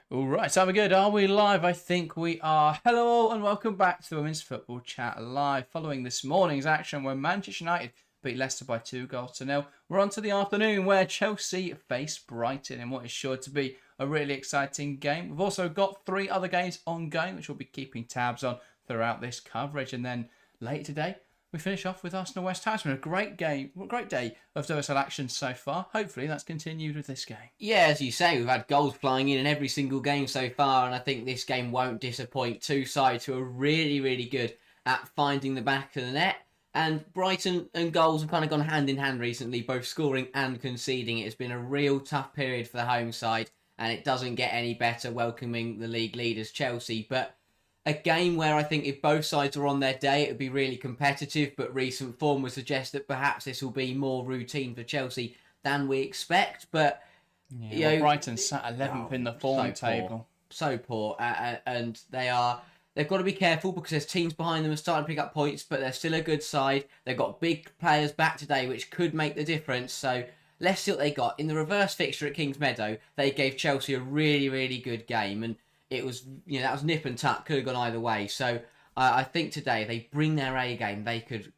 All right, are we good? Are we live? I think we are. Hello all and welcome back to the Women's Football Chat Live. Following this morning's action where Manchester United beat Leicester by 2-0, we're on to the afternoon where Chelsea face Brighton in what is sure to be a really exciting game. We've also got 3 other games ongoing which we'll be keeping tabs on throughout this coverage. And then later today, we finish off with Arsenal West Ham. It's been a great game, a great day of WSL action so far. Hopefully that's continued with this game. Yeah, as you say, we've had goals flying in every single game so far, and I think this game won't disappoint. Two sides who are really, really good at finding the back of the net. And Brighton and goals have kind of gone hand in hand recently, both scoring and conceding. It's been a real tough period for the home side, and it doesn't get any better welcoming the league leaders, Chelsea. But a game where I think if both sides were on their day, it would be really competitive, but recent form would suggest that perhaps this will be more routine for Chelsea than we expect. But Brighton sat 11th in the form table. So poor, and they've got to be careful because there's teams behind them are starting to pick up points, but they're still a good side. They've got big players back today, which could make the difference. So let's see what they got. In the reverse fixture at Kings Meadow, they gave Chelsea a really, really good game, and it was, that was nip and tuck, could have gone either way. So I think today they bring their A game. They could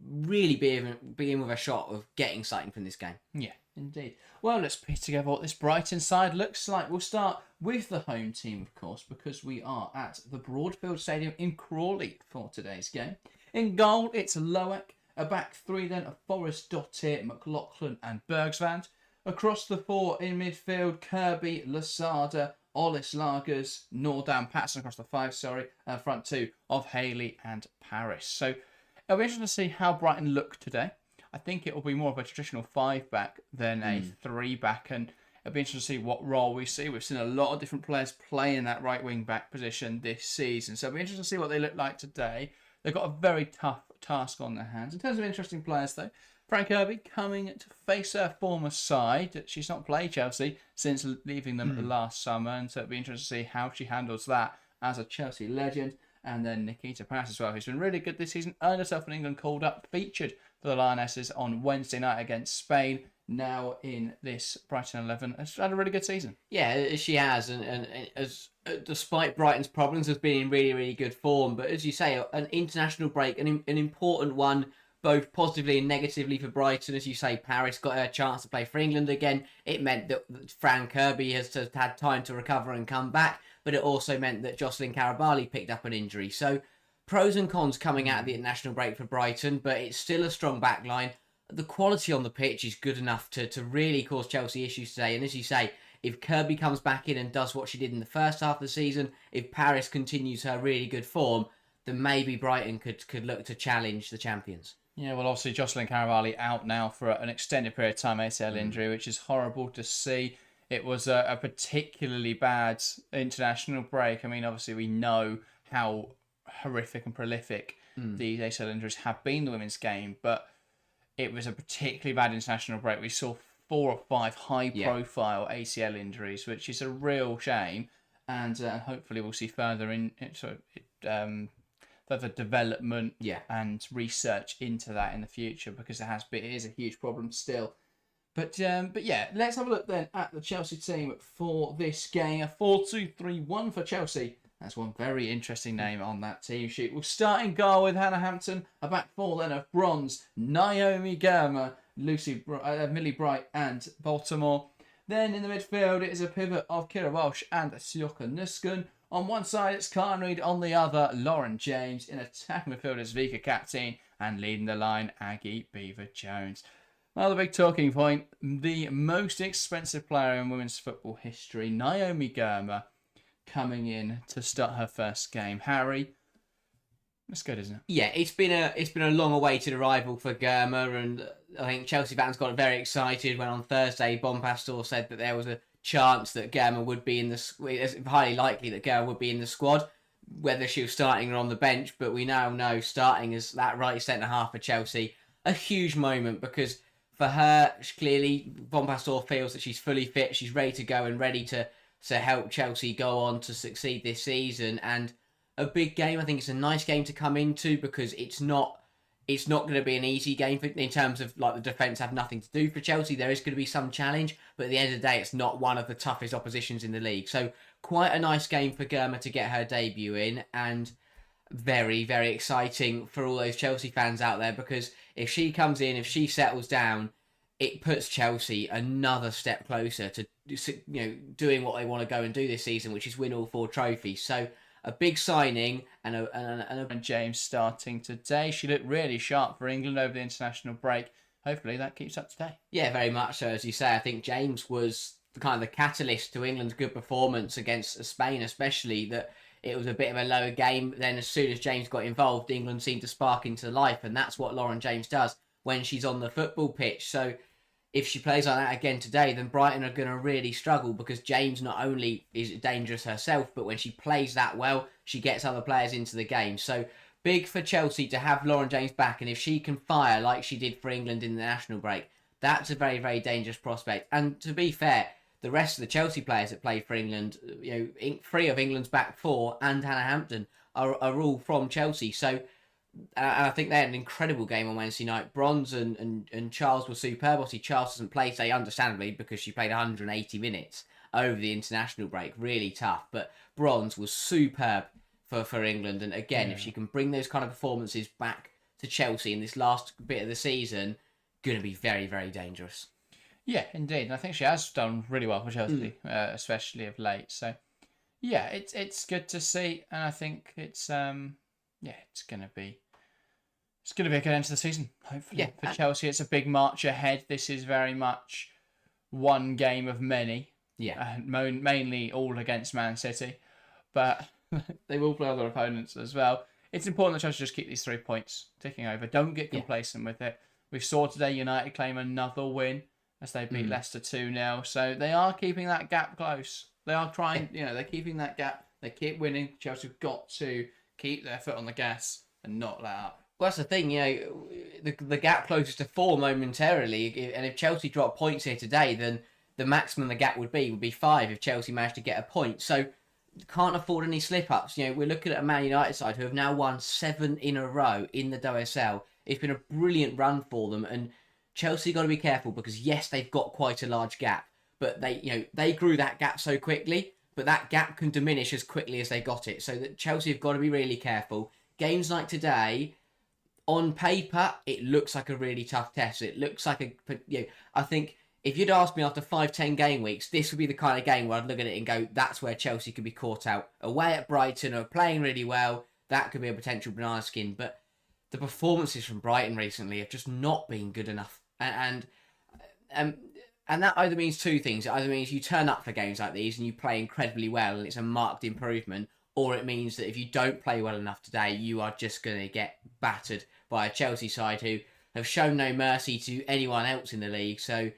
really be in with a shot of getting something from this game. Yeah, indeed. Well, let's piece together what this Brighton side looks like. We'll start with the home team, of course, because we are at the Broadfield Stadium in Crawley for today's game. In goal, it's Loek. A back 3 then of Forrest, Dottir, McLaughlin and Bergsvand. Across the 4 in midfield, Kirby, Lasada, Ollis Lagers, Nordam, Patson across the 5, front 2 of Haley and Paris. So it'll be interesting to see how Brighton look today. I think it will be more of a traditional 5-back than a 3-back, and it'll be interesting to see what role we see. We've seen a lot of different players play in that right wing back position this season, so it'll be interesting to see what they look like today. They've got a very tough task on their hands. In terms of interesting players, though, Frank Kirby coming to face her former side. She's not played Chelsea since leaving them last summer, and so it'll be interesting to see how she handles that as a Chelsea legend. And then Nikita Pass as well, who's been really good this season, earned herself an England called up, featured for the Lionesses on Wednesday night against Spain. Now in this Brighton 11, has had a really good season. Yeah, she has, and as despite Brighton's problems, has been in really, really good form. But as you say, an international break, an important one, both positively and negatively for Brighton. As you say, Paris got her chance to play for England again. It meant that Fran Kirby has had time to recover and come back, but it also meant that Jocelyn Karabali picked up an injury. So pros and cons coming out of the international break for Brighton, but it's still a strong back line. The quality on the pitch is good enough to really cause Chelsea issues today. And as you say, if Kirby comes back in and does what she did in the first half of the season, if Paris continues her really good form, then maybe Brighton could look to challenge the champions. Yeah, well, obviously Jocelyn Karabali out now for an extended period of time, ACL injury, which is horrible to see. It was a particularly bad international break. I mean, obviously we know how horrific and prolific these ACL injuries have been in the women's game, but it was a particularly bad international break. We saw 4 or 5 high-profile ACL injuries, which is a real shame, and hopefully we'll see further further development and research into that in the future, because it is a huge problem still. But yeah, let's have a look then at the Chelsea team for this game. A 4-2-3-1 for Chelsea. That's one very interesting name on that team sheet. We'll start in goal with Hannah Hampton. A back 4 then of bronze, Naomi Girma, Millie Bright and Baltimore. Then in the midfield, it is a pivot of Kira Walsh and Sioka Nuskun. On one side, it's Karen Reid. On the other, Lauren James. In attacking midfielders, Vika Captain. And leading the line, Aggie Beaver-Jones. Now, the big talking point, the most expensive player in women's football history, Naomi Girma, coming in to start her first game. Harry, it's good, isn't it? Yeah, it's been a long-awaited arrival for Girma, and I think Chelsea fans got very excited when on Thursday Bompastor said that there was a chance that Girma would be in it's highly likely that Girma would be in the squad, whether she was starting or on the bench. But we now know starting as that right centre half for Chelsea, a huge moment, because for her, clearly Bompastor feels that she's fully fit, she's ready to go and ready to help Chelsea go on to succeed this season. And a big game, I think it's a nice game to come into, because it's not It's not going to be an easy game in terms of like the defence have nothing to do for Chelsea. There is going to be some challenge, but at the end of the day, it's not one of the toughest oppositions in the league. So quite a nice game for Girma to get her debut in, and very, very exciting for all those Chelsea fans out there, because if she comes in, if she settles down, it puts Chelsea another step closer to doing what they want to go and do this season, which is win all 4 trophies. So a big signing and James starting today. She looked really sharp for England over the international break. Hopefully that keeps up today. Yeah, very much so. As you say, I think James was the catalyst to England's good performance against Spain, especially that it was a bit of a lower game. Then as soon as James got involved, England seemed to spark into life, and that's what Lauren James does when she's on the football pitch. So if she plays like that again today, then Brighton are going to really struggle, because James not only is dangerous herself, but when she plays that well, she gets other players into the game. So big for Chelsea to have Lauren James back, and if she can fire like she did for England in the national break, that's a very, very dangerous prospect. And to be fair, the rest of the Chelsea players that played for England, 3 of England's back 4 and Hannah Hampton are all from Chelsea. So and I think they had an incredible game on Wednesday night. Bronze and Charles were superb. Obviously, Charles doesn't play today, understandably, because she played 180 minutes over the international break. Really tough. But Bronze was superb for England. And again, if she can bring those kind of performances back to Chelsea in this last bit of the season, going to be very, very dangerous. Yeah, indeed. And I think she has done really well for Chelsea, especially of late. So, yeah, it's good to see. And I think it's going to be... It's going to be a good end to the season, hopefully. For Chelsea, it's a big march ahead. This is very much one game of many. Yeah. Mainly all against Man City. But they will play other opponents as well. It's important that Chelsea just keep these 3 points ticking over. Don't get complacent with it. We saw today United claim another win as they beat Leicester 2-0. So they are keeping that gap close. They are trying, they're keeping that gap. They keep winning. Chelsea have got to keep their foot on the gas and not let up. Well, that's the thing, the gap closes to 4 momentarily, and if Chelsea drop points here today, then the maximum the gap would be 5 if Chelsea managed to get a point. So can't afford any slip-ups. We're looking at a Man United side who have now won 7 in a row in the WSL. It's been a brilliant run for them, and Chelsea got to be careful, because yes, they've got quite a large gap, but they grew that gap so quickly, but that gap can diminish as quickly as they got it. So that Chelsea have got to be really careful. Games like today, on paper, it looks like a really tough test. It looks like I think if you'd asked me after 5-10 game weeks, this would be the kind of game where I'd look at it and go, that's where Chelsea could be caught out. Away at Brighton, or playing really well, that could be a potential banana skin. But the performances from Brighton recently have just not been good enough. And that either means 2 things. It either means you turn up for games like these and you play incredibly well and it's a marked improvement, or it means that if you don't play well enough today, you are just going to get battered by a Chelsea side who have shown no mercy to anyone else in the league. So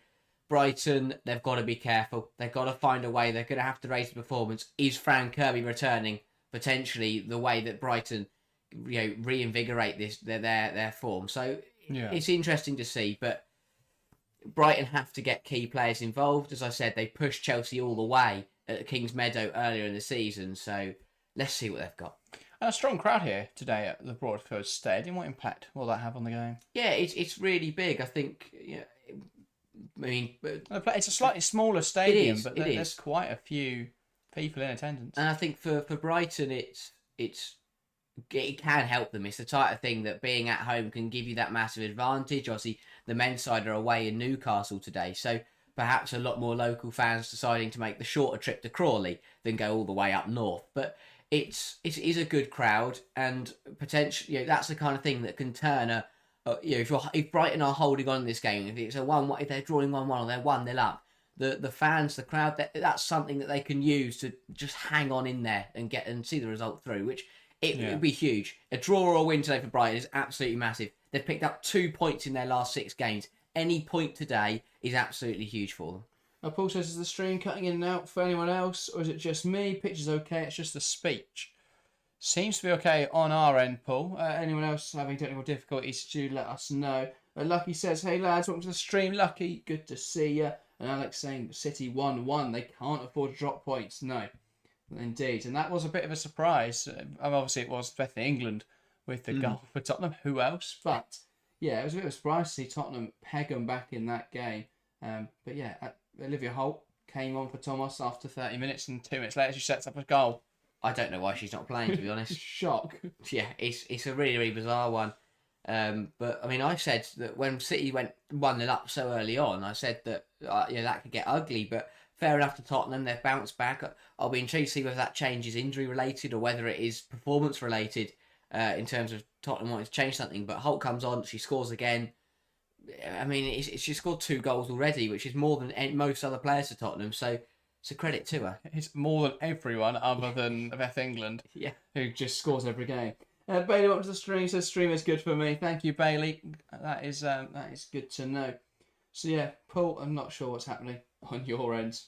Brighton, they've got to be careful. They've got to find a way. They're going to have to raise the performance. Is Fran Kirby returning potentially the way that Brighton, reinvigorate their form? So it's interesting to see, but Brighton have to get key players involved. As I said, they pushed Chelsea all the way at Kings Meadow earlier in the season. So let's see what they've got. A strong crowd here today at the Broadfield Stadium. What impact will that have on the game? Yeah, it's really big. I think. It's a slightly smaller stadium, but there's quite a few people in attendance. And I think for Brighton, it can help them. It's the type of thing that being at home can give you that massive advantage. Obviously, the men's side are away in Newcastle today, so perhaps a lot more local fans deciding to make the shorter trip to Crawley than go all the way up north. But it is a good crowd, and potentially that's the kind of thing that can turn if Brighton are holding on in this game, if it's a 1-1, if they're drawing 1-1 or they're 1-0 up, the fans, the crowd, that's something that they can use to just hang on in there and see the result through, which it would be huge. A draw or a win today for Brighton is absolutely massive. They've picked up 2 points in their last 6 games. Any point today is absolutely huge for them. Paul says, is the stream cutting in and out for anyone else, or is it just me? Picture's okay, it's just the speech. Seems to be okay on our end, Paul. Anyone else having technical difficulties, do let us know. Lucky says, hey lads, welcome to the stream. Lucky, good to see you. And Alex saying City 1-1, they can't afford to drop points. No, indeed. And that was a bit of a surprise. Obviously, it was definitely England with the goal for Tottenham. Who else? But yeah, it was a bit of a surprise to see Tottenham peg them back in that game. But yeah, Olivia Holt came on for Thomas after 30 minutes, and 2 minutes later she sets up a goal. I don't know why she's not playing, to be honest. Shock. Yeah, it's a really, really bizarre one. But I mean, I said that when City went 1-0 up so early on, I said that that could get ugly. But fair enough to Tottenham, they've bounced back. I'll be intrigued to see whether that change is injury related or whether it is performance related in terms of Tottenham wanting to change something. But Holt comes on, she scores again. I mean, she scored 2 goals already, which is more than most other players for Tottenham. So it's a credit to her. It's more than everyone other than Beth England, Yeah, who just scores every game. Bailey, welcome to the stream. Says stream is good for me. Thank you, Bailey. That is good to know. So yeah, Paul, I'm not sure what's happening on your end.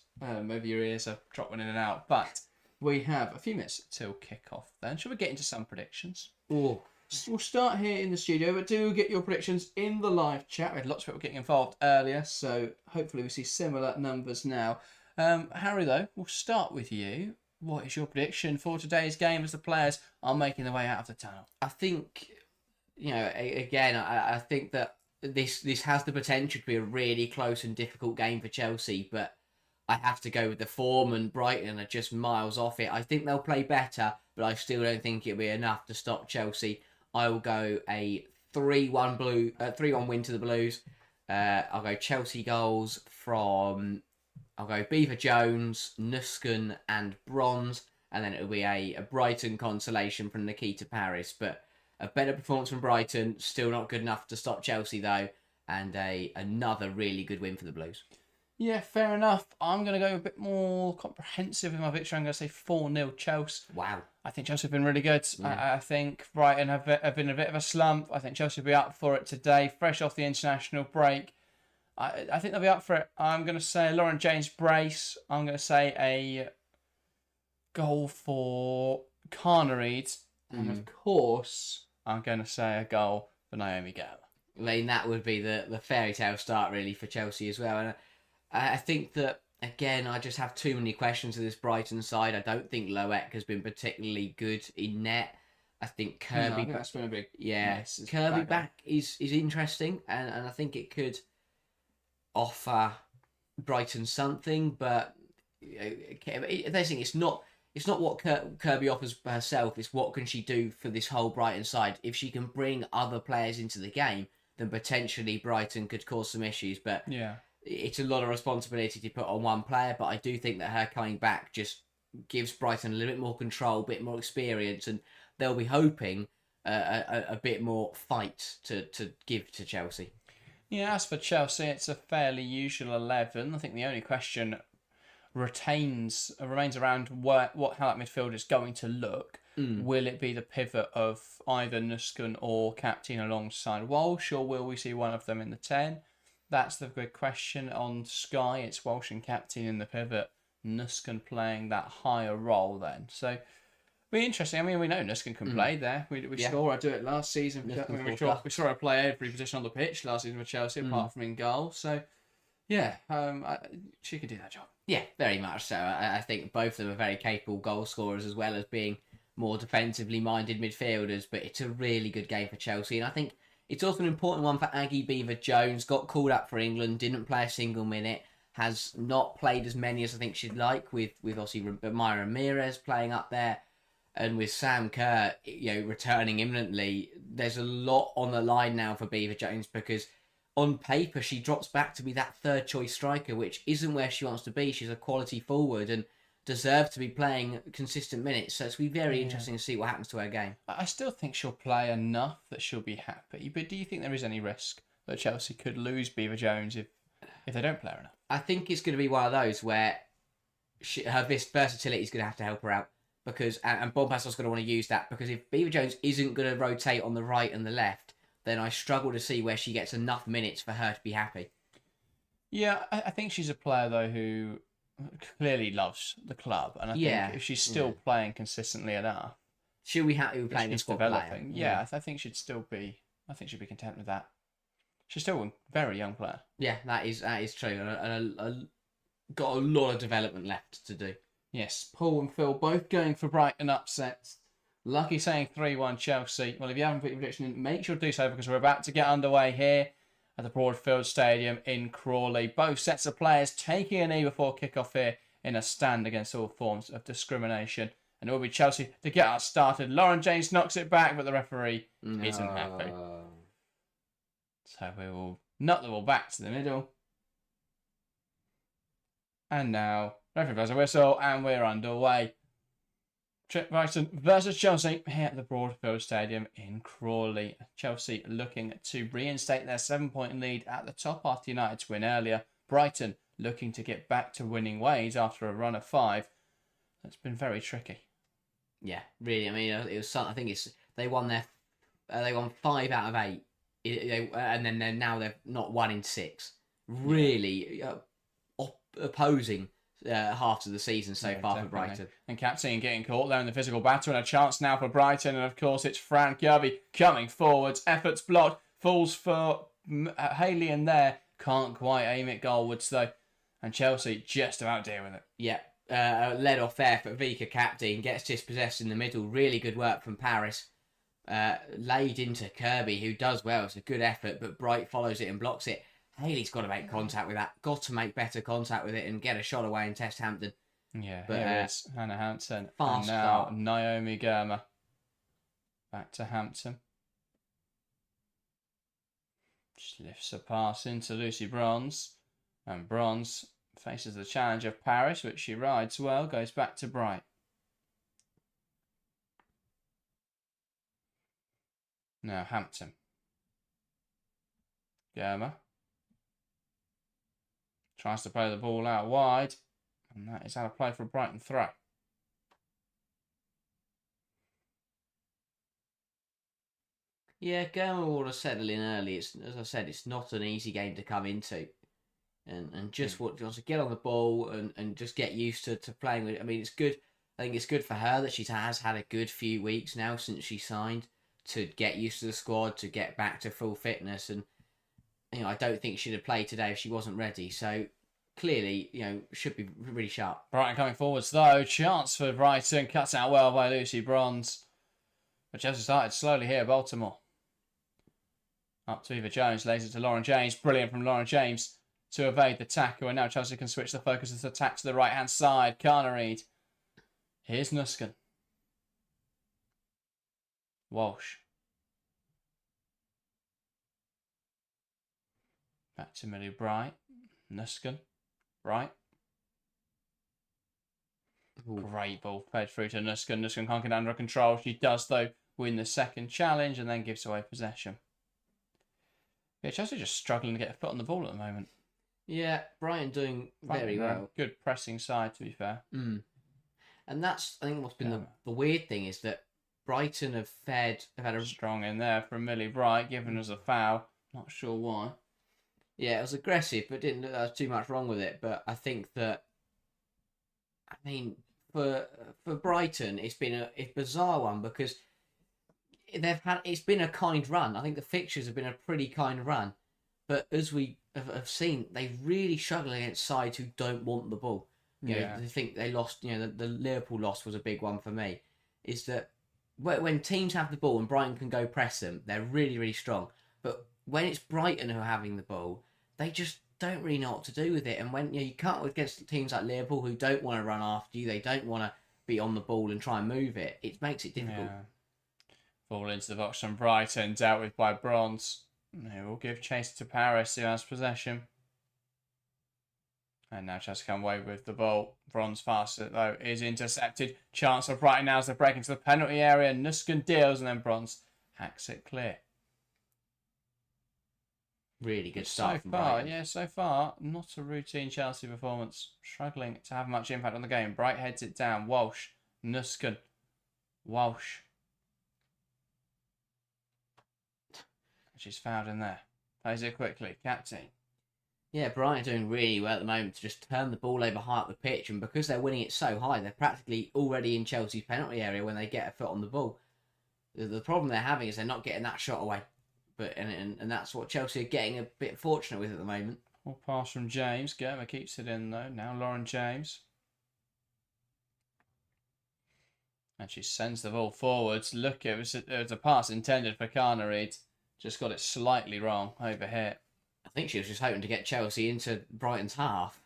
Maybe your ears are dropping in and out. But we have a few minutes till kickoff. Then shall we get into some predictions? Oh, We'll start here in the studio, but do get your predictions in the live chat. We had lots of people getting involved earlier, so hopefully we see similar numbers now. Harry, though, we'll start with you. What is your prediction for today's game as the players are making their way out of the tunnel? I think, again, I think that this has the potential to be a really close and difficult game for Chelsea, but I have to go with the form, and Brighton are just miles off it. I think they'll play better, but I still don't think it'll be enough to stop Chelsea. I will go a 3-1 win to the Blues. I'll go Chelsea goals from... I'll go Beaver Jones, Nuskin and Bronze, and then it'll be a Brighton consolation from Nikita Paris. But a better performance from Brighton, still not good enough to stop Chelsea though, and another really good win for the Blues. Yeah, fair enough. I'm going to go a bit more comprehensive in my victory. I'm going to say 4-0 Chelsea. Wow. I think Chelsea have been really good. Yeah. I think Brighton have been a bit of a slump. I think Chelsea will be up for it today, fresh off the international break. I think they'll be up for it. I'm going to say Lauren James brace. I'm going to say a goal for Carnereed. And of course, I'm going to say a goal for Naomi Girma. I mean, that would be the fairy tale start really for Chelsea as well. And I think that, again, I just have too many questions to this Brighton side. I don't think Loeck has been particularly good in net. I think Kirby... No, I think that's been a big... Yeah, miss. Kirby back is interesting, and I think it could offer Brighton something, but they think it's not what Kirby offers herself, it's what can she do for this whole Brighton side. If she can bring other players into the game, then potentially Brighton could cause some issues, but yeah, it's a lot of responsibility to put on one player. But I do think that her coming back just gives Brighton a little bit more control, a bit more experience, and they'll be hoping a bit more fight to give to Chelsea. Yeah, as for Chelsea, it's a fairly usual 11. I think the only question remains around how that midfield is going to look. Will it be the pivot of either Nuskin or Captain alongside Walsh, or will we see one of them in the 10? That's the good question. On Sky, it's Walsh and Captain in the pivot, Nuskin playing that higher role then. So, be interesting. I mean, we know Nuskin can play there. We saw her do it last season. We saw her play every position on the pitch last season with Chelsea, apart from in goal. So, yeah, she could do that job. Yeah, very much so. I think both of them are very capable goal scorers as well as being more defensively minded midfielders. But it's a really good game for Chelsea, and I think it's also an important one for Aggie Beaver Jones. Got called up for England, didn't play a single minute. Has not played as many as I think she'd like. With obviously Myra Ramirez playing up there. And with Sam Kerr, returning imminently, there's a lot on the line now for Beaver Jones, because on paper she drops back to be that third choice striker, which isn't where she wants to be. She's a quality forward and deserves to be playing consistent minutes. So it's going to be very interesting to see what happens to her game. I still think she'll play enough that she'll be happy. But do you think there is any risk that Chelsea could lose Beaver Jones if they don't play her enough? I think it's going to be one of those where her versatility is going to have to help her out. And Bompastor's going to want to use that, because if Beaver Jones isn't going to rotate on the right and the left, then I struggle to see where she gets enough minutes for her to be happy. Yeah, I think she's a player, though, who clearly loves the club. And I think if she's still playing consistently enough... She'll be happy with playing the squad player. Yeah, I think she'd still be... I think she'd be content with that. She's still a very young player. Yeah, that is true. And got a lot of development left to do. Yes, Paul and Phil both going for Brighton upsets. Lucky saying 3-1 Chelsea. Well, if you haven't put your prediction in, make sure to do so because we're about to get underway here at the Broadfield Stadium in Crawley. Both sets of players taking a knee before kickoff here in a stand against all forms of discrimination. And it will be Chelsea to get us started. Lauren James knocks it back, but the referee isn't happy. So we will knock the ball back to the middle. And now, referee blows a whistle, and we're underway. Brighton versus Chelsea here at the Broadfield Stadium in Crawley. Chelsea looking to reinstate their 7-point lead at the top after United's win earlier. Brighton looking to get back to winning ways after a run of 5. That's been very tricky. Yeah, really. I mean, it was. I think it's they won 5 out of 8, and then now they've not 1 in 6. Really opposing half of the season so far definitely. For Brighton. And Captain getting caught there in the physical battle, and a chance now for Brighton. And of course, it's Fran Kirby coming forwards. Efforts blocked. Falls for Haley in there. Can't quite aim it goalwards though. And Chelsea just about deal with it. Yeah. Led off there for Vika Captain. Gets dispossessed in the middle. Really good work from Paris. Laid into Kirby, who does well. It's a good effort, but Bright follows it and blocks it. Haley's got to make contact with that. Got to make better contact with it and get a shot away and test Hampton. Yeah, but here is Hannah Hampton. Fast and now Naomi Girma. Back to Hampton. Just lifts a pass into Lucy Bronze. And Bronze faces the challenge of Paris, which she rides well. Goes back to Bright. Now Hampton. Girma. Tries to play the ball out wide. And that is out of play for a Brighton throw. Yeah, Girma will have settled in early. It's, as I said, it's not an easy game to come into. And just want to get on the ball and just get used to playing with it. I mean, it's good. I think it's good for her that she has had a good few weeks now since she signed to get used to the squad, to get back to full fitness. And I don't think she'd have played today if she wasn't ready. So clearly, should be really sharp. Brighton coming forwards though. Chance for Brighton. Cuts out well by Lucy Bronze. But Chelsea started slowly here, Baltimore. Up to Eva Jones. Lays it to Lauren James. Brilliant from Lauren James to evade the tackle. And now Chelsea can switch the focus of the attack to the right-hand side. Carnareed. Here's Nuskin. Walsh. Back to Millie Bright. Nuskin. Bright. Ooh. Great ball fed through to Nuskin. Nuskin can't get under control. She does, though, win the second challenge and then gives away possession. Yeah, Chelsea just struggling to get a foot on the ball at the moment. Yeah, Brighton doing very well. Good pressing side, to be fair. And that's, I think, what's been the weird thing is that Brighton have had a strong in there from Millie Bright, giving us a foul. Not sure why. Yeah, it was aggressive, but didn't look like there was too much wrong with it. But I think that, for Brighton, it's been a bizarre one because it's been a kind run. I think the fixtures have been a pretty kind run, but as we have seen, they really struggle against sides who don't want the ball. I think they lost. The Liverpool loss was a big one for me. Is that when teams have the ball and Brighton can go press them, they're really, really strong. But when it's Brighton who are having the ball, they just don't really know what to do with it. And when you can't against teams like Liverpool who don't want to run after you, they don't want to be on the ball and try and move it. It makes it difficult. Yeah. Ball into the box from Brighton, dealt with by Bronze. They will give chase to Paris, who has possession. And now Chelsea come away with the ball. Bronze faster, though, is intercepted. Chance for Brighton now as they break into the penalty area. Nuskin deals, and then Bronze hacks it clear. Really good start so from far. Brighton. Yeah, so far, not a routine Chelsea performance. Struggling to have much impact on the game. Bright heads it down. Walsh. Nuskin. Walsh. She's fouled in there. Plays it quickly. Captain. Yeah, Brighton are doing really well at the moment to just turn the ball over high up the pitch, and because they're winning it so high, they're practically already in Chelsea's penalty area when they get a foot on the ball. The problem they're having is they're not getting that shot away, and that's what Chelsea are getting a bit fortunate with at the moment. Well, pass from James. Girma keeps it in though. Now Lauren James. And she sends the ball forwards. Look, it was a pass intended for Carnereed. Just got it slightly wrong over here. I think she was just hoping to get Chelsea into Brighton's half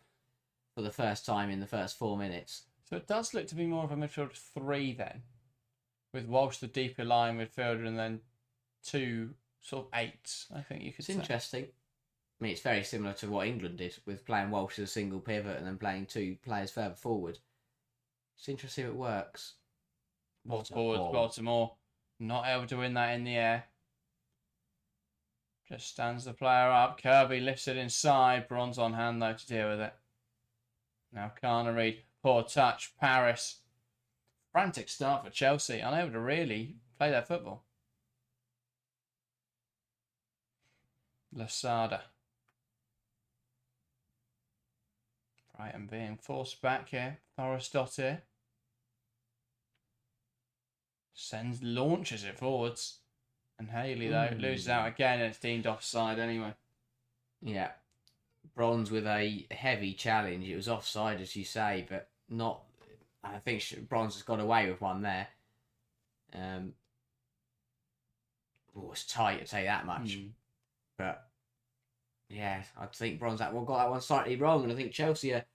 for the first time in the first 4 minutes. So it does look to be more of a midfield 3 then. With Walsh the deeper line midfielder and then 2 sort of 8s, I think you could say. It's interesting. I mean, it's very similar to what England did with playing Walsh as a single pivot and then playing 2 players further forward. It's interesting if it works. Baltimore not able to win that in the air. Just stands the player up. Kirby lifts it inside. Bronze on hand though to deal with it. Now Carnereed, poor touch. Paris. Frantic start for Chelsea. Unable to really play their football. Lasada. Brighton being forced back here. Forrest-Dottir. Launches it forwards. And Haley, though, loses out again and it's deemed offside anyway. Yeah. Bronze with a heavy challenge. It was offside, as you say, but not... I think Bronze has got away with one there. It's tight, I'd say that much. But, yeah, I think Bronze got that one slightly wrong. And I think Chelsea are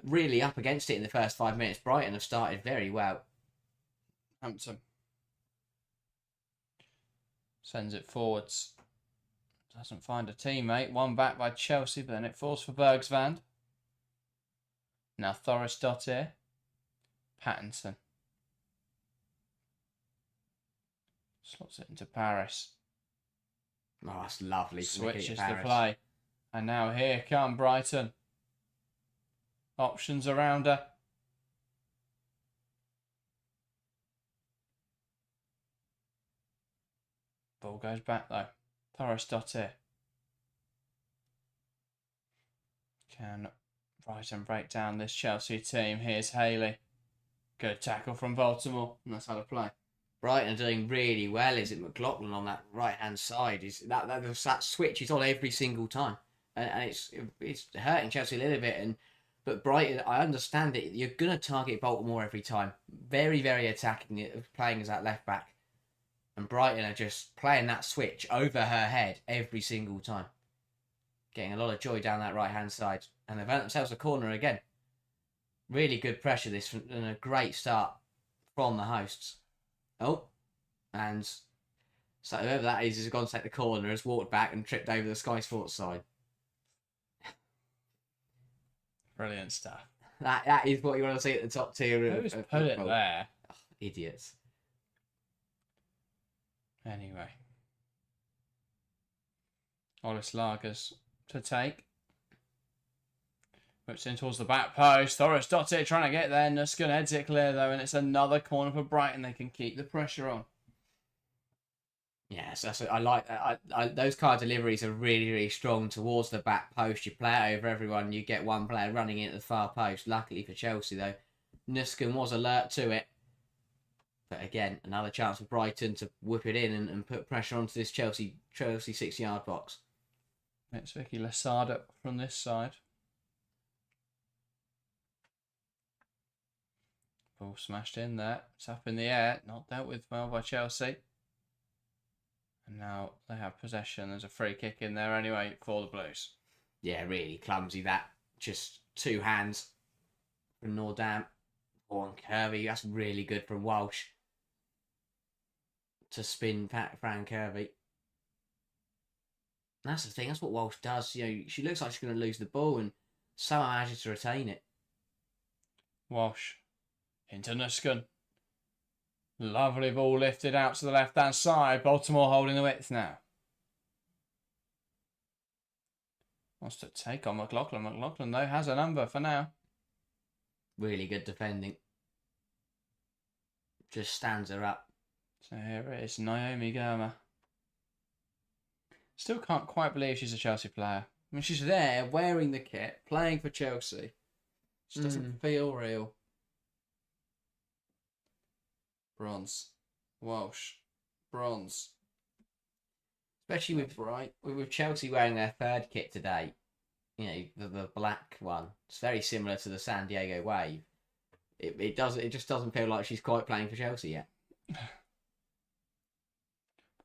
really up against it in the first 5 minutes. Brighton have started very well. Hampton. Sends it forwards. Doesn't find a teammate. One back by Chelsea, but then it falls for Bergsvand. Now Forrest-Dottir. Pattinson. Slots it into Paris. Oh, that's lovely. Switches the play. And now here come Brighton. Options around her. Ball goes back though. Forrest-Dottir. Can Brighton break down this Chelsea team? Here's Haley. Good tackle from Baltimore. And that's how to play. Brighton are doing really well. Is it McLaughlin on that right-hand side? Is that switch is on every single time. And it's hurting Chelsea a little bit. But Brighton, I understand it. You're going to target Baltimore every time. Very, very attacking it, playing as that left-back. And Brighton are just playing that switch over her head every single time. Getting a lot of joy down that right-hand side. And they've earned themselves a corner again. Really good pressure this and a great start from the hosts. Oh, and so whoever that is has gone to take the corner, has walked back and tripped over the Sky Sports side. Brilliant stuff. That is what you want to see at the top tier. Who's put it there? Oh, idiots. Anyway. Olis Lagers to take. Whips in towards the back post. Forrest-Dottir trying to get there. Nuskin heads it clear though, and it's another corner for Brighton. They can keep the pressure on. Yes, I like that. Those card deliveries are really, really strong towards the back post. You play it over everyone. You get one player running into the far post. Luckily for Chelsea though, Nuskin was alert to it. But again, another chance for Brighton to whip it in and put pressure onto this Chelsea 6-yard box. It's Vicky Lasada from this side. Ball smashed in there. It's up in the air. Not dealt with well by Chelsea. And now they have possession. There's a free kick in there anyway for the Blues. Yeah, really clumsy that. Just 2 hands from Nordam. Or Kirby. That's really good from Walsh. To spin Fran Kirby. That's the thing. That's what Walsh does. You know, she looks like she's going to lose the ball and somehow manages to retain it. Walsh. Into Nuskin. Lovely ball lifted out to the left-hand side. Baltimore holding the width now. Wants to take on McLaughlin. McLaughlin, though, has a number for now. Really good defending. Just stands her up. So here it is, Naomi Girma. Still can't quite believe she's a Chelsea player. I mean, she's there, wearing the kit, playing for Chelsea. She doesn't feel real. Bronze. Walsh. Bronze. Especially with Chelsea wearing their 3rd kit today. You know, the black one. It's very similar to the San Diego Wave. It just doesn't feel like she's quite playing for Chelsea yet.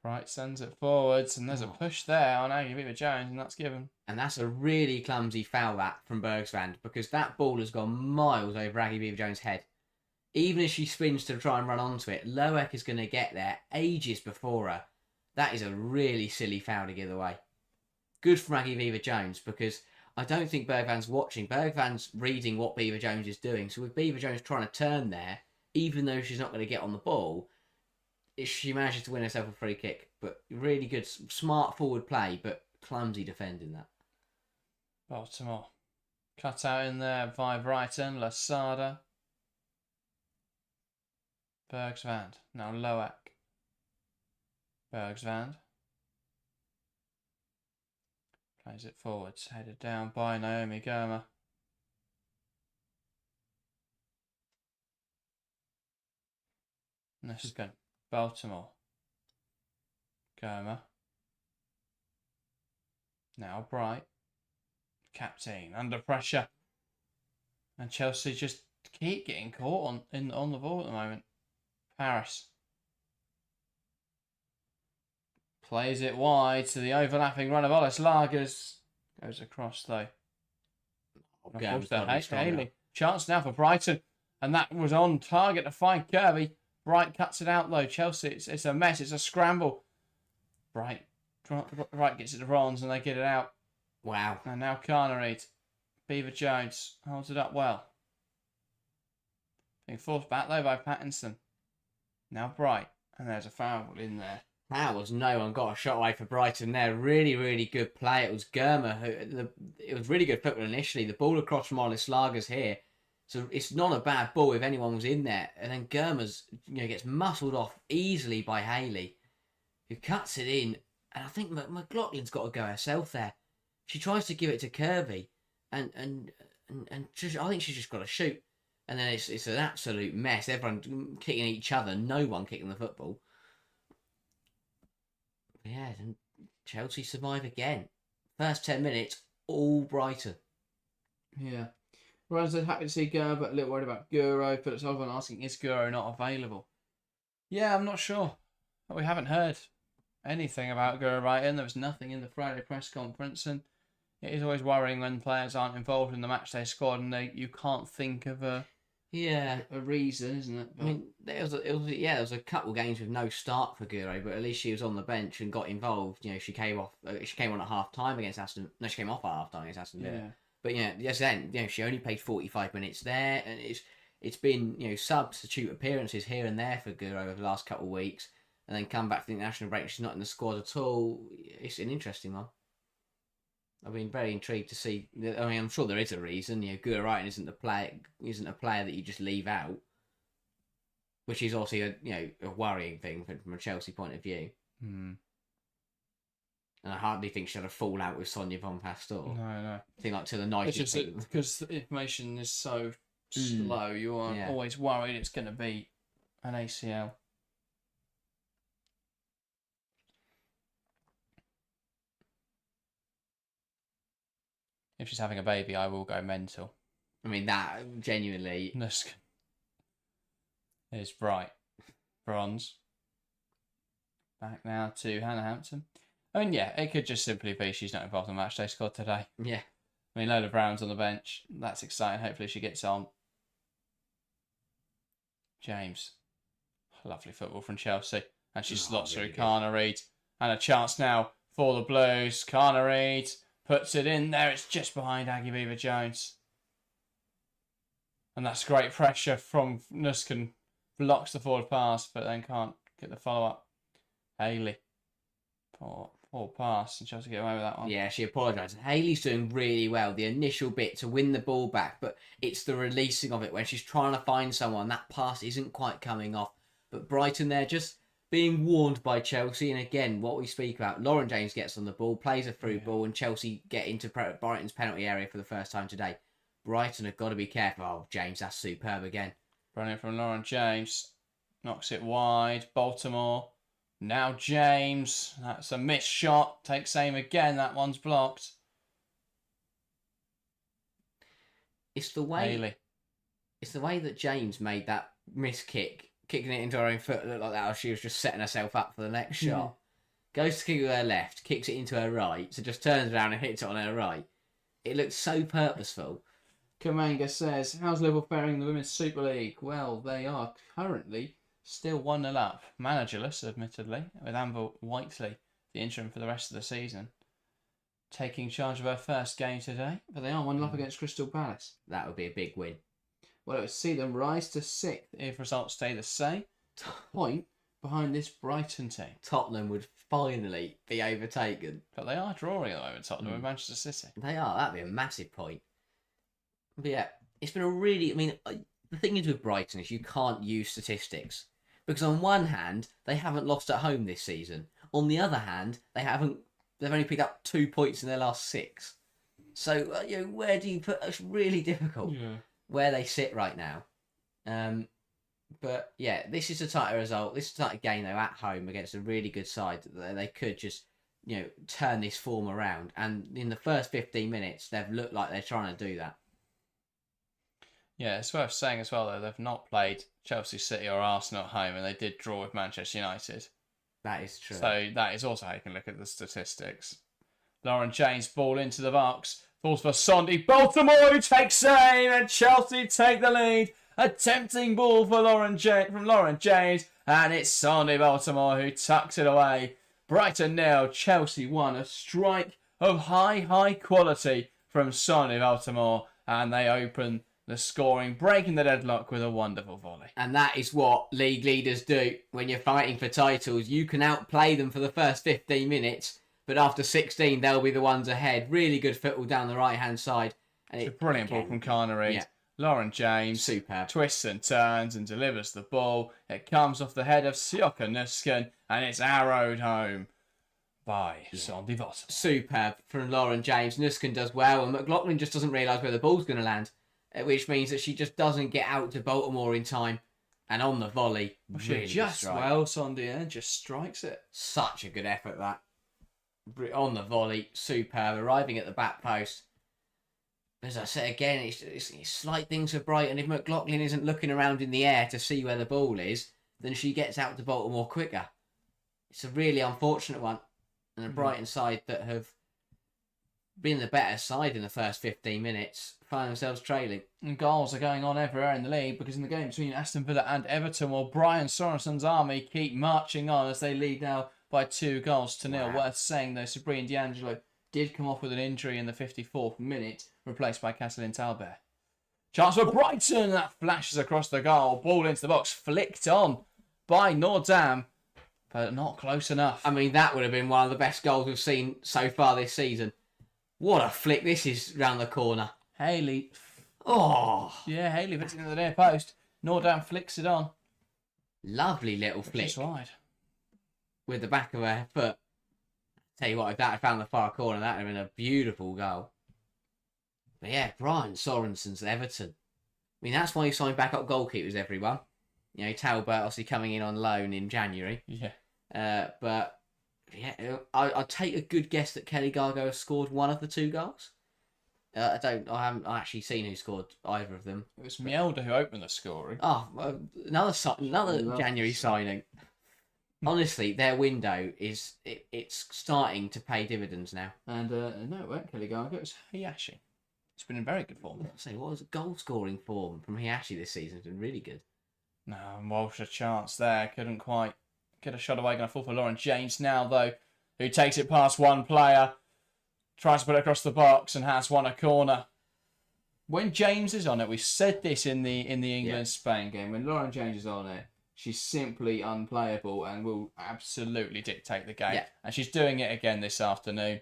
Bright sends it forwards, and there's a push there on Aguilera Jones, and that's given. And that's a really clumsy foul that from Bergsvand, because that ball has gone miles over Aguilera Jones' head. Even if she spins to try and run onto it, Loek is going to get there ages before her. That is a really silly foul to give away. Good for Aguilera Jones, because I don't think Bergvan's watching. Bergvan's reading what Beaver Jones is doing. So with Beaver Jones trying to turn there, even though she's not going to get on the ball, she manages to win herself a free kick. But really good, smart forward play, but clumsy defending that. Baltimore. Cut out in there by Brighton. Lasada. Bergsvand. Now Loak. Bergsvand. Plays it forwards. Headed down by Naomi Girma. Nuskin. Baltimore. Girma. Now Bright. Captain under pressure. And Chelsea just keep getting caught on the ball at the moment. Paris. Plays it wide to the overlapping run of Olis Lagers. Goes across though. Haley. Chance now for Brighton. And that was on target to find Kirby. Bright cuts it out though. Chelsea, it's a mess. It's a scramble. Bright gets it to Bronze and they get it out. Wow. And now Carnereid. Beaver Jones holds it up well. Being forced back though by Pattinson. Now Bright. And there's a foul in there. That was no one got a shot away for Brighton there. Really, really good play. It was Girma it was really good football initially. The ball across from Olis Lagers here. So it's not a bad ball if anyone was in there. And then Girma's gets muscled off easily by Haley, who cuts it in. And I think McLaughlin's got to go herself there. She tries to give it to Kirby, and just, I think she's just got to shoot. And then it's an absolute mess. Everyone kicking each other, no one kicking the football. But yeah, then Chelsea survive again. First 10 minutes, all Brighton. Yeah. Whereas they're happy to see Guro, but a little worried about Guro. But it's often asking, is Guro not available? Yeah, I'm not sure. We haven't heard anything about Guro Brighton. There was nothing in the Friday press conference, and it is always worrying when players aren't involved in the matchday squad and you can't think of a reason, isn't it? But... I mean, there was a couple of games with no start for Guro, but at least she was on the bench and got involved. She came off. She came on at half time against Aston. No, she came off at half time against Aston Villa. Yeah. But yes, then she only played 45 minutes there, and it's been substitute appearances here and there for Guro over the last couple of weeks, and then come back for the international break. She's not in the squad at all. It's an interesting one. I've been very intrigued to see. I mean, I'm sure there is a reason. Guro Brighton isn't a player that you just leave out, which is also a worrying thing from a Chelsea point of view. Hmm. And I hardly think she had a fallout with Sonia Bompastor. No. I think to the nicest. It's just because the information is so slow, you are always worried it's going to be an ACL. If she's having a baby, I will go mental. I mean, that genuinely. Nusk is Bright. Bronze. Back now to Hannah Hampton. I mean, it could just simply be she's not involved in the matchday squad today. Yeah. I mean, Lola Brown's on the bench. That's exciting. Hopefully she gets on. James. Lovely football from Chelsea. And she slots through Carnereid. And a chance now for the Blues. Carnereid puts it in there. It's just behind Aguilera Jones. And that's great pressure from Nuskin. Blocks the forward pass, but then can't get the follow-up. Haley. Poor pass, and Chelsea get away with that one. Yeah, she apologised. Haley's doing really well. The initial bit to win the ball back, but it's the releasing of it when she's trying to find someone. That pass isn't quite coming off. But Brighton there just being warned by Chelsea. And again, what we speak about, Lauren James gets on the ball, plays a through ball, and Chelsea get into Brighton's penalty area for the first time today. Brighton have got to be careful. Oh, James, that's superb again. Brilliant from Lauren James. Knocks it wide. Baltimore. Now James, that's a missed shot. Takes aim again. That one's blocked. It's the way. Haley. It's the way that James made that miss kick, kicking it into her own foot, looked like that, or she was just setting herself up for the next shot. Goes to kick with her left, kicks it into her right, so just turns around and hits it on her right. It looked so purposeful. Kamanga says, how's Liverpool faring in the Women's Super League? Well, they are currently still 1-0 up. Managerless, admittedly, with Amber Whiteley, the interim for the rest of the season, taking charge of her first game today. But they are 1-0 up against Crystal Palace. That would be a big win. Well, it would see them rise to 6th if results stay the same. Point behind this Brighton team. Tottenham would finally be overtaken. But they are drawing at the moment, Tottenham with Manchester City. They are. That'd be a massive point. But yeah, it's been a really... I mean, the thing is with Brighton is you can't use statistics. Because on one hand, they haven't lost at home this season. On the other hand, they've only picked up 2 points in their last 6. So, where do you put... It's really difficult where they sit right now. But yeah, this is a tighter result. This is a tighter game, though, at home against a really good side. They could just, turn this form around. And in the first 15 minutes, they've looked like they're trying to do that. Yeah, it's worth saying as well, though, they've not played Chelsea, City or Arsenal at home, and they did draw with Manchester United. That is true. So that is also how you can look at the statistics. Lauren James, ball into the box. Falls for Sondy. Baltimore who takes aim, and Chelsea take the lead. A tempting ball for Lauren James, and it's Sondy Baltimore who tucks it away. Brighton 0, Chelsea 1. A strike of high quality from Sondy Baltimore, and they open the scoring, breaking the deadlock with a wonderful volley. And that is what league leaders do when you're fighting for titles. You can outplay them for the first 15 minutes, but after 16, they'll be the ones ahead. Really good football down the right-hand side. And it's a brilliant ball from Carnegie. Yeah. Lauren James superb. Twists and turns and delivers the ball. It comes off the head of Sioka Nusken, and it's arrowed home by Sondy Baltimore. Superb from Lauren James. Nusken does well, and McLaughlin just doesn't realise where the ball's going to land, which means that she just doesn't get out to Baltimore in time. And on the volley, really just well, Sondy just strikes it. Such a good effort, that. On the volley, superb, arriving at the back post. As I said again, it's slight things for Brighton. If McLaughlin isn't looking around in the air to see where the ball is, then she gets out to Baltimore quicker. It's a really unfortunate one. And a Brighton side that have been the better side in the first 15 minutes find themselves trailing. And goals are going on everywhere in the league, because in the game between Aston Villa and Everton, well, Brian Sorensen's army keep marching on as they lead now by 2-0. Wow. Worth saying, though, Sabrina D'Angelo did come off with an injury in the 54th minute, replaced by Kathleen Talbert. Chance for Brighton, that flashes across the goal. Ball into the box, flicked on by Nordam, but not close enough. I mean, that would have been one of the best goals we've seen so far this season. What a flick this is round the corner. Haley. Oh. Yeah, Haley puts it into the near post. Nordam flicks it on. Lovely little flick. Just wide. With the back of her foot. Tell you what, if that had found the far corner, that would have been a beautiful goal. But yeah, Brian Sorensen's Everton. I mean, that's why you sign backup goalkeepers, everyone. Talbot obviously coming in on loan in January. Yeah. But yeah, I'd take a good guess that Kelly Gargo has scored one of the 2 goals. I haven't actually seen who scored either of them. It was Mielda who opened the scoring. Oh, another January signing. Honestly, their window it's starting to pay dividends now. And no, it weren't Kelly Gargo, it was Hayashi. It's been in very good form. What was goal scoring form from Hayashi this season? It's been really good. No, and Walsh a chance there. Couldn't quite get a shot away. Going to fall for Lauren James now, though, who takes it past one player. Tries to put it across the box and has won a corner. When James is on it, we said this in the England-Spain game. When Lauren James is on it, she's simply unplayable and will absolutely dictate the game. Yeah. And she's doing it again this afternoon.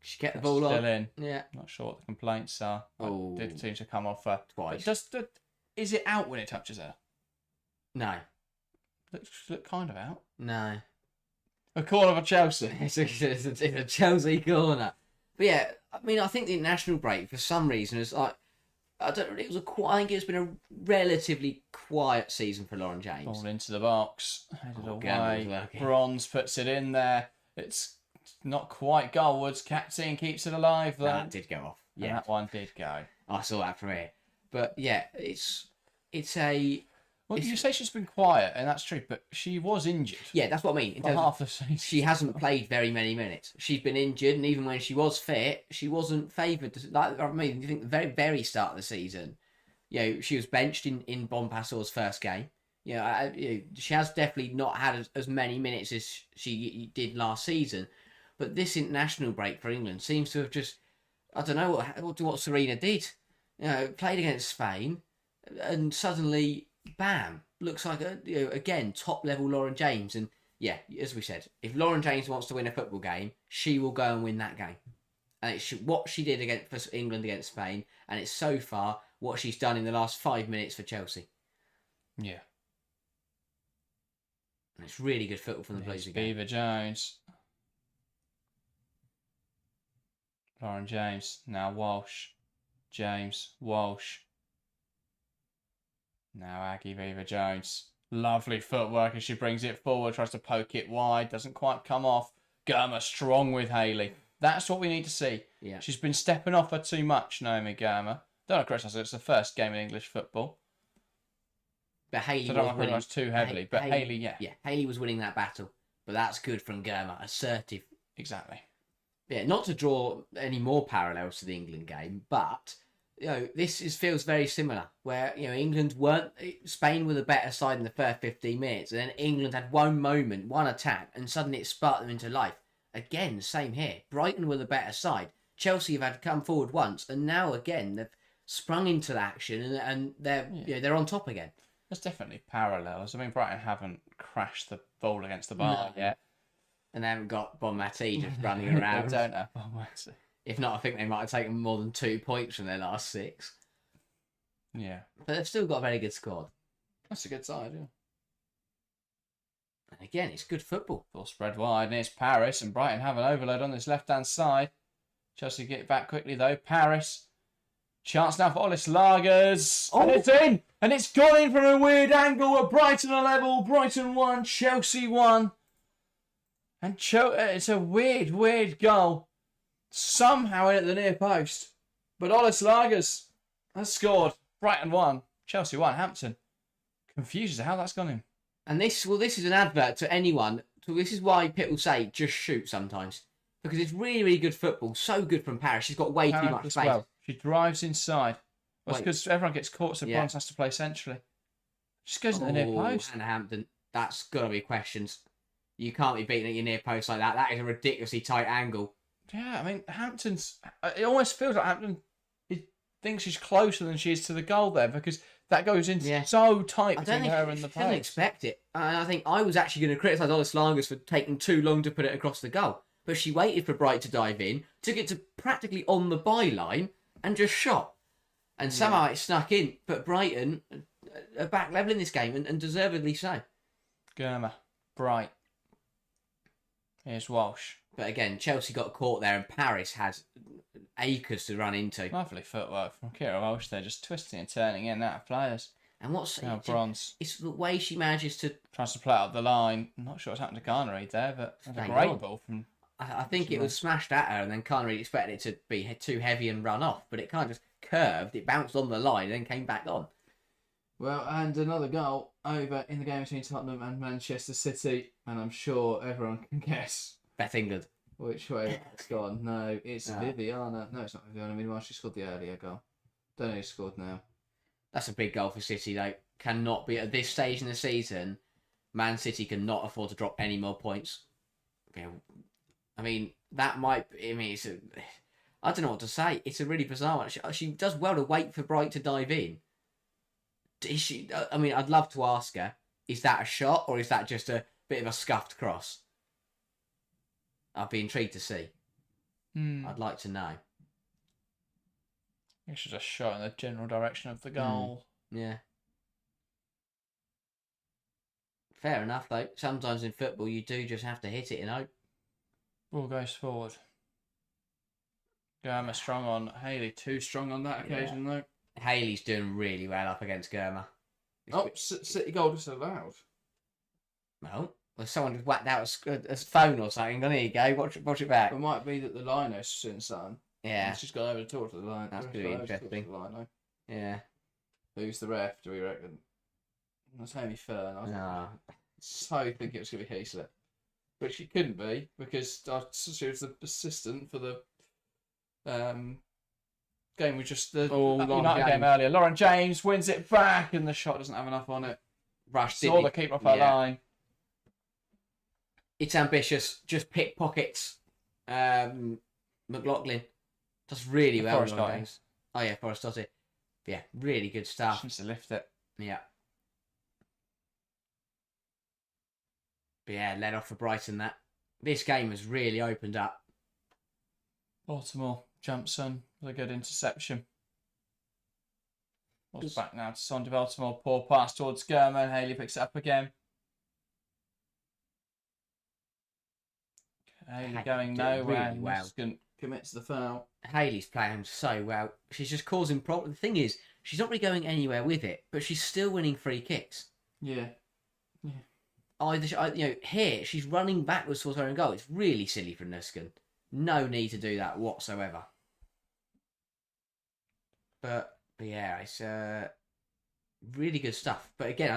She get the ball on. Still in. Yeah. Not sure what the complaints are. Oh. Did seem to come off her. Twice. Is it out when it touches her? No. Look kind of out. No. A corner for Chelsea. It's a Chelsea corner. But yeah, I mean, I think the international break for some reason is like, I think it's been a relatively quiet season for Lauren James. Ball into the box, headed away. Bronze puts it in there. It's not quite goalwards. Captain keeps it alive though. That did go off. Yeah, that one did go. I saw that from here. But yeah, it's a. Well, you say she's been quiet, and that's true, but she was injured. Yeah, that's what I mean. In For terms of- half the season. she hasn't played very many minutes. She's been injured, and even when she was fit, she wasn't favoured. Like, I mean, you think the very start of the season, she was benched in Bompastor's first game. She has definitely not had as many minutes as she did last season. But this international break for England seems to have just, I don't know what Serena did. Played against Spain, and suddenly, bam, looks like again top level Lauren James. And yeah, as we said, if Lauren James wants to win a football game, she will go and win that game. And it's what she did for England against Spain, and it's so far what she's done in the last 5 minutes for Chelsea. Yeah. And it's really good football from the Blues again. Beaver Jones. Lauren James. Now Walsh. James. Walsh. Now Aggie Beaver Jones. Lovely footwork as she brings it forward. Tries to poke it wide. Doesn't quite come off. Girma strong with Hayley. That's what we need to see. Yeah. She's been stepping off her too much, Naomi Girma. Don't know, Chris, it's the first game in English football. But Hayley So I don't want to too heavily. But Hayley, yeah. Yeah, Hayley was winning that battle. But that's good from Girma. Assertive. Exactly. Yeah, not to draw any more parallels to the England game, but this feels very similar. Where Spain were the better side in the first 15 minutes, and then England had one moment, one attack, and suddenly it sparked them into life. Again, same here. Brighton were the better side. Chelsea have had to come forward once, and now again they've sprung into the action, and they're on top again. There's definitely parallels. I mean, Brighton haven't crashed the ball against the bar yet. And they haven't got Bonmati just running around. They don't have Bonmati. If not, I think they might have taken more than 2 points from their last 6. Yeah. But they've still got a very good squad. That's a good side, yeah. And again, it's good football. Ball spread wide, and it's Paris, and Brighton have an overload on this left-hand side. Chelsea get it back quickly, though. Paris. Chance now for Olis Lagers. Oh. And it's in! And it's gone in from a weird angle at Brighton a level. Brighton 1, Chelsea 1. And it's a weird goal. Somehow in at the near post. But Olis Lagers has scored. Brighton 1, Chelsea 1. Hampton. Confused as to how that's gone in. And this is an advert to anyone. So this is why people say just shoot sometimes. Because it's really, really good football. So good from Paris. She's got way too much space. Well. She drives inside. Well, it's Wait. because everyone gets caught, so Bronze has to play centrally. Just goes in the near post. And Hampton, that's got to be questions. You can't be beaten at your near post like that. That is a ridiculously tight angle. Yeah, I mean, Hampton's... It almost feels like Hampton thinks she's closer than she is to the goal there, because that goes in so tight between her and the post. I didn't expect it. I think I was actually going to criticise Olis Lagers for taking too long to put it across the goal. But she waited for Bright to dive in, took it to practically on the byline, and just shot. And somehow it snuck in. But Brighton are back level in this game, and deservedly so. Girma. Bright. Here's Walsh. But again, Chelsea got caught there, and Paris has acres to run into. Lovely footwork from Kira Walsh there, just twisting and turning in and out of players. And what's Bronze. It's the way she manages to... Tries to play up the line. I'm not sure what's happened to Garner there, but that's a great ball from... I think it was smashed at her, and then Carnegie expected it to be too heavy and run off, but it kind of just curved, it bounced on the line, and then came back on. Well, and another goal over in the game between Tottenham and Manchester City, and I'm sure everyone can guess Bet England. which way it's gone. No, it's Viviana. No, it's not Viviana. Meanwhile, she scored the earlier goal. Don't know who scored now. That's a big goal for City, though. Cannot be, at this stage in the season, Man City cannot afford to drop any more points. I mean, that might... I mean, I don't know what to say. It's a really bizarre one. She does well to wait for Bright to dive in. Is she? I mean, I'd love to ask her, is that a shot or is that just a bit of a scuffed cross? I'd be intrigued to see. I'd like to know. It's just a shot in the general direction of the goal. Yeah. Fair enough, though. Sometimes in football, you do just have to hit it and hope. Ball goes forward. Girma strong on Hayley. Too strong on that occasion, though. Hayley's doing really well up against Girma. City goal disallowed. Well, someone just whacked out a phone or something. There you go. Watch it back. It might be that the lino's seen something. Yeah. She's gone over to talk to the line. That's going to be interesting. Yeah. Who's the ref, do we reckon? That's Amy Fern. I Nah. so think it was going to be Heaslip. But she couldn't be, because she was the assistant for the game we just... The United game earlier. Lauren James wins it back, and the shot doesn't have enough on it. Saw the keeper off her line. It's ambitious. Just pickpockets. McLaughlin does really well. Oh yeah, Forrest does it. Yeah, really good stuff. She needs to lift it. Yeah. But yeah, led off for Brighton that. This game has really opened up. Baltimore jumps on with a good interception. Ball's back now to Sondy Baltimore. Poor pass towards Girma, and Haley picks it up again. Haley going nowhere. Really well. Commits the foul. Haley's playing so well. She's just causing problems. The thing is, she's not really going anywhere with it, but she's still winning free kicks. Yeah. Here she's running backwards towards her own goal. It's really silly from Nuskin. No need to do that whatsoever. But yeah, it's really good stuff. But again,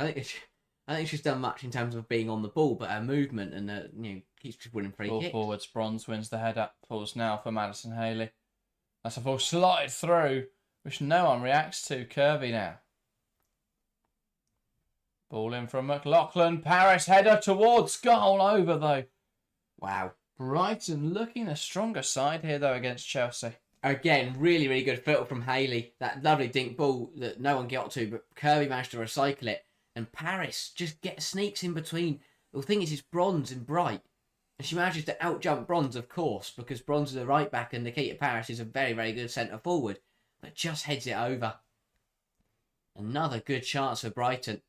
I think she's done much in terms of being on the ball, but her movement and keeps winning free kicks. Forwards, Bronze wins the header. Pulls now for Madison Haley. That's a ball slotted through, which no one reacts to. Kirby now. Ball in from McLaughlin. Paris header towards goal. Over though. Wow. Brighton looking a stronger side here though against Chelsea. Again, really, really good filter from Haley. That lovely dink ball that no one got to, but Kirby managed to recycle it. And Paris just sneaks in between. The thing is, it's Bronze and Bright. And she manages to outjump Bronze, of course, because Bronze is a right back and Nikita Paris is a very, very good centre forward. But just heads it over. Another good chance for Brighton.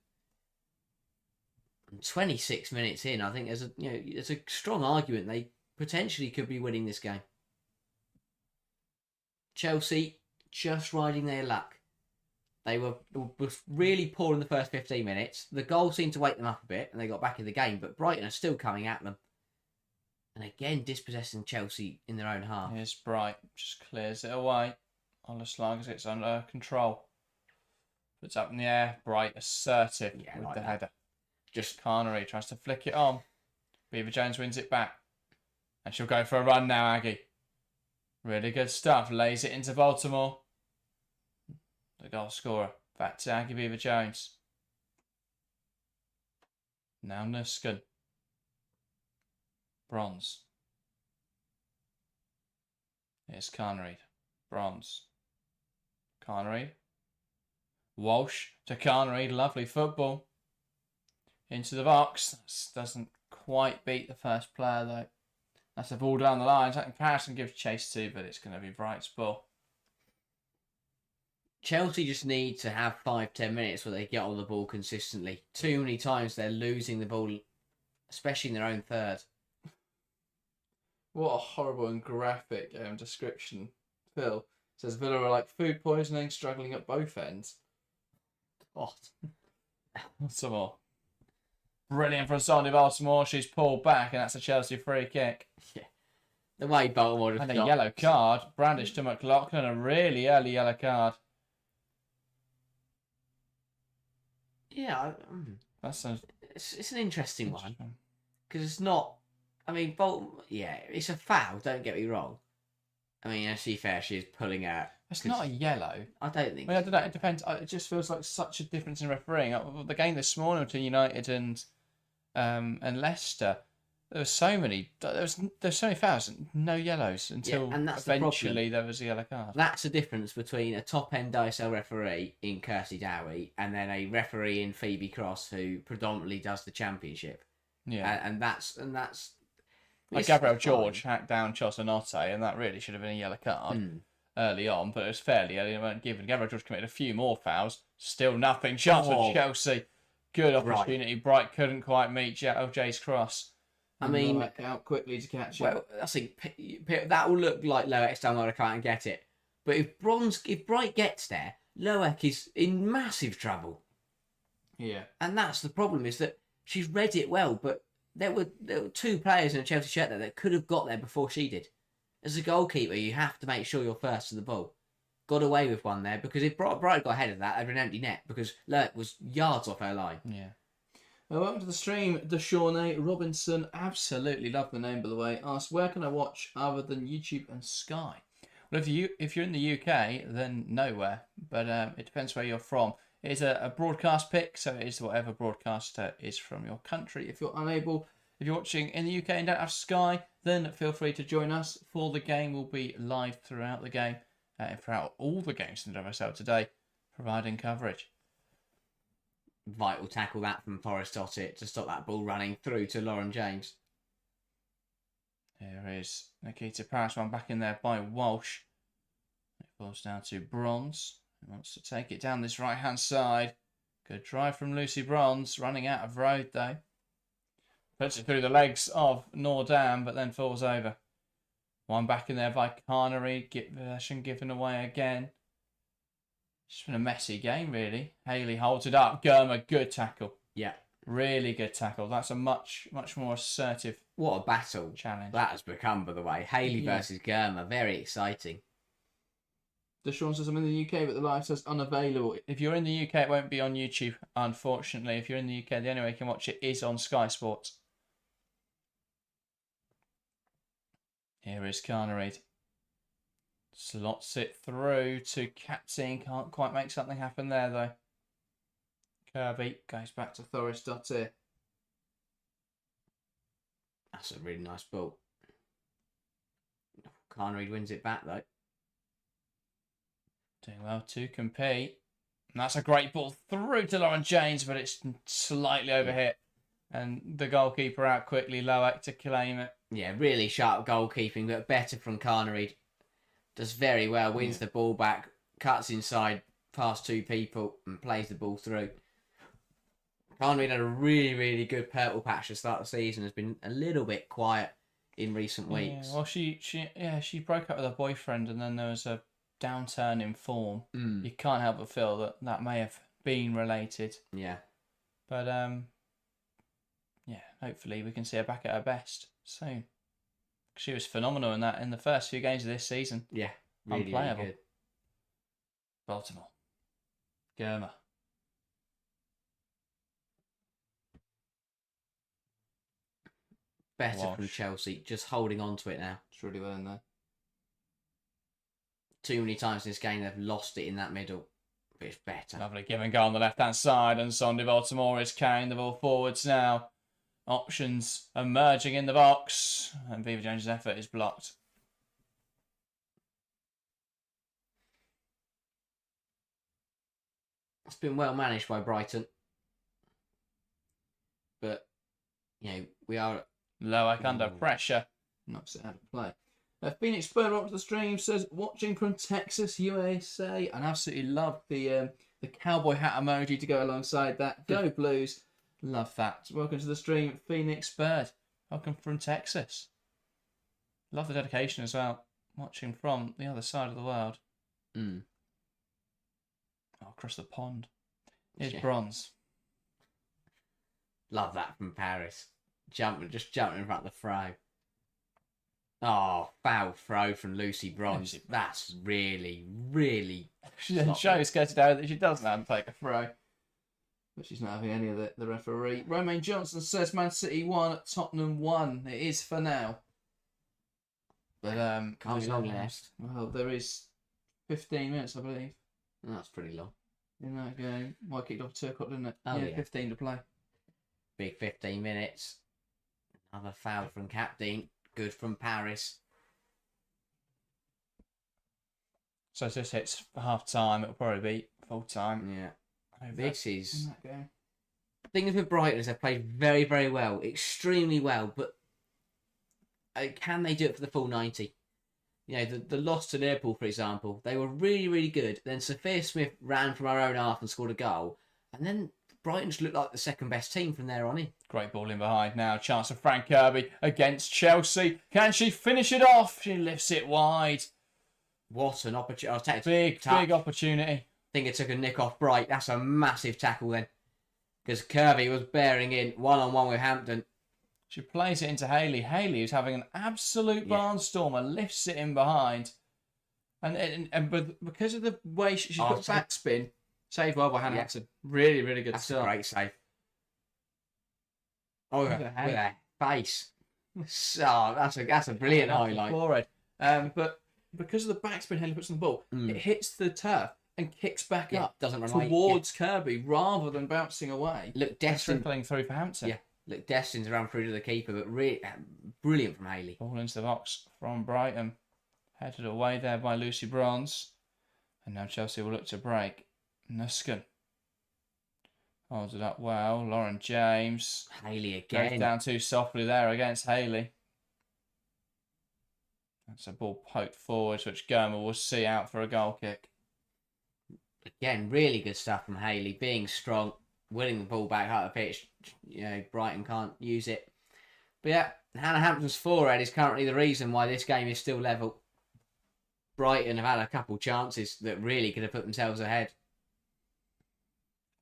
And 26 minutes in, I think there's a strong argument they potentially could be winning this game. Chelsea just riding their luck. They were really poor in the first 15 minutes. The goal seemed to wake them up a bit and they got back in the game, but Brighton are still coming at them. And again, dispossessing Chelsea in their own half. Here's Bright, just clears it away. Watchalong gets under control. Puts up in the air. Bright assertive with the header. Just Carnery tries to flick it on. Beaver Jones wins it back. And she'll go for a run now, Aggie. Really good stuff. Lays it into Baltimore. The goal scorer. Back to Aggie Beaver Jones. Now Nuskin. Bronze. Here's Carnery. Bronze. Carnery. Walsh to Carnery. Lovely football. Into the box. This doesn't quite beat the first player though. That's a ball down the line. Something Paris can give chase to, but it's going to be Bright's ball. Chelsea just need to have 5-10 minutes where they get on the ball consistently. Too many times they're losing the ball, especially in their own third. What a horrible and graphic description. Phil says Villa are like food poisoning, struggling at both ends. What? Some more. Brilliant from Sonny Baltimore. She's pulled back, and that's a Chelsea free kick. Yeah. The way Baltimore just and a yellow card. Brandish to McLaughlin, a really early yellow card. Yeah. It's an interesting one. Because it's not... I mean, it's a foul, don't get me wrong. I mean, actually fair, she's pulling out. It's not a yellow. I don't think. I mean, I don't know. It depends. It just feels like such a difference in refereeing. The game this morning between United and Leicester, there were so many. There's so many fouls, and no yellows until eventually there was a yellow card. That's the difference between a top end ISL referee in Kirsty Dowie and then a referee in Phoebe Cross who predominantly does the Championship. Yeah, and that's. Like Gabriel George hacked down Chosanotte, and that really should have been a yellow card early on, but it was fairly early. They weren't given. Gabriel George committed a few more fouls. Still nothing. Chance for Chelsea. Good opportunity. Bright couldn't quite meet LJ's cross. I mean, out quickly to catch it. Well, I think that will look like Loeck's done well to can't get it. But if Bright gets there, Loeck is in massive trouble. Yeah. And that's the problem, is that she's read it well, but there were two players in a Chelsea shirt there that could have got there before she did. As a goalkeeper, you have to make sure you're first to the ball. got away with one there, because if Bright got ahead of that, they'd have an empty net, because Lurk was yards off her line. Yeah. Welcome to the stream, Deshawnay Robinson. Absolutely love the name, by the way. Asked, where can I watch other than YouTube and Sky? Well, if you're in the UK, then nowhere. But it depends where you're from. It is a broadcast pick, so it is whatever broadcaster is from your country. If you're watching in the UK and don't have Sky, then feel free to join us for the game. We'll be live throughout the game, and throughout all the games in the WSL today, providing coverage. Vital tackle that from Forrest Dossett to stop that ball running through to Lauren James. Here is Nikita Paris, one back in there by Walsh. It falls down to Bronze. He wants to take it down this right-hand side. Good drive from Lucy Bronze, running out of road though. Puts it through the legs of Nordam, but then falls over. One back in there by Carnery. Possession given away again. It's been a messy game, really. Haley holds it up. Girma, good tackle. Yeah. Really good tackle. That's a much more assertive What a battle challenge that has become, by the way. Haley versus Girma. Very exciting. Deshaun says I'm in the UK, but the live says unavailable. If you're in the UK, it won't be on YouTube, unfortunately. If you're in the UK, the only way you can watch it is on Sky Sports. Here is Carnery. Slots it through to Captain. Can't quite make something happen there, though. Kirby goes back to Thoris Dottir. That's a really nice ball. Carnery wins it back, though. Doing well to compete. And that's a great ball through to Lauren James, but it's slightly overhit. And the goalkeeper out quickly, Loak to claim it. Yeah, really sharp goalkeeping, but better from Carnery. Does very well, wins the ball back, cuts inside past two people and plays the ball through. Carnery had a really, really good purple patch to start the season. Has been a little bit quiet in recent weeks. Yeah, well, she broke up with her boyfriend, and then there was a downturn in form. You can't help but feel that may have been related. Yeah. But hopefully we can see her back at her best soon. She was phenomenal in the first few games of this season. Yeah, really, unplayable. Really good. Baltimore. Girma. Better Walsh. from Chelsea, just holding on to it now. It's really well in there. Too many times in this game they've lost it in that middle. But it's better. Lovely give and go on the left-hand side, and Sondi Baltimore is carrying the ball forwards now. Options emerging in the box, and Viva Jones' effort is blocked. It's been well managed by Brighton. But, we are... Loak under pressure. Knocks it out of play. Phoenix Bird up to the stream says, watching from Texas, USA. And absolutely love the cowboy hat emoji to go alongside that. Go Blues. Love that. Welcome to the stream, Phoenix Bird. Welcome from Texas. Love the dedication as well. Watching from the other side of the world. Across the pond. Here's Bronze. Love that from Paris. Just jumping in front of the throw. Oh, foul throw from Lucy Bronze. That's really, really... She shows skirted out that she doesn't have to take a throw. But she's not having any of the referee. Romain Johnson says Man City 1, Tottenham 1. It is for now. But can't be long left. Well, there is 15 minutes, I believe. That's pretty long. In that game. Well, it kicked off 2 o'clock, didn't it? Oh, yeah. 15 to play. Big 15 minutes. Another foul from Captain. Good from Paris. So if this hits half time, it'll probably be full time. Yeah. This is the thing with Brighton is they've played very, very well, extremely well, but can they do it for the full 90? The loss to Liverpool, for example, they were really, really good. Then Sophia Smith ran from our own half and scored a goal, and then Brighton just looked like the second best team from there on in. Great ball in behind now. Chance of Frank Kirby against Chelsea. Can she finish it off? She lifts it wide. What an opportunity. Big opportunity. I think it took a nick off Bright. That's a massive tackle then. Because Kirby was bearing in one-on-one with Hampton. She plays it into Haley. Haley, who's having an absolute barnstormer, lifts it in behind. But because of the way she's got Awesome. backspin, saved well by Hannah Yeah. Hampton. Really, really good That's start. a great save. Oh, With with her hand. a face. So that's a brilliant Off the highlight. forehead. But because of the backspin Haley puts on the ball, it hits the turf and kicks back up Doesn't run away. towards Kirby rather than bouncing away. Look, And Destin. trickling through for Hampton. Yeah, look, Destin's run through to the keeper, but really brilliant from Haley. Ball into the box from Brighton. Headed away there by Lucy Bronze. And now Chelsea will look to break. Nuskin holds it up well. Lauren James Haley goes again. down too softly there against Haley. That's a ball poked forwards, which Girma will see out for a goal kick. Again, really good stuff from Haley. Being strong, winning the ball back out of the pitch. You know, Brighton can't use it. But yeah, Hannah Hampton's forehead is currently the reason why this game is still level. Brighton have had a couple chances that really could have put themselves ahead.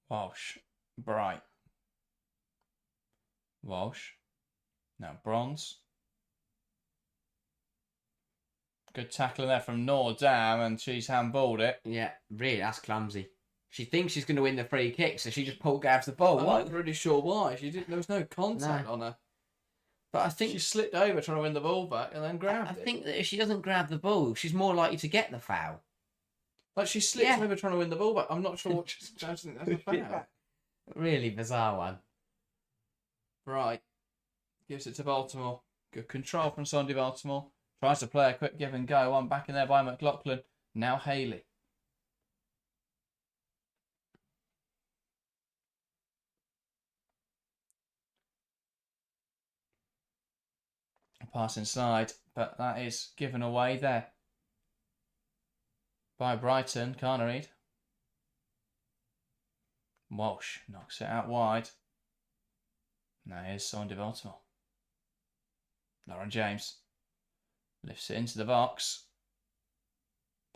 Walsh. Bright. Walsh. Now Bronze. Good tackling there from Nordam, and she's handballed it. Yeah, really, that's clumsy. She thinks she's going to win the free kick, so she just grabs the ball. I'm not really sure why. There was no contact on her. But I think She slipped over trying to win the ball back and then grabbed it. I think that if she doesn't grab the ball, she's more likely to get the foul. Like she slipped Yeah. over trying to win the ball back. I'm not sure what she's I just think that's a foul. Yeah. Really bizarre one. Right. Gives it to Baltimore. Good control from Sondy Baltimore. Tries to play a quick give and go. One back in there by McLaughlin. Now Haley. Pass inside, but that is given away there by Brighton. Carnareed. Walsh knocks it out wide. Now here's Sondy Baltimore. Lauren James lifts it into the box.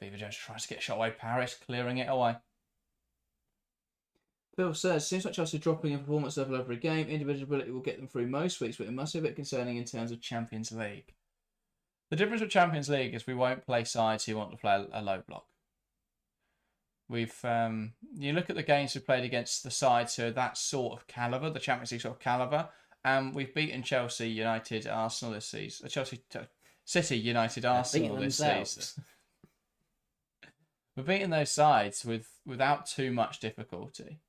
Beaver Jones tries to get a shot away. Paris clearing it away. Phil says, seems like Chelsea dropping in performance level every game. Individual ability will get them through most weeks, but it must be a bit concerning in terms of Champions League. The difference with Champions League is we won't play sides who want to play a low block. We've you look at the games we've played against the sides who are that sort of calibre, the Champions League sort of calibre, and we've beaten Chelsea, United, Arsenal this season. City, United, Arsenal this season. We're beating those sides without too much difficulty.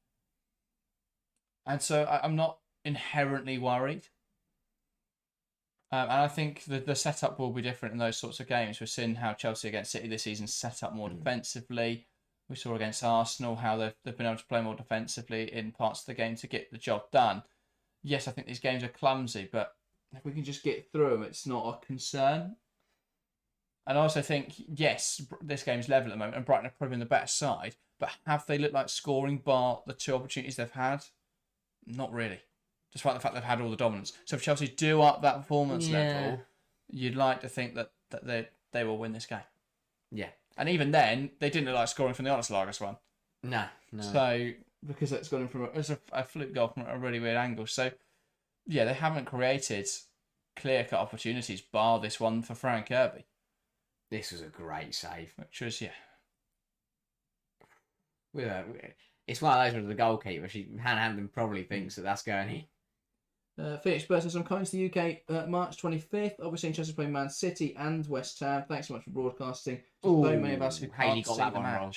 And so I'm not inherently worried. And I think the setup will be different in those sorts of games. We've seen how Chelsea against City this season set up more defensively. We saw against Arsenal how they've been able to play more defensively in parts of the game to get the job done. Yes, I think these games are clumsy, but if we can just get through them, it's not a concern. And I also think, yes, this game's level at the moment, and Brighton have probably been the better side, but have they looked like scoring bar the two opportunities they've had? Not really. Despite the fact they've had all the dominance. So if Chelsea do up that performance level, you'd like to think that they will win this game. Yeah. And even then, they didn't look like scoring from the Honest Lagos one. No. So, because it's gone in from a fluke goal from a really weird angle. So, yeah, they haven't created clear-cut opportunities, bar this one for Fran Kirby. This was a great save. Which was, yeah. It's one of those with the goalkeeper. Hannah Hampton probably thinks that that's going in. Phoenix Spurs says, I'm coming to the UK March 25th. Obviously, Chelsea playing Man City and West Ham. Thanks so much for broadcasting. So many of us who Haley can't got see that the one match. wrong.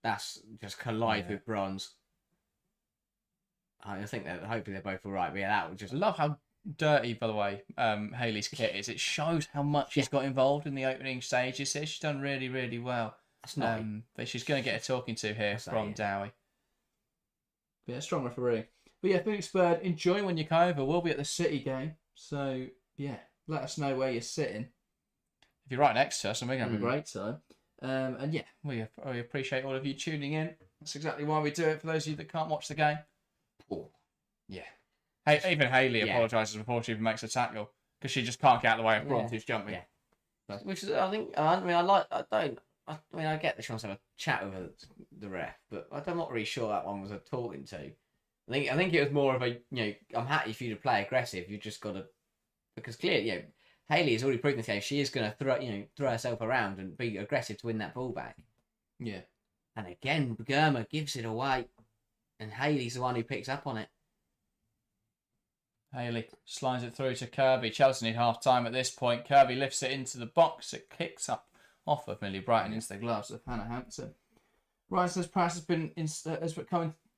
That's just collide with bronze. I think that hopefully they're both all right. But yeah, that would just. I love how dirty, by the way, Haley's kit is. It shows how much she's got involved in the opening stages here. She's done really, really well. That's not. But she's going to get a talking to here from Dowie. Yeah, strong referee. But yeah, Phoenix Bird, enjoy when you come over. We'll be at the City game. So, yeah, let us know where you're sitting. If you're right next to us, and we're going to have a great time. And yeah, we appreciate all of you tuning in. That's exactly why we do it, for those of you that can't watch the game. Oh. Yeah. Hey, even Haley apologises before she even makes a tackle, because she just can't get out of the way of Bronze who's jumping. Yeah. Which is, I think, I get that she wants to have a chat with the ref, but I'm not really sure that one was a talking to. I think it was more of a, I'm happy for you to play aggressive. You just got to, because clearly, Hayley has already proven this game. She is going to throw herself around and be aggressive to win that ball back. Yeah. And again, Girma gives it away, and Hayley's the one who picks up on it. Hayley slides it through to Kirby. Chelsea need half time at this point. Kirby lifts it into the box. It kicks up off of Millie Brighton into the gloves of Hannah Hampton. Ryan says Paris has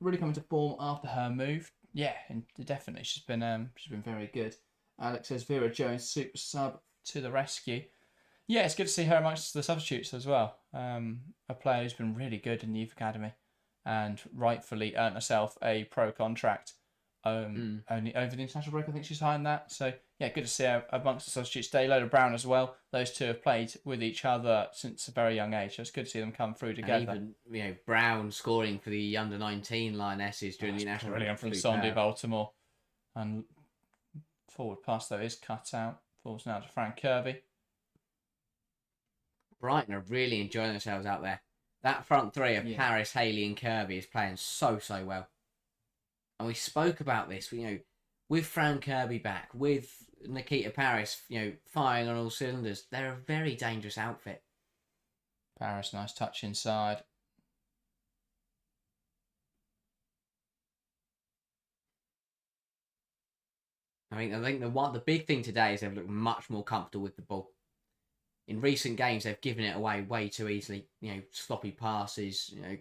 really come into form after her move. Yeah, definitely. She's been very good. Alex says Vera Jones super sub to the rescue. Yeah, it's good to see her amongst the substitutes as well. A player who's been really good in the youth academy and rightfully earned herself a pro contract only over the international break. I think she's behind that. So yeah, good to see her amongst the substitutes. Dayloader Brown as well. Those two have played with each other since a very young age. So it's good to see them come through together. And even Brown scoring for the under-19 Lionesses during the national. Brilliant from Sunday Baltimore. And forward pass though is cut out. Falls now to Frank Kirby. Brighton are really enjoying themselves out there. That front three of Paris, Hayley and Kirby is playing so well. And we spoke about this, with Fran Kirby back, with Nikita Paris, firing on all cylinders. They're a very dangerous outfit. Paris, nice touch inside. I think the big thing today is they've looked much more comfortable with the ball. In recent games, they've given it away way too easily. Sloppy passes, and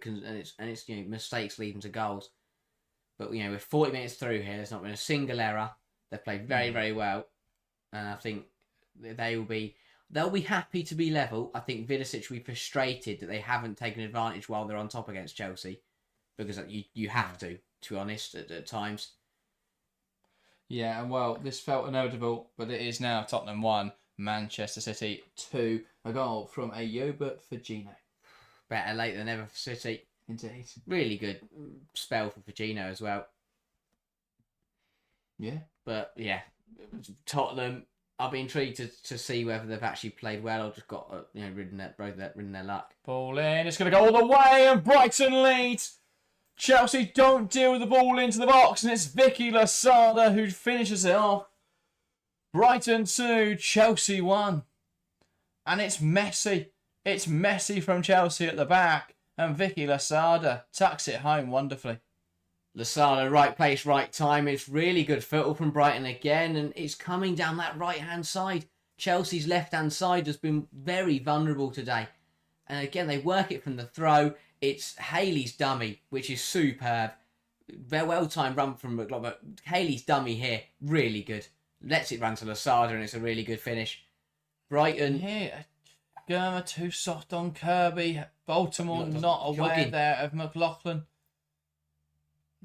it's mistakes leading to goals. But with 40 minutes through here, there's not been a single error. They've played very well, and I think they'll be happy to be level. I think Vidicic will be frustrated that they haven't taken advantage while they're on top against Chelsea, because you have to be honest at times. Yeah, and well, this felt inevitable, but it is now Tottenham 1, Manchester City 2. A goal from a Yobert Firmino. Better late than never for City. Indeed. Really good spell for Firmino as well. Yeah. But yeah, Tottenham, I'll be intrigued to see whether they've actually played well or just got ridden their luck. Ball in, it's going to go all the way, and Brighton leads. Chelsea don't deal with the ball into the box, and it's Vicky Lasada who finishes it off. Brighton 2, Chelsea 1. And it's Messi. It's Messi from Chelsea at the back, and Vicky Lasada tucks it home wonderfully. Lasada, right place, right time. It's really good football from Brighton again, and it's coming down that right-hand side. Chelsea's left-hand side has been very vulnerable today. And again, they work it from the throw. It's Hayley's dummy, which is superb. Very well-timed run from McLaughlin, but Hayley's dummy here, really good. Lets it run to Lasada, and it's a really good finish. Brighton. Here, Girma too soft on Kirby. Baltimore not aware there of McLaughlin.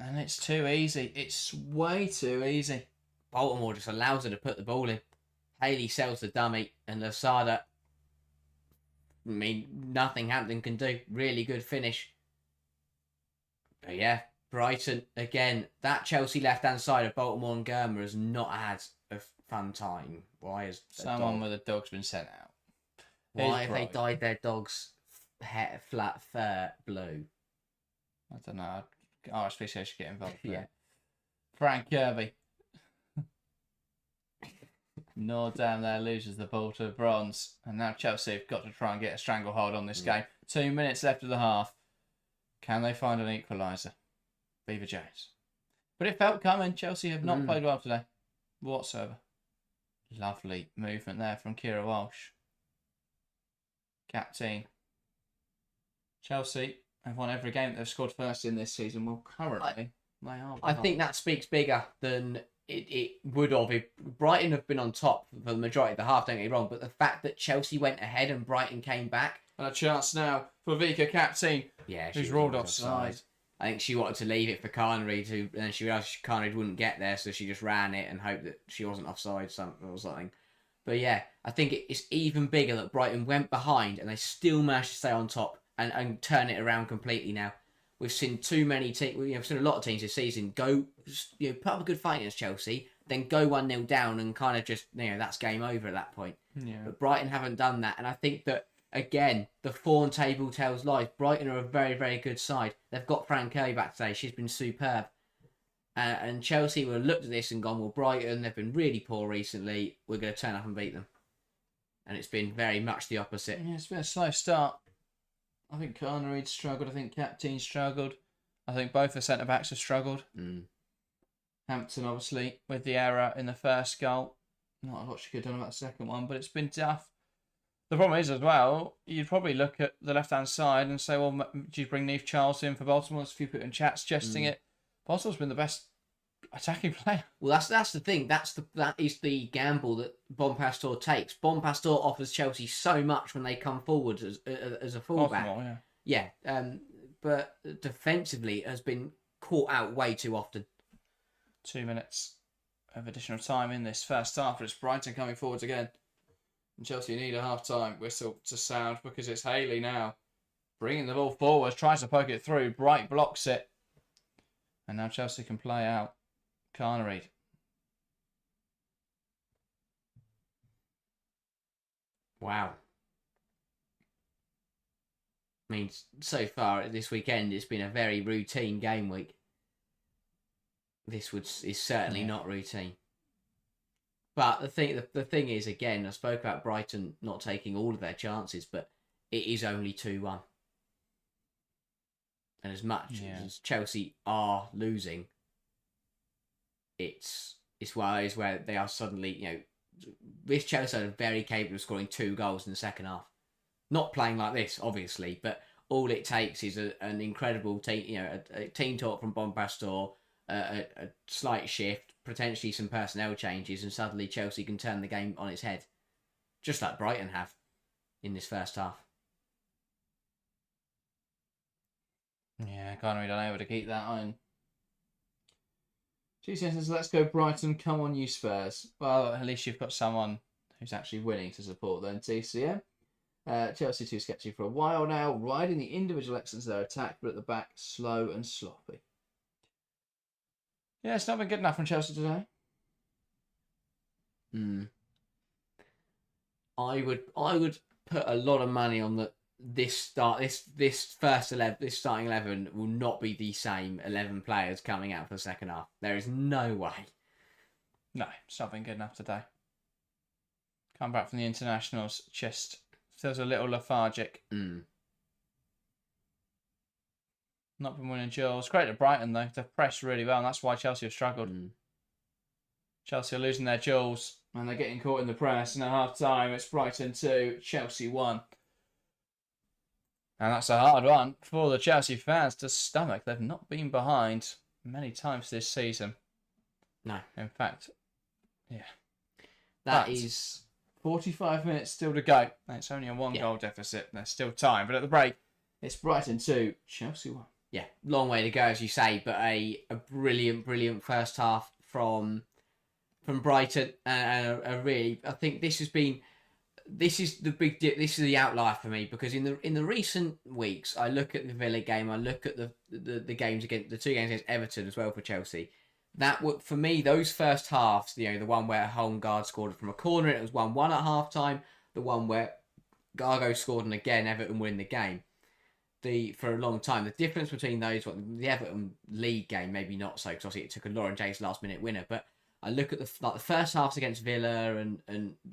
And it's too easy. It's way too easy. Baltimore just allows her to put the ball in. Hayley sells the dummy, and Lasada, nothing Hampton can do. Really good finish. But yeah, Brighton, again, that Chelsea left-hand side of Baltimore and Girma has not had a fun time. Why has someone with a dog's been sent out? Why have they dyed their dog's flat fur blue? I don't know. RSPCA should get involved. Yeah. Frank Kirby. Nor down there loses the ball to bronze. And now Chelsea have got to try and get a stranglehold on this game. 2 minutes left of the half. Can they find an equaliser? Beaver Jones. But it felt coming. Chelsea have not played well today whatsoever. Lovely movement there from Kira Walsh. Captain. Chelsea have won every game that they've scored first in this season. Well, currently, they are. I think that speaks bigger than it would have if Brighton have been on top for the majority of the half, don't get me wrong, but the fact that Chelsea went ahead and Brighton came back. And a chance now for Vika Captain, who's ruled offside. I think she wanted to leave it for Carnery and then she realised Carnery wouldn't get there, so she just ran it and hoped that she wasn't offside or something. But yeah, I think it's even bigger that Brighton went behind and they still managed to stay on top and turn it around completely now. We've seen too many teams, we've seen a lot of teams this season go, put up a good fight against Chelsea, then go 1-0 down and kind of just, that's game over at that point. Yeah. But Brighton haven't done that. And I think that, again, the form table tells lies. Brighton are a very, very good side. They've got Fran Kelly back today. She's been superb. And Chelsea will have looked at this and gone, well, Brighton, they've been really poor recently. We're going to turn up and beat them. And it's been very much the opposite. Yeah, it's been a slow start. I think Carnereid struggled. I think Captain struggled. I think both the centre-backs have struggled. Hampton, obviously, with the error in the first goal. Not a lot she could have done about the second one, but it's been tough. The problem is, as well, you'd probably look at the left-hand side and say, well, do you bring Neve Charles in for Baltimore? There's a few people in chat suggesting it. Baltimore's been the best attacking player. Well, that's the thing. That is the gamble that Bompastor takes. Bompastor offers Chelsea so much when they come forward as a fullback. Baltimore, yeah. But defensively has been caught out way too often. 2 minutes of additional time in this first half, but it's Brighton coming forwards again. And Chelsea need a half-time whistle to sound because it's Haley now bringing the ball forward, tries to poke it through. Bright blocks it. And now Chelsea can play out. Carnereid. Wow. I mean, so far this weekend, it's been a very routine game week. This is certainly not routine. But the thing is, again, I spoke about Brighton not taking all of their chances, but it is only 2-1. And as much as Chelsea are losing, it's where they are suddenly, this Chelsea are very capable of scoring 2 goals in the second half. Not playing like this, obviously, but all it takes is an incredible team, a team talk from Bompastor, a slight shift, potentially some personnel changes, and suddenly Chelsea can turn the game on its head, just like Brighton have in this first half. Yeah, Carnereid unable to keep that on. She says, let's go Brighton, come on you Spurs. Well, at least you've got someone who's actually willing to support then, TCM. Chelsea too sketchy for a while now, riding the individual excellence of their attack, but at the back, slow and sloppy. Yeah, it's not been good enough from Chelsea today. I would put a lot of money on this starting 11 will not be the same 11 players coming out for the second half. There is no way. No, it's not been good enough today. Come back from the internationals, just feels a little lethargic. Not been winning duels. Great at Brighton though. They've pressed really well, and that's why Chelsea have struggled. Chelsea are losing their duels, and they're getting caught in the press. And at half time, it's Brighton 2, Chelsea 1. And that's a hard one for the Chelsea fans to stomach. They've not been behind many times this season. No. In fact, yeah. That is 45 minutes still to go. It's only a 1-goal deficit. There's still time. But at the break, it's Brighton 2, Chelsea 1. Yeah, long way to go, as you say, but a brilliant first half from Brighton. And really, I think this is the big dip. This is the outlier for me, because in the recent weeks, I look at the Villa game, I look at the games against the 2 games against Everton as well for Chelsea. That would, for me, those first halves, the one where Holmgard scored from a corner, it was 1-1 at half time. The one where Gargo scored and again Everton win the game. For a long time, the difference between those, the Everton league game, maybe not so, because obviously it took a Lauren James last minute winner, but I look at the first halves against Villa and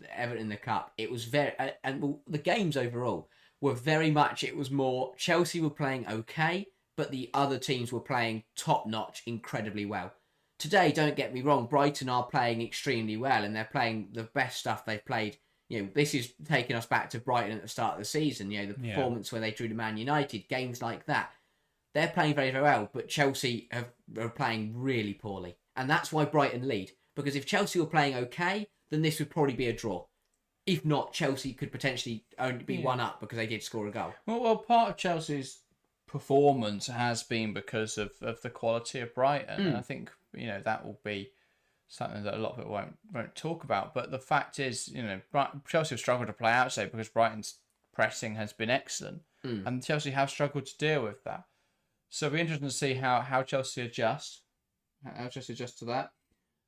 Everton in the Cup. It was the games overall were very much. It was more Chelsea were playing okay, but the other teams were playing top notch, incredibly well. Today, don't get me wrong, Brighton are playing extremely well, and they're playing the best stuff they've played. This is taking us back to Brighton at the start of the season. The performance where they drew to Man United, games like that. They're playing very, very well, but Chelsea are playing really poorly. And that's why Brighton lead. Because if Chelsea were playing okay, then this would probably be a draw. If not, Chelsea could potentially only be 1 up because they did score a goal. Well, part of Chelsea's performance has been because of the quality of Brighton. And I think, that will be something that a lot of people won't talk about. But the fact is, Chelsea have struggled to play outside because Brighton's pressing has been excellent. And Chelsea have struggled to deal with that. So it'll be interesting to see how Chelsea adjust. How Chelsea adjust to that.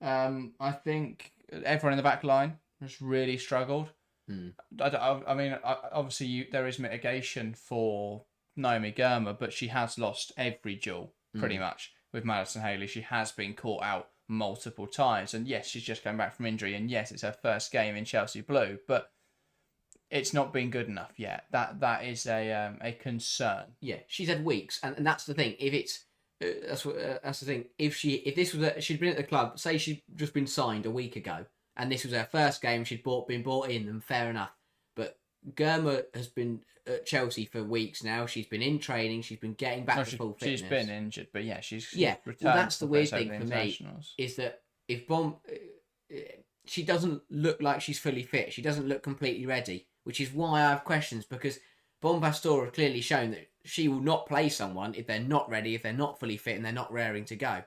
I think everyone in the back line has really struggled. I mean, obviously there is mitigation for Naomi Girma, but she has lost every duel pretty much. with Madison Haley. She has been caught out multiple times, and yes, she's just come back from injury, and yes, it's her first game in Chelsea blue, but it's not been good enough yet. That is a concern. Yeah, she's had weeks, and that's the thing. If it's that's the thing. If this was she'd been at the club, say she'd just been signed a week ago, and this was her first game, she'd been brought in, then fair enough. But Girma has been at Chelsea for weeks now. She's been in training. She's been getting back to full fitness. She's been injured, but yeah, she's returned. Well, that's the weird thing for me is that if she doesn't look like she's fully fit. She doesn't look completely ready, which is why I have questions, because Bompastor have clearly shown that she will not play someone if they're not ready, if they're not fully fit, and they're not raring to go.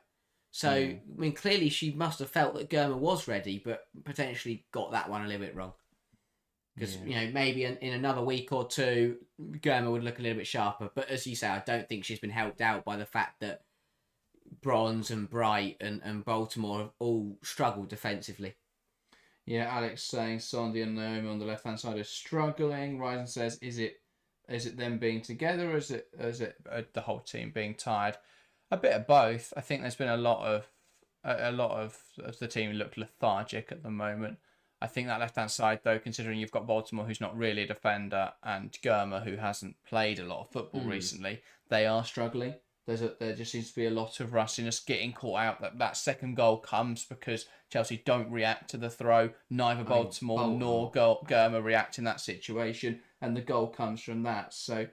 So, I mean, clearly she must have felt that Girma was ready, but potentially got that one a little bit wrong. Because, maybe in another week or two, Girma would look a little bit sharper. But as you say, I don't think she's been helped out by the fact that Bronze and Bright and Baltimore have all struggled defensively. Yeah, Alex saying Sandy and Naomi on the left-hand side are struggling. Ryzen says, is it them being together, or is it the whole team being tired? A bit of both. I think there's been a lot of the team look lethargic at the moment. I think that left-hand side, though, considering you've got Baltimore, who's not really a defender, and Girma, who hasn't played a lot of football recently, they are struggling. There just seems to be a lot of rustiness, getting caught out. That second goal comes because Chelsea don't react to the throw. Neither Baltimore nor Girma react in that situation, and the goal comes from that. So,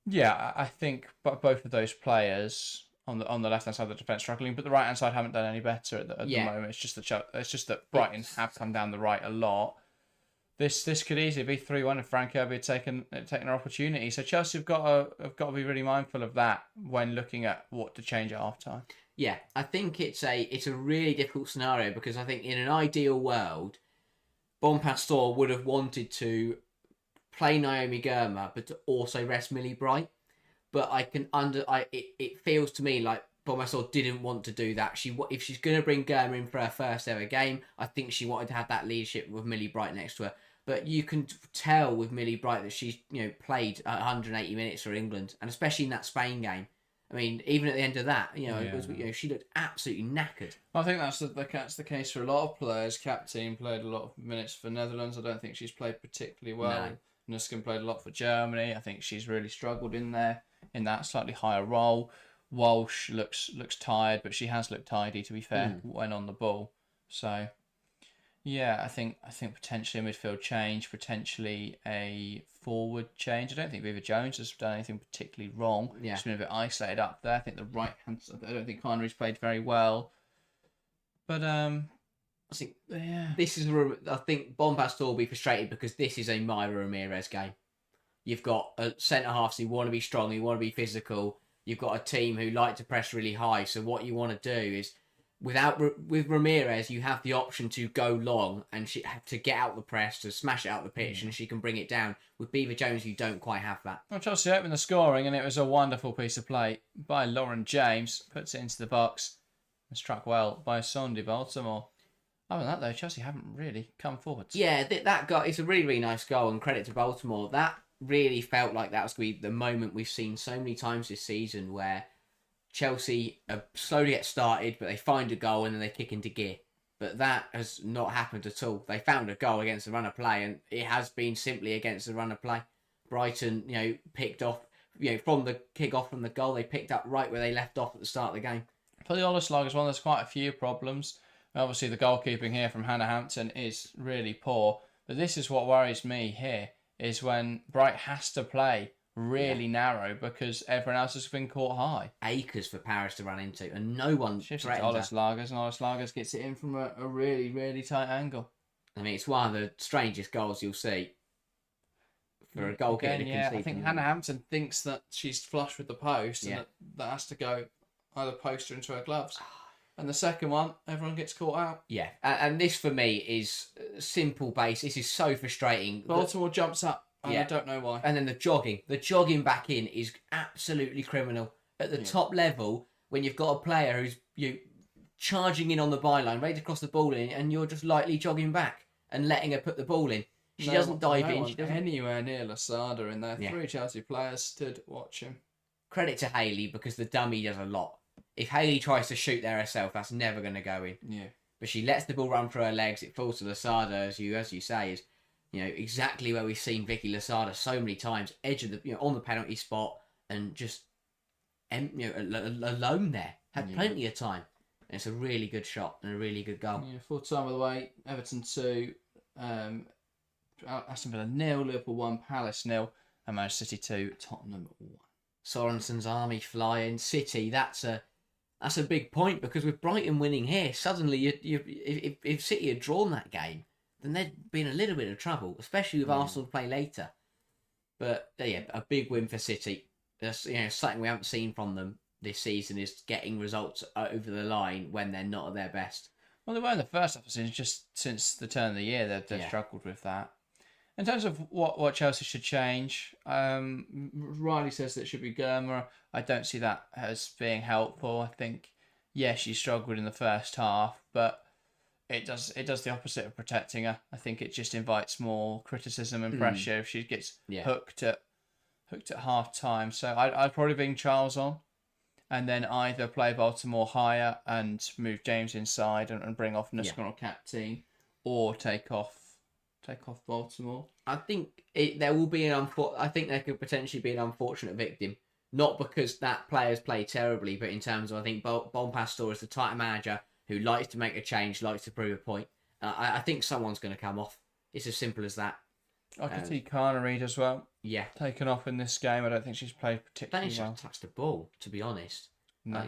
yeah, I think both of those players on the left hand side of the defence struggling, but the right hand side haven't done any better at the moment. It's just that Brighton have come down the right a lot. This could easily be 3-1 if Frank Kirby had taken an opportunity. So Chelsea have got to be really mindful of that when looking at what to change at half time. Yeah, I think it's a really difficult scenario, because I think in an ideal world, Bompastor would have wanted to play Naomi Girma, but to also rest Millie Bright. But it feels to me like Bompastor didn't want to do that. If she's going to bring Girma in for her first ever game, I think she wanted to have that leadership with Millie Bright next to her. But you can tell with Millie Bright that she's played 180 minutes for England, and especially in that Spain game. I mean, even at the end of that, she looked absolutely knackered. I think that's the case for a lot of players. Captain played a lot of minutes for Netherlands. I don't think she's played particularly well. No. Nuskin played a lot for Germany. I think she's really struggled in there in that slightly higher role. Walsh looks tired, but she has looked tidy, to be fair, when on the ball. So, yeah, I think potentially a midfield change, potentially a forward change. I don't think Viva Jones has done anything particularly wrong. Yeah. She's been a bit isolated up there. I think the right hand. I don't think Connery's played very well. But I think this is. I think Bompastor will be frustrated because this is a Myra Ramirez game. You've got a centre halves who want to be strong, who want to be physical. You've got a team who like to press really high. So what you want to do is, with Ramirez, you have the option to go long and she have to get out the press, to smash it out the pitch, and she can bring it down. With Beaver Jones, you don't quite have that. Well, Chelsea opened the scoring, and it was a wonderful piece of play by Lauren James. Puts it into the box and struck well by Sandy Baltimore. Other than that, though, Chelsea haven't really come forwards. Yeah, that goal, it's a really, really nice goal, and credit to Baltimore. That really felt like that was going to be the moment we've seen so many times this season where Chelsea slowly get started, but they find a goal and then they kick into gear. But that has not happened at all. They found a goal against the run of play, and it has been simply against the run of play. Brighton, picked off, from the kick-off from the goal, they picked up right where they left off at the start of the game. For the Undefeated as well, there's quite a few problems. Obviously, the goalkeeping here from Hannah Hampton is really poor. But this is what worries me here, is when Bright has to play really narrow because everyone else has been caught high. Acres for Paris to run into, and no one threatens her. And Olis Lagers gets it in from a really, really tight angle. I mean, it's one of the strangest goals you'll see for a goalkeeper to concede. I think Hannah Hampton thinks that she's flush with the post and that has to go either post or into her gloves. And the second one, everyone gets caught out. Yeah, and this for me is simple base. This is so frustrating. Baltimore jumps up. I don't know why. And then the jogging back in is absolutely criminal. At the top level, when you've got a player who's charging in on the byline, ready to cross the ball in, and you're just lightly jogging back and letting her put the ball in. She doesn't dive in. She doesn't anywhere near Lasada in there. 3 Chelsea players stood watching. Credit to Haley because the dummy does a lot. If Hayley tries to shoot there herself, that's never going to go in. Yeah. But she lets the ball run through her legs. It falls to Losada, as you say, is exactly where we've seen Vicky Losada so many times, edge of the on the penalty spot, and just alone there. Had plenty of time. And it's a really good shot and a really good goal. Yeah, full time of the way. Everton 2, Aston Villa 0, Liverpool 1, Palace 0, and Manchester City 2, Tottenham 1. Sorensen's army flying. City, that's a big point, because with Brighton winning here, suddenly if City had drawn that game, then they'd be in a little bit of trouble, especially with Arsenal to play later. But yeah, a big win for City. That's something we haven't seen from them this season, is getting results over the line when they're not at their best. Well, they were in the first half of the season. Just since the turn of the year, they've struggled with that. In terms of what Chelsea should change, Riley says that it should be Girma. I don't see that as being helpful. I think, she struggled in the first half, but it does the opposite of protecting her. I think it just invites more criticism and pressure if she gets hooked at half time. So I'd probably bring Charles on, and then either play Baltimore higher and move James inside and bring off Nuskan or Captain, or take off Baltimore. I think there will be I think there could potentially be an unfortunate victim, not because that player's played terribly, but in terms of, I think Bompastor is the type of manager who likes to make a change, likes to prove a point. I think someone's going to come off. It's as simple as that. I could see Kana Reid as well. Yeah, taken off in this game. I don't think she's played particularly well. Touched the ball, to be honest. No.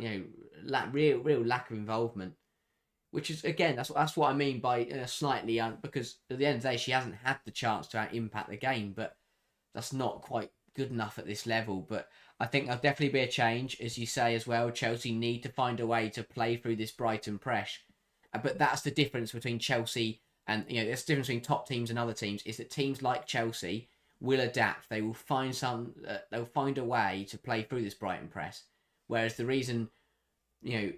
Real lack of involvement. Which is, again, that's what I mean by slightly, because at the end of the day, she hasn't had the chance to impact the game, but that's not quite good enough at this level. But I think there'll definitely be a change, as you say as well. Chelsea need to find a way to play through this Brighton press. But that's the difference between Chelsea and, there's the difference between top teams and other teams, is that teams like Chelsea will adapt. They will find they'll find a way to play through this Brighton press. Whereas the reason, a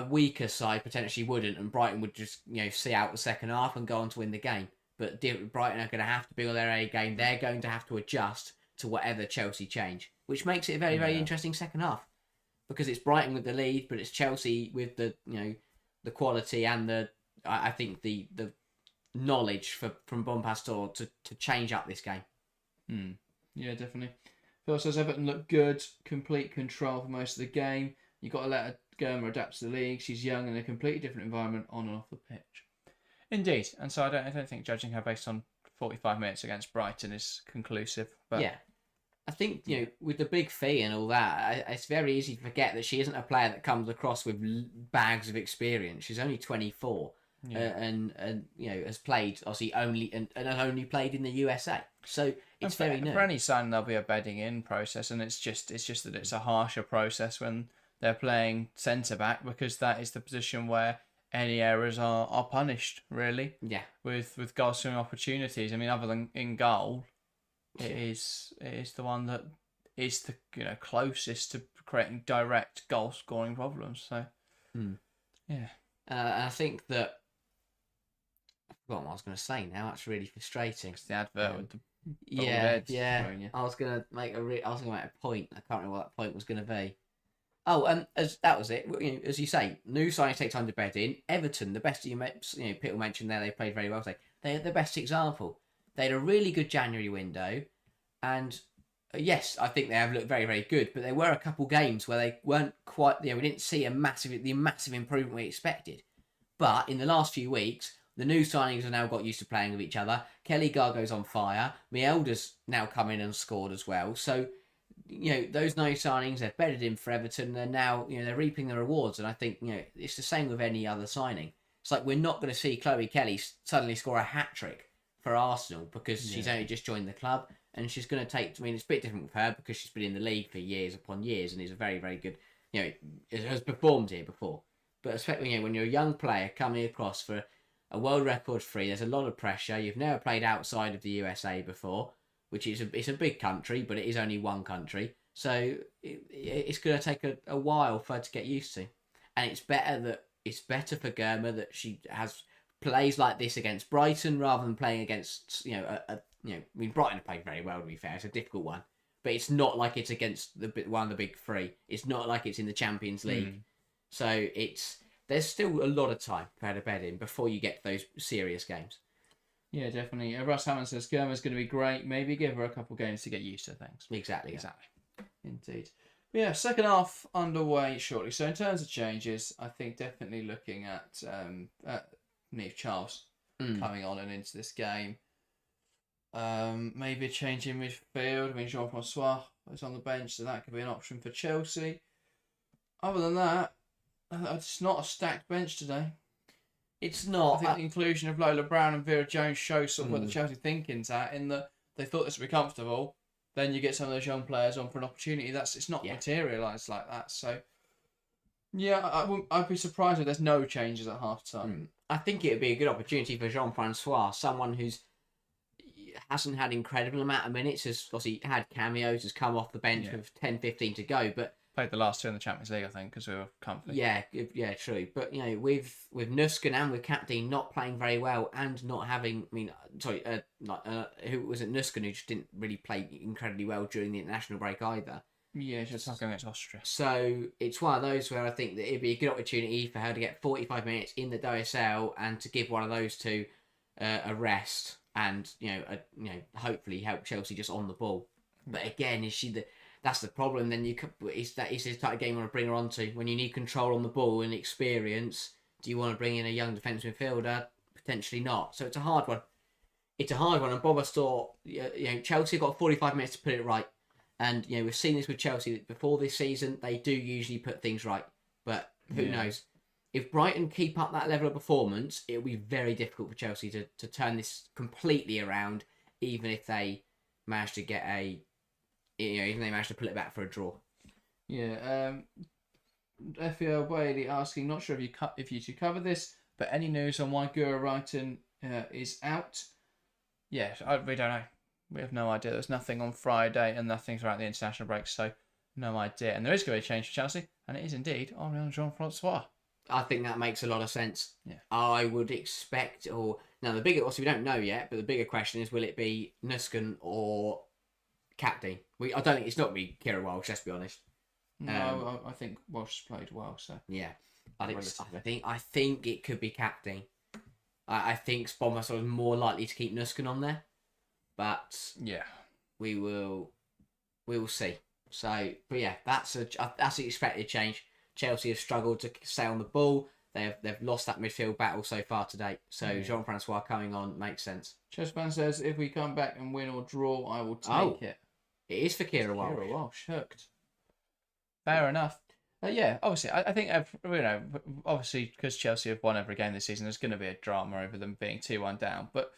weaker side potentially wouldn't, and Brighton would just see out the second half and go on to win the game. But Brighton are going to have to be on their A game. They're going to have to adjust to whatever Chelsea change, which makes it a very, very interesting second half, because it's Brighton with the lead, but it's Chelsea with the the quality and the knowledge from Bompastor to change up this game. Yeah, definitely. Phil says Everton look good, complete control for most of the game. You've got to let Girma adapt to the league. She's young in a completely different environment on and off the pitch. Indeed, and so I don't think judging her based on 45 minutes against Brighton is conclusive. But yeah, I think with the big fee and all that, it's very easy to forget that she isn't a player that comes across with bags of experience. She's only 24, and has played obviously only played in the USA. So it's very new. For any sign, there'll be a bedding in process, and it's just that it's a harsher process when they're playing centre back, because that is the position where any errors are punished, really. Yeah. With goal scoring opportunities. I mean, other than in goal, it is the one that is the closest to creating direct goal scoring problems. So yeah. I think that I forgot what I was going to say now. That's really frustrating. It's the advert with the yeah. I was going to make a point. I can't remember what that point was going to be. Oh, and as that was it. As you say, new signings take time to bed in. Everton, the best people mentioned there, they played very well today. They're the best example. They had a really good January window, and yes, I think they have looked very, very good. But there were a couple games where they weren't quite. We didn't see the massive improvement we expected. But in the last few weeks, the new signings have now got used to playing with each other. Kelly Gargo's on fire. Mielda's now come in and scored as well. So, those new signings, they've bedded in for Everton. They're now, they're reaping the rewards. And I think, it's the same with any other signing. It's like we're not going to see Chloe Kelly suddenly score a hat-trick for Arsenal because she's only just joined the club. And she's going to take, it's a bit different with her because she's been in the league for years upon years and is a very, very good, has performed here before. But especially, when you're a young player coming across for a world record free, there's a lot of pressure. You've never played outside of the USA before, which is it's a big country, but it is only one country. So it's going to take a while for her to get used to. And it's better for Girma that she plays like this against Brighton rather than playing against, Brighton have played very well, to be fair. It's a difficult one. but it's not like it's against one of the big three. It's not like it's in the Champions League. So there's still a lot of time to add a bed in before you get to those serious games. Yeah, definitely. Russ Hammond says Girma's going to be great. Maybe give her a couple games to get used to things. Exactly. Indeed. But yeah, second half underway shortly. So in terms of changes, I think definitely looking at Neve Charles coming on and into this game. Maybe a change in midfield. I mean, Jean-Francois is on the bench, so that could be an option for Chelsea. Other than that, it's not a stacked bench today. It's not. I think the inclusion of Lola Brown and Vera Jones shows sort of where the Chelsea thinking's at, in that they thought this would be comfortable. Then you get some of those young players on for an opportunity. It's not materialised like that. So, yeah, I'd be surprised if there's no changes at half time. I think it would be a good opportunity for Jean-Francois, someone who's hasn't had incredible amount of minutes, has obviously had cameos, has come off the bench with 10, 15 to go, but played the last two in the Champions League, I think, because we were comfy. Yeah, true. But with Nusken and with Captain not playing very well and not having, who was it, Nusken, who just didn't really play incredibly well during the international break either. Yeah, just like against Austria. So it's one of those where I think that it'd be a good opportunity for her to get 45 minutes in the WSL and to give one of those two a rest and hopefully help Chelsea just on the ball. But again, that's the problem. Then is the type of game you want to bring her onto when you need control on the ball and experience. Do you want to bring in a young defensive midfielder? Potentially not. So it's a hard one. And Bompastor, Chelsea got 45 minutes to put it right. And we've seen this with Chelsea before this season. They do usually put things right, but who knows? If Brighton keep up that level of performance, it'll be very difficult for Chelsea to turn this completely around. Even if they manage to get even they managed to pull it back for a draw. Yeah. FEL Bailey asking, not sure if you two cover this, but any news on why Gura Wrighton is out? Yeah, we don't know. We have no idea. There's nothing on Friday and nothing throughout the international break, so no idea. And there is going to be a change for Chelsea, and it is indeed Orion Jean-Francois. I think that makes a lot of sense. Yeah. I would expect, we don't know yet, but the bigger question is, will it be Nusken or Captain? I don't think it's not going to be Kira Walsh, let's be honest. No, I think Walsh played well, so yeah. I think it could be Captain. I think Bompastor is more likely to keep Nusken on there, but yeah, we will see. So, but yeah, that's an expected change. Chelsea have struggled to stay on the ball. They've lost that midfield battle so far to date. So Jean-Francois coming on makes sense. Chessman says, if we come back and win or draw, I will take it. It is for Kira Walsh. Kira Walsh, hooked. Fair enough. Yeah, obviously, I think, obviously, because Chelsea have won every game this season, there's going to be a drama over them being 2-1 down. But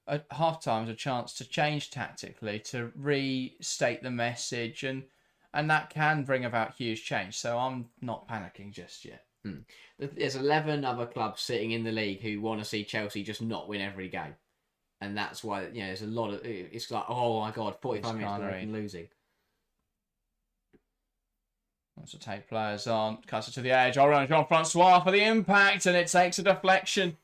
at half-time is a chance to change tactically, to restate the message, and that can bring about huge change. So I'm not panicking just yet. There's 11 other clubs sitting in the league who want to see Chelsea just not win every game. And that's why, there's a lot of... It's like, oh my God, 45 minutes and losing. Wants to take players on. Cuts it to the edge. Orion Jean-Francois for the impact. And it takes a deflection.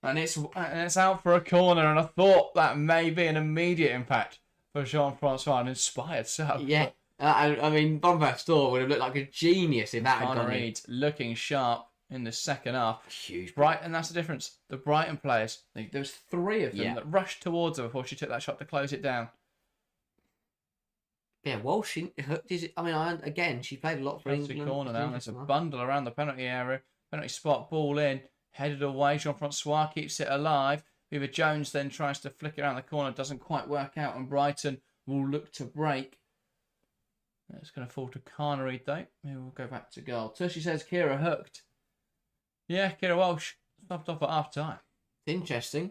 And it's out for a corner. And I thought that may be an immediate impact for Jean-Francois. An inspired sub. Yeah. I mean, Bompastor would have looked like a genius if that had gone in. Looking sharp in the second half. Huge. Brighton, that's the difference. The Brighton players, there was 3 of them that rushed towards her before she took that shot to close it down. Yeah, Walsh hooked his... again, she played a lot for England. Corner now. There's a bundle around the penalty area. Penalty spot, ball in. Headed away. Jean-Francois keeps it alive. Viva Jones then tries to flick it around the corner. Doesn't quite work out. And Brighton will look to break. It's going to fall to Carnery, though. Maybe we'll go back to goal. Tushy says Kira hooked. Yeah, Kira Walsh stopped off at half-time. Interesting.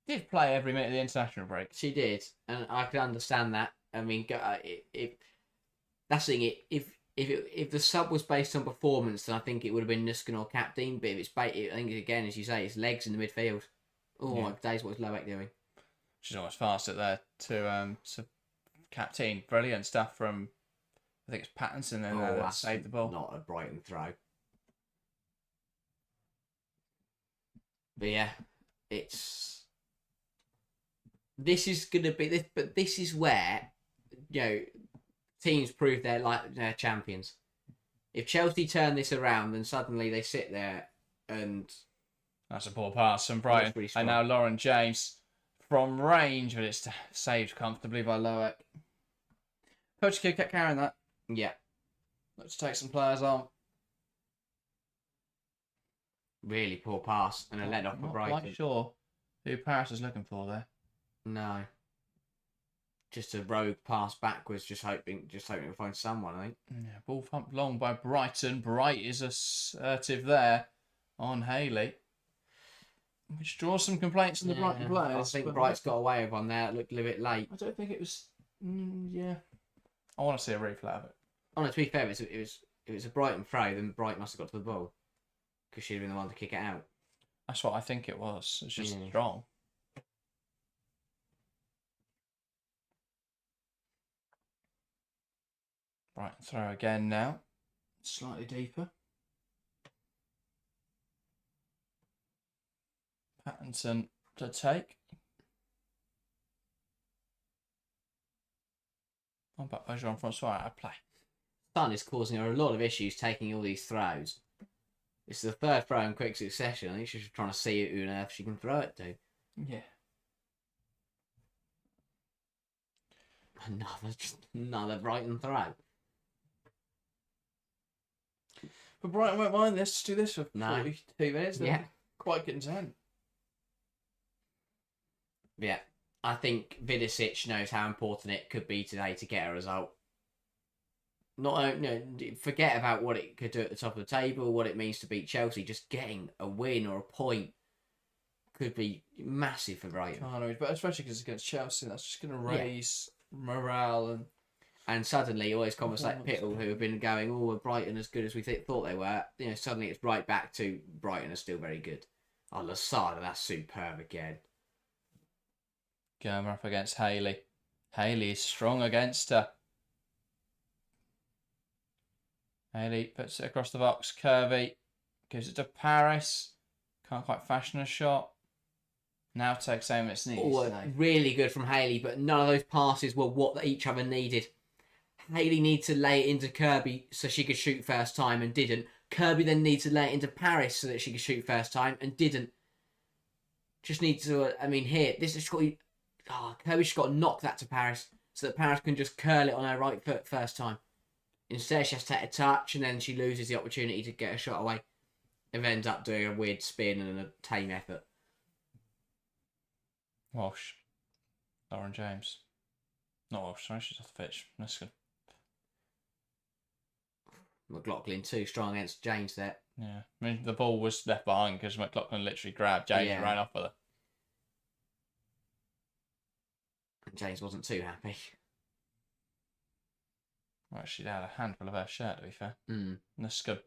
Did play every minute of the international break. She did, and I could understand that. I mean, that's the thing. If the sub was based on performance, then I think it would have been Nusken or Captain. But if it's I think again, as you say, it's legs in the midfield. Oh my days, what's Loeck doing? She's almost fast at there to Captain. Brilliant stuff from, I think it's Pattinson then that saved the ball. Not a Brighton throw. But yeah, this is going to be this. But this is where teams prove they're champions. If Chelsea turn this around, then suddenly they sit there and... That's a poor pass from Brighton. Really And now Lauren James from range, but it's saved comfortably by Loic. Coach Kid kept carrying that. Yeah. Let's take some players on. Really poor pass and a let off for Brighton. Not quite sure who Paris is looking for there. No. Just a rogue pass backwards, just hoping to find someone, I think. Yeah, ball thumped long by Brighton. Bright is assertive there on Haley. Which draws some complaints from the Brighton players. I think Bright's got away with one there. It looked a little bit late. I don't think it was... yeah. I want to see a replay of it. Oh, no, to be fair, it was a Brighton throw, then Bright must have got to the ball. Because she'd have been the one to kick it out. That's what I think it was. It's just strong. Right, throw again now. Slightly deeper. Pattinson to take. I'm back by Jean-Francois out of play. Sun is causing her a lot of issues taking all these throws. This is the third throw in quick succession. I think she's trying to see who on earth she can throw it to. Yeah. Another Brighton throw. But Brighton won't mind this. Do this for 42 minutes. Yeah. Quite content. Yeah. I think Vidicic knows how important it could be today to get a result. Forget about what it could do at the top of the table, what it means to beat Chelsea. Just getting a win or a point could be massive for Brighton. But especially because it's against Chelsea, that's just going to raise morale and suddenly all those conversations, people who have been going, "Oh, Brighton as good as we thought they were," suddenly it's right back to Brighton are still very good. Oh, Lasada, that's superb again. Girma up against Haley. Haley is strong against her. Haley puts it across the box. Kirby gives it to Paris. Can't quite fashion a shot. Now takes aim at Sneeze. Really good from Haley, but none of those passes were what each other needed. Haley needed to lay it into Kirby so she could shoot first time and didn't. Kirby then needed to lay it into Paris so that she could shoot first time and didn't. Just needs to, here, this has got to... Kirby's just got to knock that to Paris so that Paris can just curl it on her right foot first time. Instead, she has to take a touch and then she loses the opportunity to get a shot away. And ends up doing a weird spin and a tame effort. Walsh. Lauren James. Not Walsh, sorry, she's off the pitch. That's good. McLaughlin too strong against James there. Yeah, the ball was left behind because McLaughlin literally grabbed James and ran off with her. And James wasn't too happy. Well, she'd had a handful of her shirt, to be fair. That's good.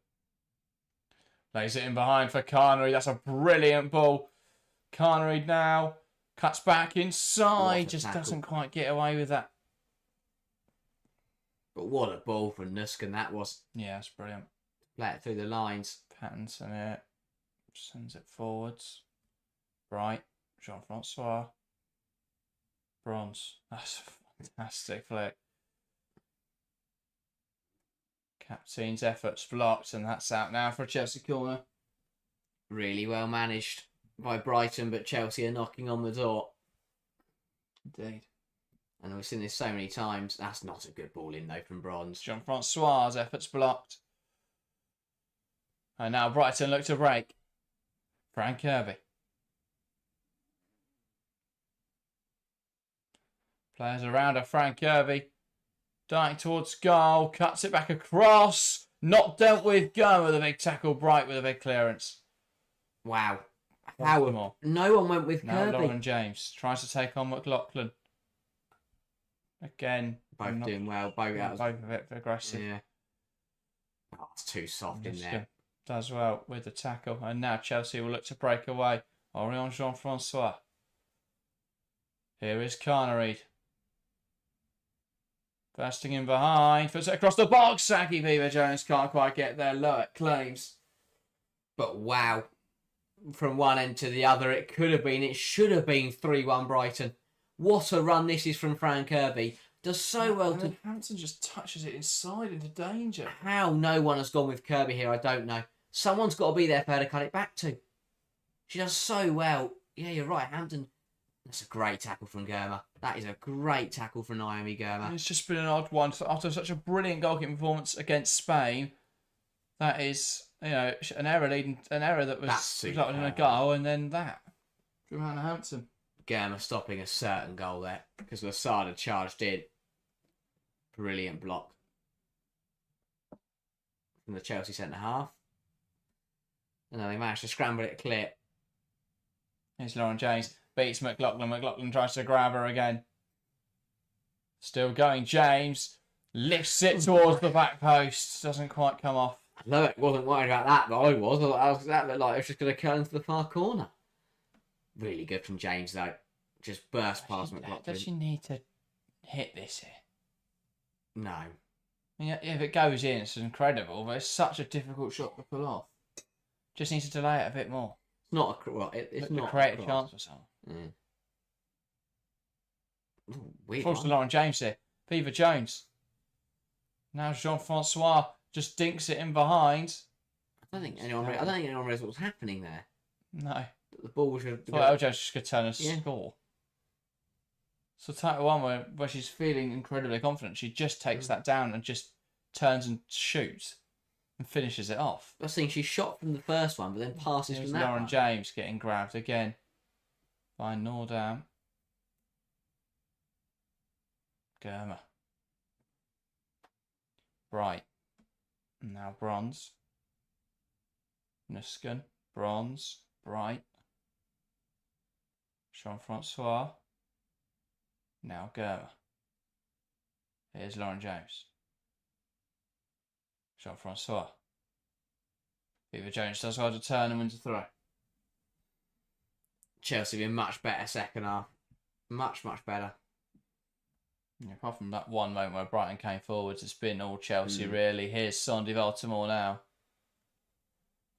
Lays it in behind for Carnery. That's a brilliant ball. Carnery now cuts back inside. Just doesn't quite get away with that. But what a ball from Nuskin that was. Yeah, that's brilliant. Play it through the lines. Pattinson it. Sends it forwards. Bright. Jean-Francois. Bronze. That's a fantastic flick. Captain's efforts blocked, and that's out now for a Chelsea corner. Really well managed by Brighton, but Chelsea are knocking on the door. Indeed. And we've seen this so many times. That's not a good ball in, though, from Bronze. Jean-Francois' efforts blocked. And now Brighton look to break. Frank Kirby. Players around her. Frank Kirby. Dying towards goal. Cuts it back across. Not dealt with. Go with a big tackle. Bright with a big clearance. Wow. How no one went with now Kirby. Lauren James tries to take on McLaughlin. Again. Both doing well. Both a bit aggressive. Yeah. Oh, it's too soft in there. Does well with the tackle. And now Chelsea will look to break away. Orion Jean-Francois. Here is Carnery. Bursting in behind. Puts it across the box. Saggy Beaver Jones can't quite get there. Loic claims. But wow. From one end to the other, it should have been 3-1 Brighton. What a run this is from Frank Kirby. Does so well and to... then Hampton just touches it inside into danger. How no one has gone with Kirby here, I don't know. Someone's got to be there for her to cut it back to. She does so well. Yeah, you're right, Hampton. That's a great tackle from Girma. That is a great tackle from Naomi Girma. It's just been an odd one. After such a brilliant goalkeeping performance against Spain, that is, an error that was resulted in a goal, and then that. Joanna Hampton. Girma stopping a certain goal there because Lasada charged in. Brilliant block from the Chelsea centre half. And then they managed to scramble it clear. Here's Lauren James. Beats McLaughlin. McLaughlin tries to grab her again. Still going. James lifts it towards the back post. Doesn't quite come off. Loic wasn't worried about that, but I was. That looked like it was just going to curl into the far corner. Really good from James, though. Just burst past McLaughlin. Does she need to hit this here? No. I mean, if it goes in, it's incredible, but it's such a difficult shot to pull off. Just needs to delay it a bit more. It's not a... Well, it's not... Create a chance for someone. Ooh, weird Falls to Lauren James here. Viva Jones. Now Jean-Francois just dinks it in behind. I don't think anyone realised what was happening there. No. The ball should... I thought LJ just could turn a score. So title one where she's feeling incredibly confident, she just takes that down and just turns and shoots and finishes it off. I was thinking she shot from the first one, but then passes from that Lauren one. James getting grabbed again by Nordam. Girma. Bright. Now Bronze. Nuskin. Bronze. Bright. Jean-Francois. Now Girma. Here's Lauren James. Jean-Francois. Viva Jones does well to turn and win to throw. Chelsea been much better second half. Much, much better. Yeah, apart from that one moment where Brighton came forwards, it's been all Chelsea really. Here's Sandy Baltimore now.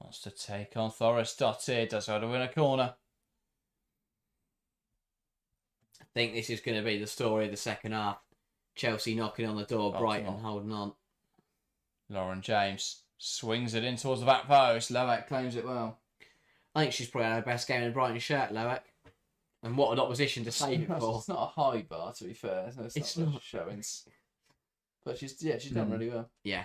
Wants to take on Forrest Dotted. Does well to win a corner. I think this is going to be the story of the second half. Chelsea knocking on the door, Brighton holding on. Lauren James swings it in towards the back post. Loac claims it well. I think she's probably had her best game in a Brighton shirt, Loac. And what an opposition to save it for. It's not a high bar, to be fair. It's not showings. But she's done really well. Yeah.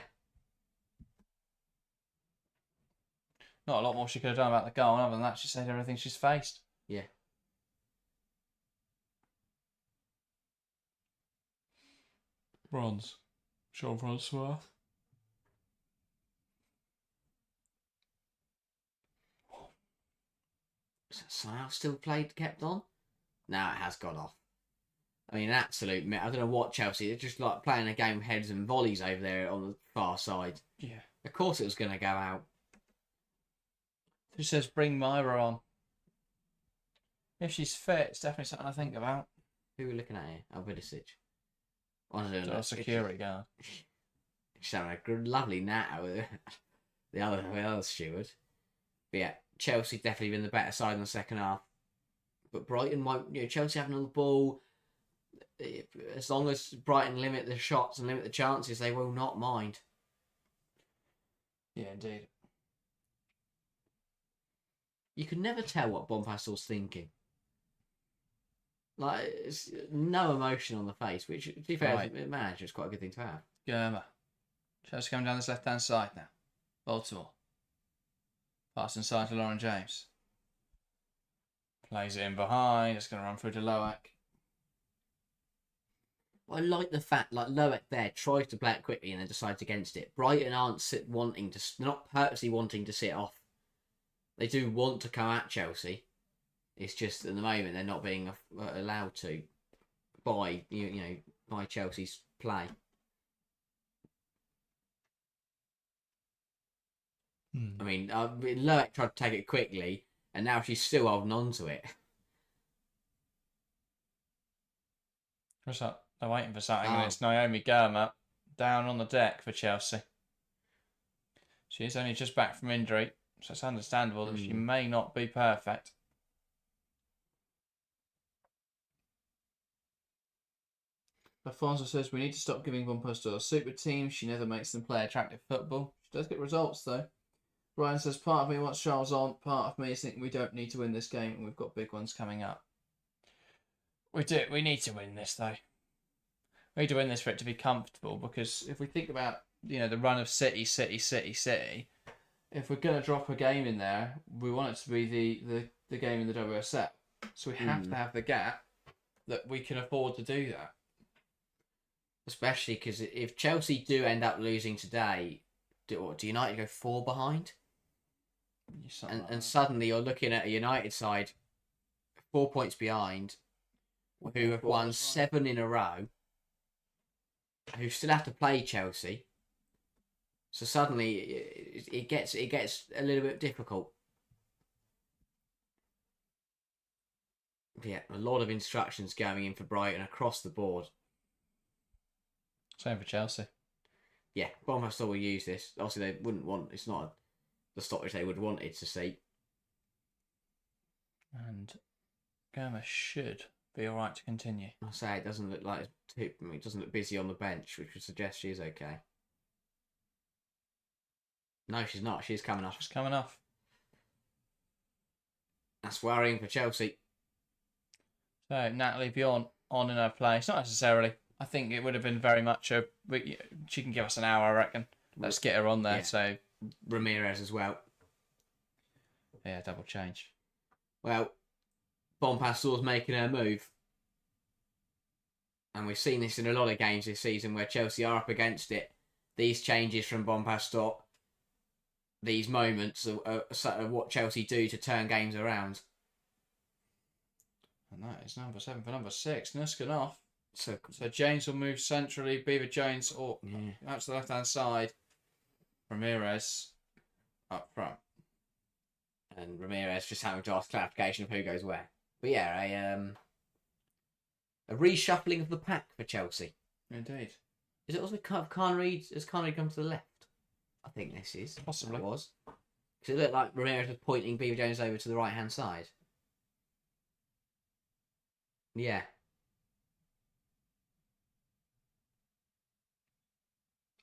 Not a lot more she could have done about the goal. Other than that, she saved everything she's faced. Yeah. Bronze. Jean-Francois. Somehow still kept on? Now it has gone off. I mean, an absolute... I don't know what Chelsea... They're just like playing a game of heads and volleys over there on the far side. Yeah. Of course it was going to go out. Who says bring Myra on? If she's fit, it's definitely something I think about. Who are we looking at here? Oh, Vidicic. A security guard. She's having a lovely natter with the other steward. But yeah, Chelsea definitely been the better side in the second half. But Brighton won't... Chelsea having all the ball... As long as Brighton limit the shots and limit the chances, they will not mind. Yeah, indeed. You can never tell what Bompastor's thinking. Like, it's no emotion on the face, which, to be fair, as a manager, is quite a good thing to have. Girma. Chelsea coming down this left-hand side now. Baltimore. Pass inside to Lauren James. Plays it in behind. It's going to run through to Loac. I like the fact, like, Loac there tries to play it quickly and then decides against it. Brighton aren't they're not purposely wanting to sit off. They do want to come at Chelsea. It's just at the moment they're not being allowed to by by Chelsea's play. I mean, Loac tried to take it quickly, and now she's still holding on to it. What's up? They're waiting for something, and it's Naomi Girma down on the deck for Chelsea. She is only just back from injury, so it's understandable that she may not be perfect. Alfonso says we need to stop giving Bompastor a super team. She never makes them play attractive football. She does get results though. Ryan says part of me wants Charles on, part of me is thinking we don't need to win this game and we've got big ones coming up. We do. We need to win this though. We need to win this for it to be comfortable, because if we think about, you know, the run of City, if we're going to drop a game in there, we want it to be the game in the WSL. So we have to have the gap that we can afford to do that. Especially because if Chelsea do end up losing today, do United go 4 behind? And suddenly you're looking at a United side 4 points behind, who have won 7 in a row, who still have to play Chelsea. So suddenly it gets a little bit difficult. Yeah, a lot of instructions going in for Brighton across the board. Same for Chelsea. Yeah, Bompastor will use this. Obviously, they wouldn't want. It's not the stoppage they would wanted to see. And Girma should be all right to continue. I say it doesn't look like it doesn't look busy on the bench, which would suggest she is okay. No, she's not. She's coming off. She's coming off. That's worrying for Chelsea. So Natalie Bjorn on in her place. Not necessarily. I think it would have been very much a. She can give us an hour, I reckon. Let's get her on there. Yeah. So Ramirez as well. Yeah, double change. Well, Bompastor's making her move. And we've seen this in a lot of games this season where Chelsea are up against it. These changes from Bompastor, these moments are what Chelsea do to turn games around. And that is number 7 for number 6, Nuskin off. So James will move centrally, Beaver Jones or out to the left-hand side. Ramirez up front. And Ramirez just having to ask clarification of who goes where. But yeah, a reshuffling of the pack for Chelsea. Indeed. Is it also Connery? Has Connery come to the left? I think this is. Possibly. It was. Because it looked like Ramirez was pointing Beaver Jones over to the right-hand side. Yeah.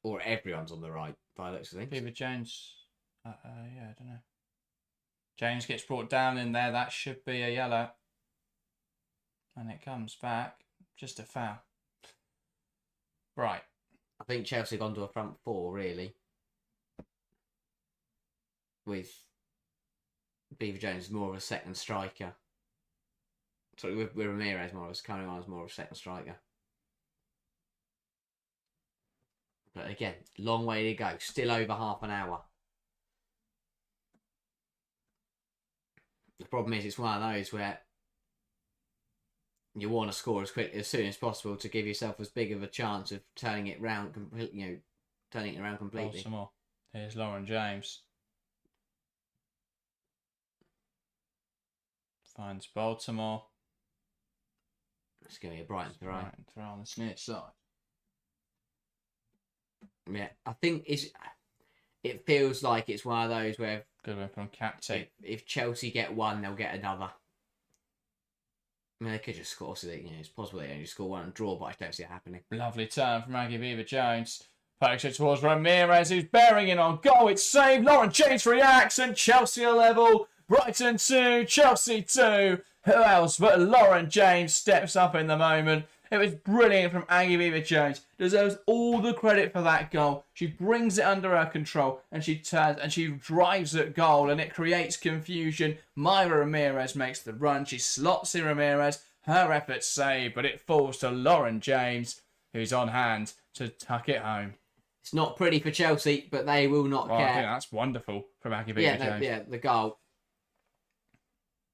Or everyone's on the right, by the looks of things. Beaver Jones. Yeah, I don't know. James gets brought down in there. That should be a yellow. And it comes back. Just a foul. Right. I think Chelsea have gone to a front 4, really. With Beaver Jones more of a second striker. Sorry, with Ramirez coming on as more of a second striker. But again, long way to go. Still over half an hour. The problem is, it's one of those where you want to score as soon as possible to give yourself as big of a chance of turning it around completely. Baltimore. Here's Lauren James. Finds Baltimore. It's going to be a Brighton throw. Brighton throw on the near side. Yeah, I think it feels like it's one of those where good one from captain. If Chelsea get one, they'll get another. I mean, they could just score, so it's possible they only score one and draw, but I don't see it happening. Lovely turn from Maggie Beaver Jones. Pokes it towards Ramirez, who's bearing in on goal. It's saved. Lauren James reacts, and Chelsea are level. Brighton 2, Chelsea 2. Who else but Lauren James steps up in the moment. It was brilliant from Aggie Beaver Jones. Deserves all the credit for that goal. She brings it under her control and she turns and she drives at goal and it creates confusion. Myra Ramirez makes the run. She slots in Ramirez. Her effort's saved, but it falls to Lauren James, who's on hand to tuck it home. It's not pretty for Chelsea, but they will not care. I think that's wonderful from Aggie Beaver Jones. Yeah, the goal.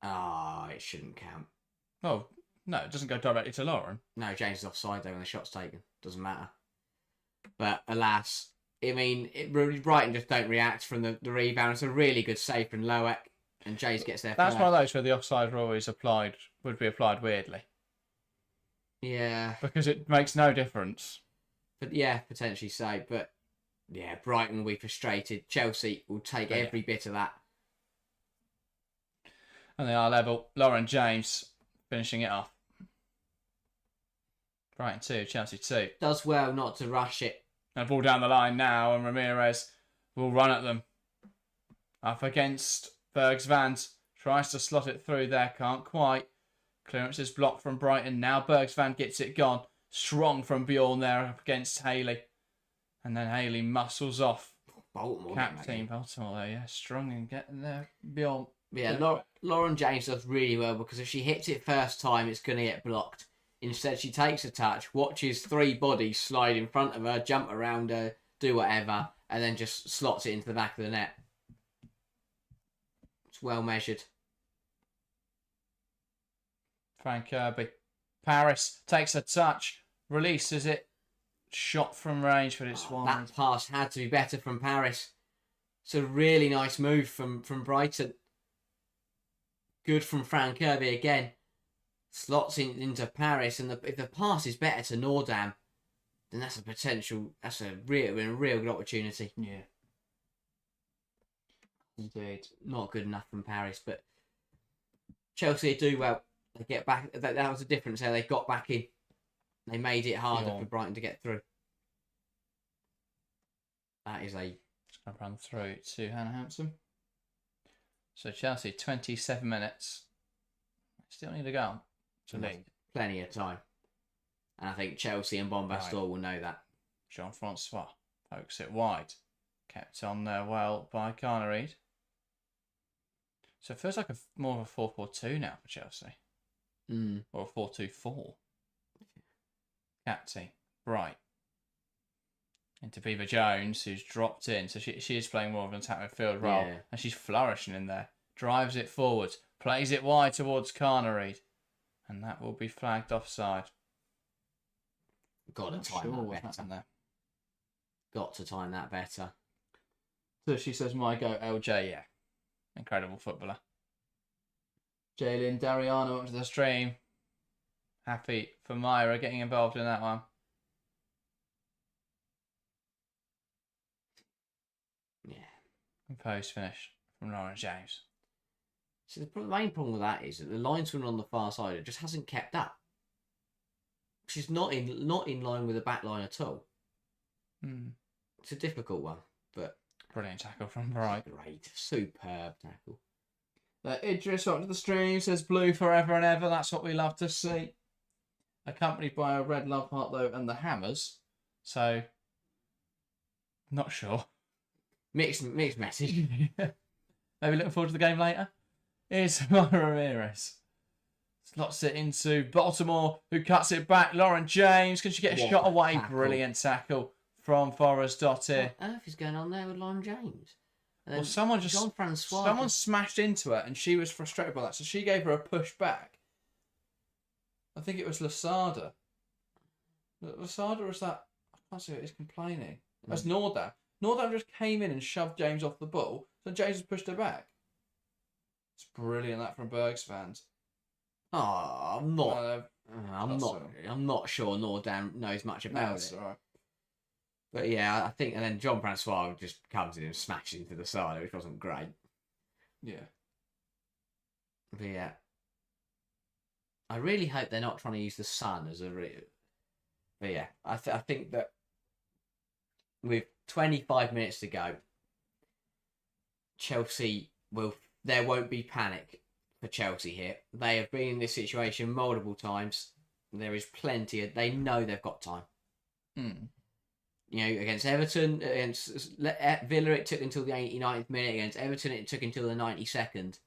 It shouldn't count. Oh, no, it doesn't go directly to Lauren. No, James is offside though when the shot's taken. Doesn't matter. But alas, I mean, Brighton just don't react from the rebound. It's a really good save from Loeck, and James gets there. That's one of those where the offside rule would be applied weirdly. Yeah. Because it makes no difference. But yeah, potentially so. But yeah, Brighton will be frustrated. Chelsea will take every bit of that. And they are level. Lauren James finishing it off. Brighton 2, Chelsea 2. Does well not to rush it. And ball down the line now, and Ramirez will run at them. Up against Bergsvand. Tries to slot it through there, can't quite. Clearance is blocked from Brighton. Now Bergsvand gets it gone. Strong from Bjorn there up against Haley. And then Haley muscles off. Baltimore. Captain Baltimore there, yeah. Strong and getting there. Bjorn. Yeah, Lauren James does really well because if she hits it first time, it's going to get blocked. Instead, she takes a touch, watches 3 bodies slide in front of her, jump around her, do whatever, and then just slots it into the back of the net. It's well measured. Frank Kirby. Paris takes a touch, releases it. Shot from range, but it's wide. That pass had to be better from Paris. It's a really nice move from Brighton. Good from Frank Kirby again. Slots into Paris, and if the pass is better to Nordam, then that's a potential. That's a real good opportunity. Yeah, indeed. Not good enough from Paris, but Chelsea do well. They get back. That was the difference there. They got back in. They made it harder for Brighton to get through. That is a. It's going to run through to Hannah Hampson. So Chelsea, 27 minutes. Still need a goal to lead. Plenty of time. And I think Chelsea and Bompastor will know that. Jean-Francois pokes it wide. Kept on there well by Carnereed. So it feels like more of a 4-4-2 now for Chelsea. Or a 4-2-4. Captain, Bright. Into Viva Jones, who's dropped in. So she is playing more of an attack midfield role. Yeah. And she's flourishing in there. Drives it forward. Plays it wide towards Carnereed. And that will be flagged offside. Got to time that better. There. Got to time that better. So she says, my go, LJ, yeah. Incredible footballer. Jaylin Dariano onto the stream. Happy for Myra getting involved in that one. Yeah. Composed finish from Lauren James. So the main problem with that is that the linesman on the far side just hasn't kept up. She's not in line with the back line at all. It's a difficult one, but brilliant tackle from Bright. Great, superb tackle. Idris onto the stream says blue forever and ever. That's what we love to see. Accompanied by a red love heart though and the hammers. So not sure. Mixed message. Maybe looking forward to the game later. Here's Myra Ramirez. Slots it into Baltimore, who cuts it back. Lauren James, can she get a shot away? Tackle. Brilliant tackle from Forrest Dottir. What on earth is going on there with Lauren James? Well, someone smashed into her, and she was frustrated by that, so she gave her a push back. I think it was Lasada. Lasada, or is that? I can't see who it is complaining. That's Nordam. Nordam just came in and shoved James off the ball, so James has pushed her back. It's brilliant, that from Bergsvand. Oh, I'm not sure Nordam knows much about it. Right. But yeah, I think, and then John Francois just comes in and smashes into the side, which wasn't great. Yeah. But yeah, I really hope they're not trying to use the sun as a. But yeah, I think that with 25 minutes to go, Chelsea there won't be panic for Chelsea here. They have been in this situation multiple times. There is plenty they know they've got time. You know, against Everton, against Villa, it took until the 89th minute. Against Everton, it took until the 92nd.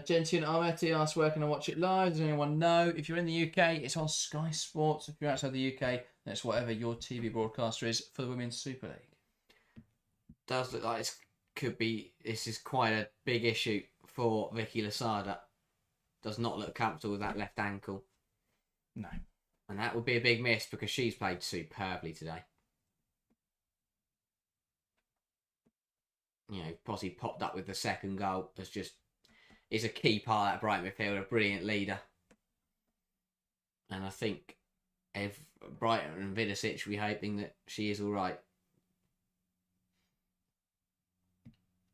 Gentian Armeti asks, where can I watch it live? Does anyone know? If you're in the UK, it's on Sky Sports. If you're outside the UK, then it's whatever your TV broadcaster is for the Women's Super League. Does look like this is quite a big issue for Vicky Lasada. Does not look comfortable with that left ankle. No. And that would be a big miss because she's played superbly today. You know, Posse popped up with the second goal. Is a key part of that Brighton midfield, a brilliant leader. And I think if Brighton and Vidicic, we're hoping that she is all right.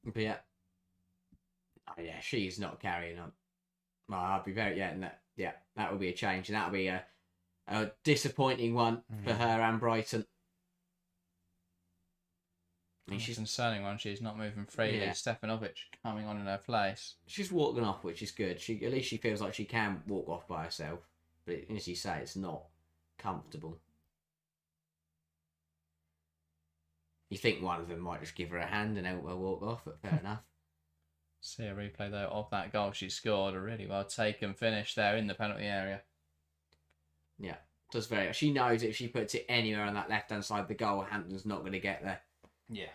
But yeah. Oh yeah, she's not carrying on. Well, I'll be very, that would be a change. And that would be a A disappointing one for her and Brighton. I mean, She's a concerning one. She's not moving freely. Yeah. Stefanovic coming on in her place. She's walking off, which is good. At least she feels like she can walk off by herself. But as you say, it's not comfortable. You think one of them might just give her a hand and help her walk off, but fair enough. See a replay though of that goal she scored. A really well taken finish there in the penalty area. Yeah, does very. She knows if she puts it anywhere on that left hand side of the goal, Hampton's not going to get there. Yeah.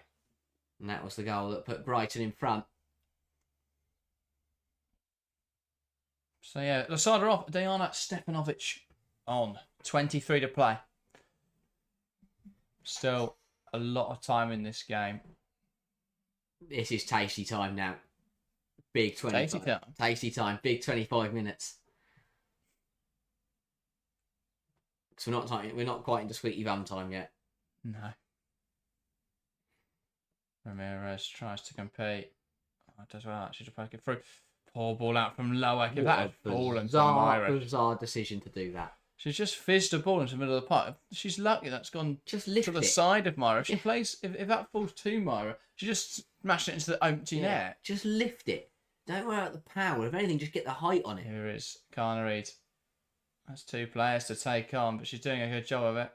And that was the goal that put Brighton in front. So yeah, let's start her off. Diana Stefanovic on 23 to play. Still a lot of time in this game. This is tasty time now. Big 25. Tasty time. Tasty time. Big 25 minutes. Because we're not quite into sweetie bum time yet. No. Ramirez tries to compete. Oh, does well actually to poke it through. Poor ball out from lower. If that had fallen to Myra. Bizarre decision to do that. She's just fizzed a ball into the middle of the pipe. She's lucky that's gone just lift to the side of Myra. If she plays, if that falls to Myra, she just smashed it into the empty net. Just lift it. Don't worry about the power. If anything, just get the height on it. Here is Carnereid. That's two players to take on, but she's doing a good job of it.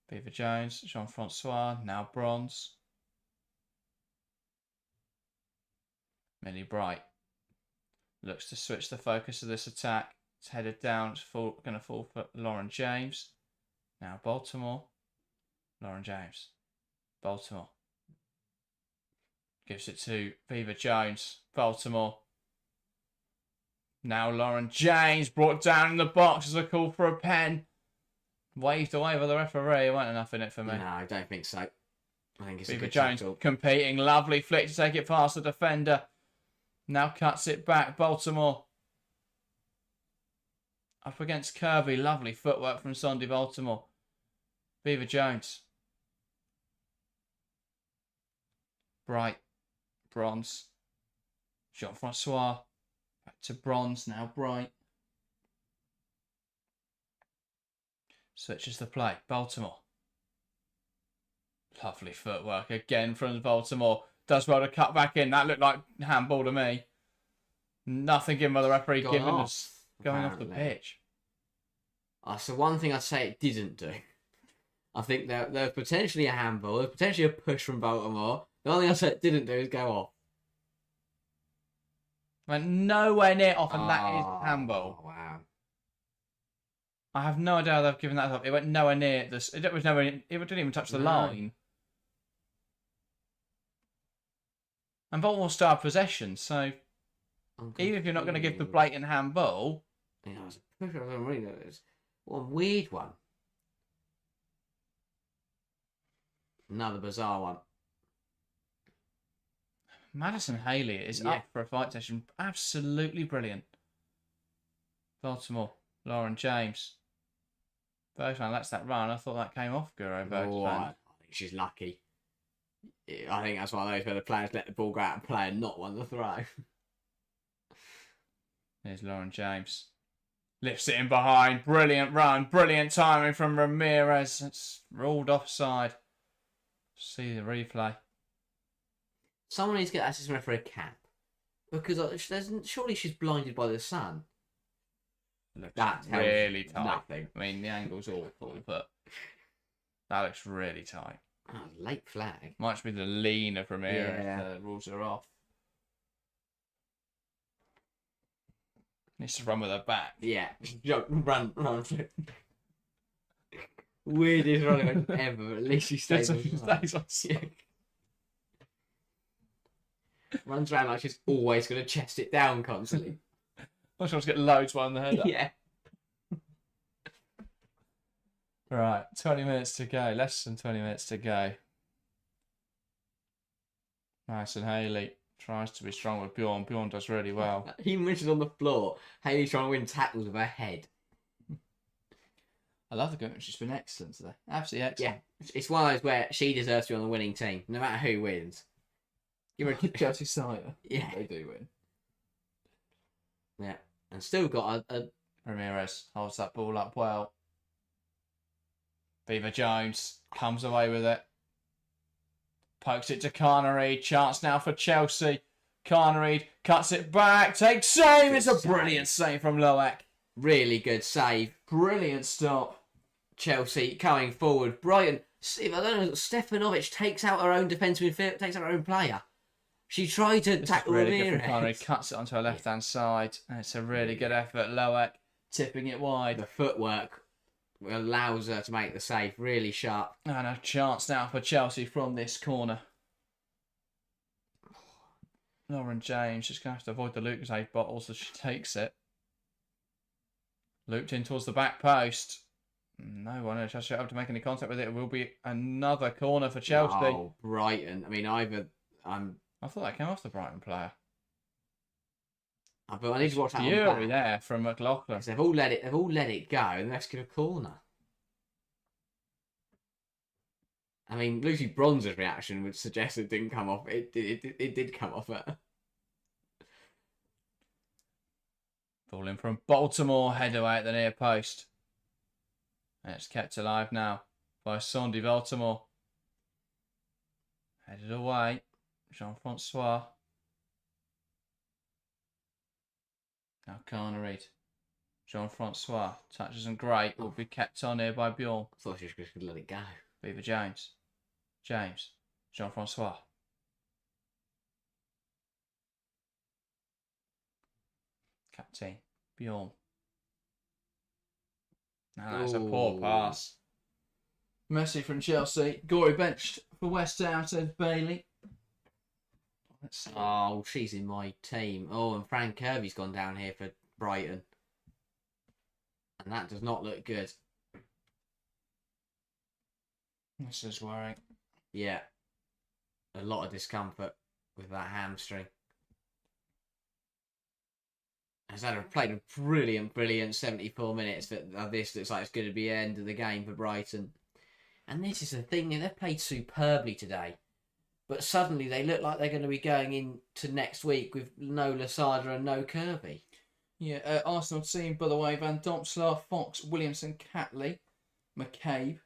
Beaver Jones, Jean-Francois, now Bronze. Millie Bright looks to switch the focus of this attack. It's headed down. It's going to fall for Lauren James. Now Baltimore. Lauren James. Baltimore. Gives it to Beaver Jones. Baltimore. Now Lauren James brought down in the box as a call for a pen. Waved away by the referee. There wasn't enough in it for me. No, I don't think so. I think it's Beaver a good Jones tackle. competing. Lovely flick to take it past the defender. Now cuts it back. Baltimore. Up against Kirby. Lovely footwork from Sondi Baltimore. Beaver Jones. Bright. Bronze. Jean-Francois. Back to Bronze. Now Bright. Switches the play. Baltimore. Lovely footwork again from Baltimore. Does well to cut back in. That looked like handball to me. Nothing given by the referee. Going off the pitch. So one thing I'd say it didn't do. I think there's potentially a handball. There's potentially a push from Baltimore. The only thing I said it didn't do is go off. Went nowhere near off, and that is handball. Wow. I have no idea how they've given that up. It went nowhere near this. It was nowhere. It didn't even touch the line. And Baltimore still have possession, so even if you're not going to give the blatant handball, what a weird one. Another bizarre one. Madison Haley is up for a fight session. Absolutely brilliant. Baltimore, Lauren James. Bergman lets that run. I thought that came off Guro Bergman. I think she's lucky. I think that's one of those where the players let the ball go out and play and not want to throw. There's Lauren James. Lifts it in behind. Brilliant run. Brilliant timing from Ramirez. It's ruled offside. See the replay. Someone needs to get assistant referee a cap. Because surely she's blinded by the sun. That's really tight. Nothing. I mean, the angle's awful, but that looks really tight. Oh, late flag. Might be the lean of Ramirez. Yeah. The rules are off. Needs to run with her back. Yeah. Run. Weirdest running ever, but at least she stays on. Runs around like she's always going to chest it down constantly. I'm sure to get loads one in the head. Yeah. Right, 20 minutes to go. Less than 20 minutes to go. Madison Haley tries to be strong with Bjorn. Bjorn does really well. Even when she's on the floor, Haley's trying to win tackles with her head. I love the game. She's been excellent today. Absolutely excellent. Yeah, it's one of those where she deserves to be on the winning team, no matter who wins. Give her a Chelsea cider. Yeah. They do win. Yeah. And still got a Ramirez holds that ball up well. Beaver Jones comes away with it. Pokes it to Carnery. Chance now for Chelsea. Carnery cuts it back. Takes save. It's a brilliant save from Loak. Really good save. Brilliant stop. Chelsea coming forward. Brighton. I don't know. Stefanovic takes out her own defensive midfield. Takes out her own player. She tried to tackle really good Ramirez. from Carnery. Cuts it onto her left-hand side. And it's a really good effort. Loak tipping it wide. The footwork allows her to make the save. Really sharp. And a chance now for Chelsea from this corner. Lauren James just going to have to avoid the Lucasade bottles as she takes it. Looped in towards the back post. No one has able to make any contact with it. It will be another corner for Chelsea. Oh, Brighton. I mean, I thought that came off the Brighton player. But I need to watch that Fury there from McLaughlin. They've all let it go, and let's give a corner. I mean, Lucy Bronze's reaction would suggest it didn't come off. It did come off her. Ball in from Baltimore, head away at the near post. And it's kept alive now by Sandy Baltimore. Headed away, Jean-Francois. Now Carnery. Jean-Francois touches and great. Will be kept on here by Bjorn. I thought she was just going to let it go. Beaver James. James. Jean-Francois. Captain. Bjorn. Now that's a poor pass. Messi from Chelsea. Gorey benched for West Ham, says Bailey. Let's see. Oh, she's in my team. Oh, and Fran Kirby's gone down here for Brighton. And that does not look good. This is worrying. Yeah. A lot of discomfort with that hamstring. Has played a brilliant 74 minutes. But this looks like it's going to be the end of the game for Brighton. And this is the thing, they've played superbly today. But suddenly they look like they're going to be going into next week with no Lasada and no Kirby. Yeah, Arsenal team, by the way, Van Dompslaar, Fox, Williamson, Catley, McCabe,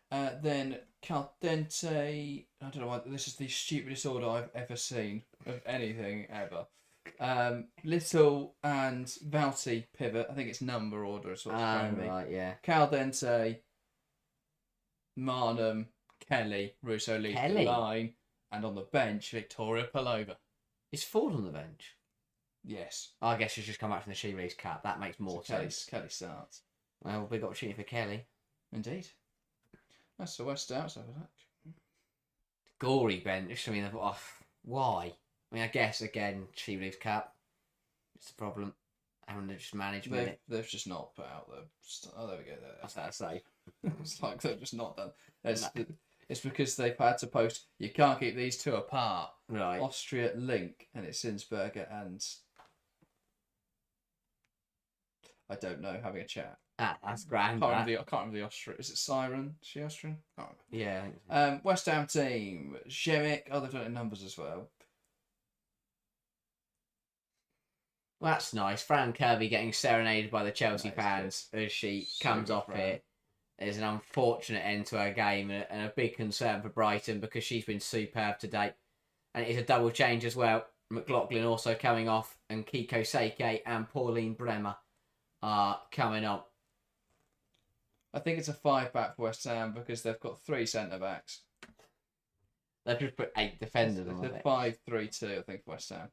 then Caldente. I don't know why, this is the stupidest order I've ever seen of anything ever. Little and Valti pivot. I think it's number order is what's throwing me. Right, yeah. Caldente, Marnham, Kelly, Russo leads the line, and on the bench, Victoria Palova. Is Ford on the bench? Yes. I guess she's just come back from the She Leagues Cup. That makes more sense. Kelly starts. Well, big opportunity for Kelly. Indeed. That's the West Ham side of that. Gory bench. I mean, why? I mean, I guess, again, She Leagues Cup. It's the problem. And they're just management. They've just not put out the... Oh, there we go. That's what I say. It's like they've just not done... It's because they've had to post, you can't keep these two apart. Right. Austria Link, and it's Sinsberger and... I don't know, having a chat. That's grand. I can't remember the Austrian. Is it Siren? Is she Austrian? Can't remember. Yeah, I think so. West Ham team. Zhemic. Oh, they've done it in numbers as well. Well, that's nice. Fran Kirby getting serenaded by the Chelsea fans as she comes off here. There's an unfortunate end to her game and a big concern for Brighton because she's been superb to date. And it is a double change as well. McLaughlin also coming off, and Kiko Seike and Pauline Bremer are coming on. I think it's a 5-back for West Ham because they've got 3 centre-backs. They've just put 8 defenders on it. it. 5-3-2, I think, for West Ham.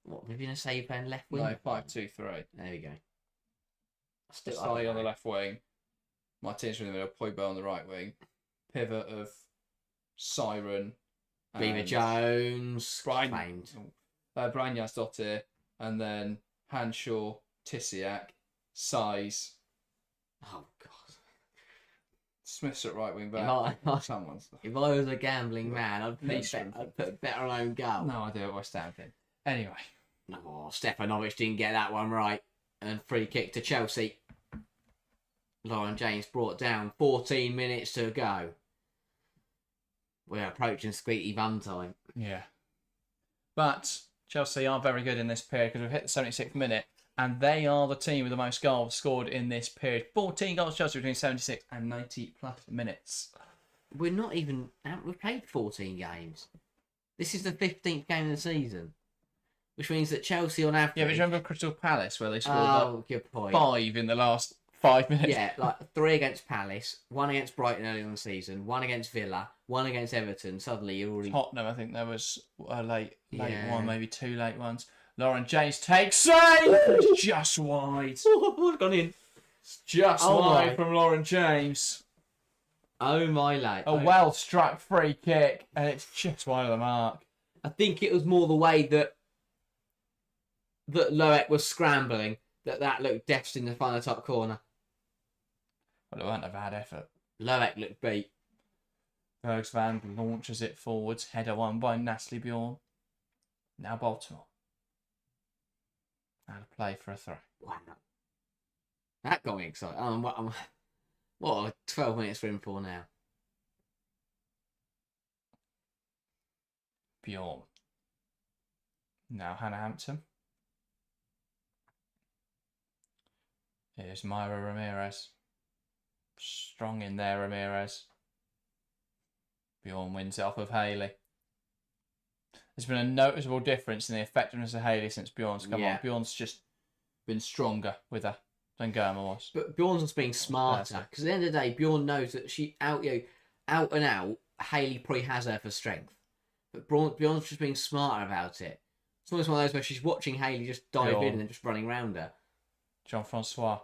What, maybe going to say you're playing left wing? No, 5-2-3. There we go. Sally on the left wing. Martinez in the middle. Poybo on the right wing. Pivot of Siren. Beaver Jones. Brian Jasdottir. And then Hanshaw, Tissiak, Size. Oh, God. Smith's at right wing back. If I was a gambling man, I'd put better on own goal. No idea what West Ham did. Anyway. Oh, Stefanovic didn't get that one right. And free kick to Chelsea. Lauren James brought down. 14 minutes to go. We're approaching squeaky bum time. Yeah. But Chelsea are very good in this period because we've hit the 76th minute. And they are the team with the most goals scored in this period. 14 goals Chelsea between 76 and 90 plus minutes. We're not even... We've played 14 games. This is the 15th game of the season. Which means that Chelsea on average... Yeah, but do you remember Crystal Palace where they scored good point. 5 in the last 5 minutes? Yeah, like 3 against Palace, 1 against Brighton early in the season, 1 against Villa, 1 against Everton. Suddenly you're already... Tottenham, I think there was a late Yeah. one, maybe 2 late ones. Lauren James takes save! Just wide. What's gone in? Just Oh wide my. from Lauren James. Oh my lad. A well struck free kick, and it's just wide of the mark. I think it was more the way that Loek was scrambling that looked destined to find the top corner. Well, it wasn't a bad effort. Loek looked beat. Bergsvan launches it forwards. Header won by Natalie Bjorn. Now Baltimore. Now to play for a throw. Wow. That got me excited. What are 12 minutes for him for now? Bjorn. Now Hannah Hampton. Here's Myra Ramirez. Strong in there, Ramirez. Bjorn wins it off of Haley. There's been a noticeable difference in the effectiveness of Haley since Bjorn's come on. Bjorn's just been stronger with her than Girma was. But Bjorn's just being smarter. Because at the end of the day, Bjorn knows that she out and out, Haley probably has her for strength. But Bjorn's just being smarter about it. It's almost one of those where she's watching Haley just dive in and just running around her. Jean-Francois.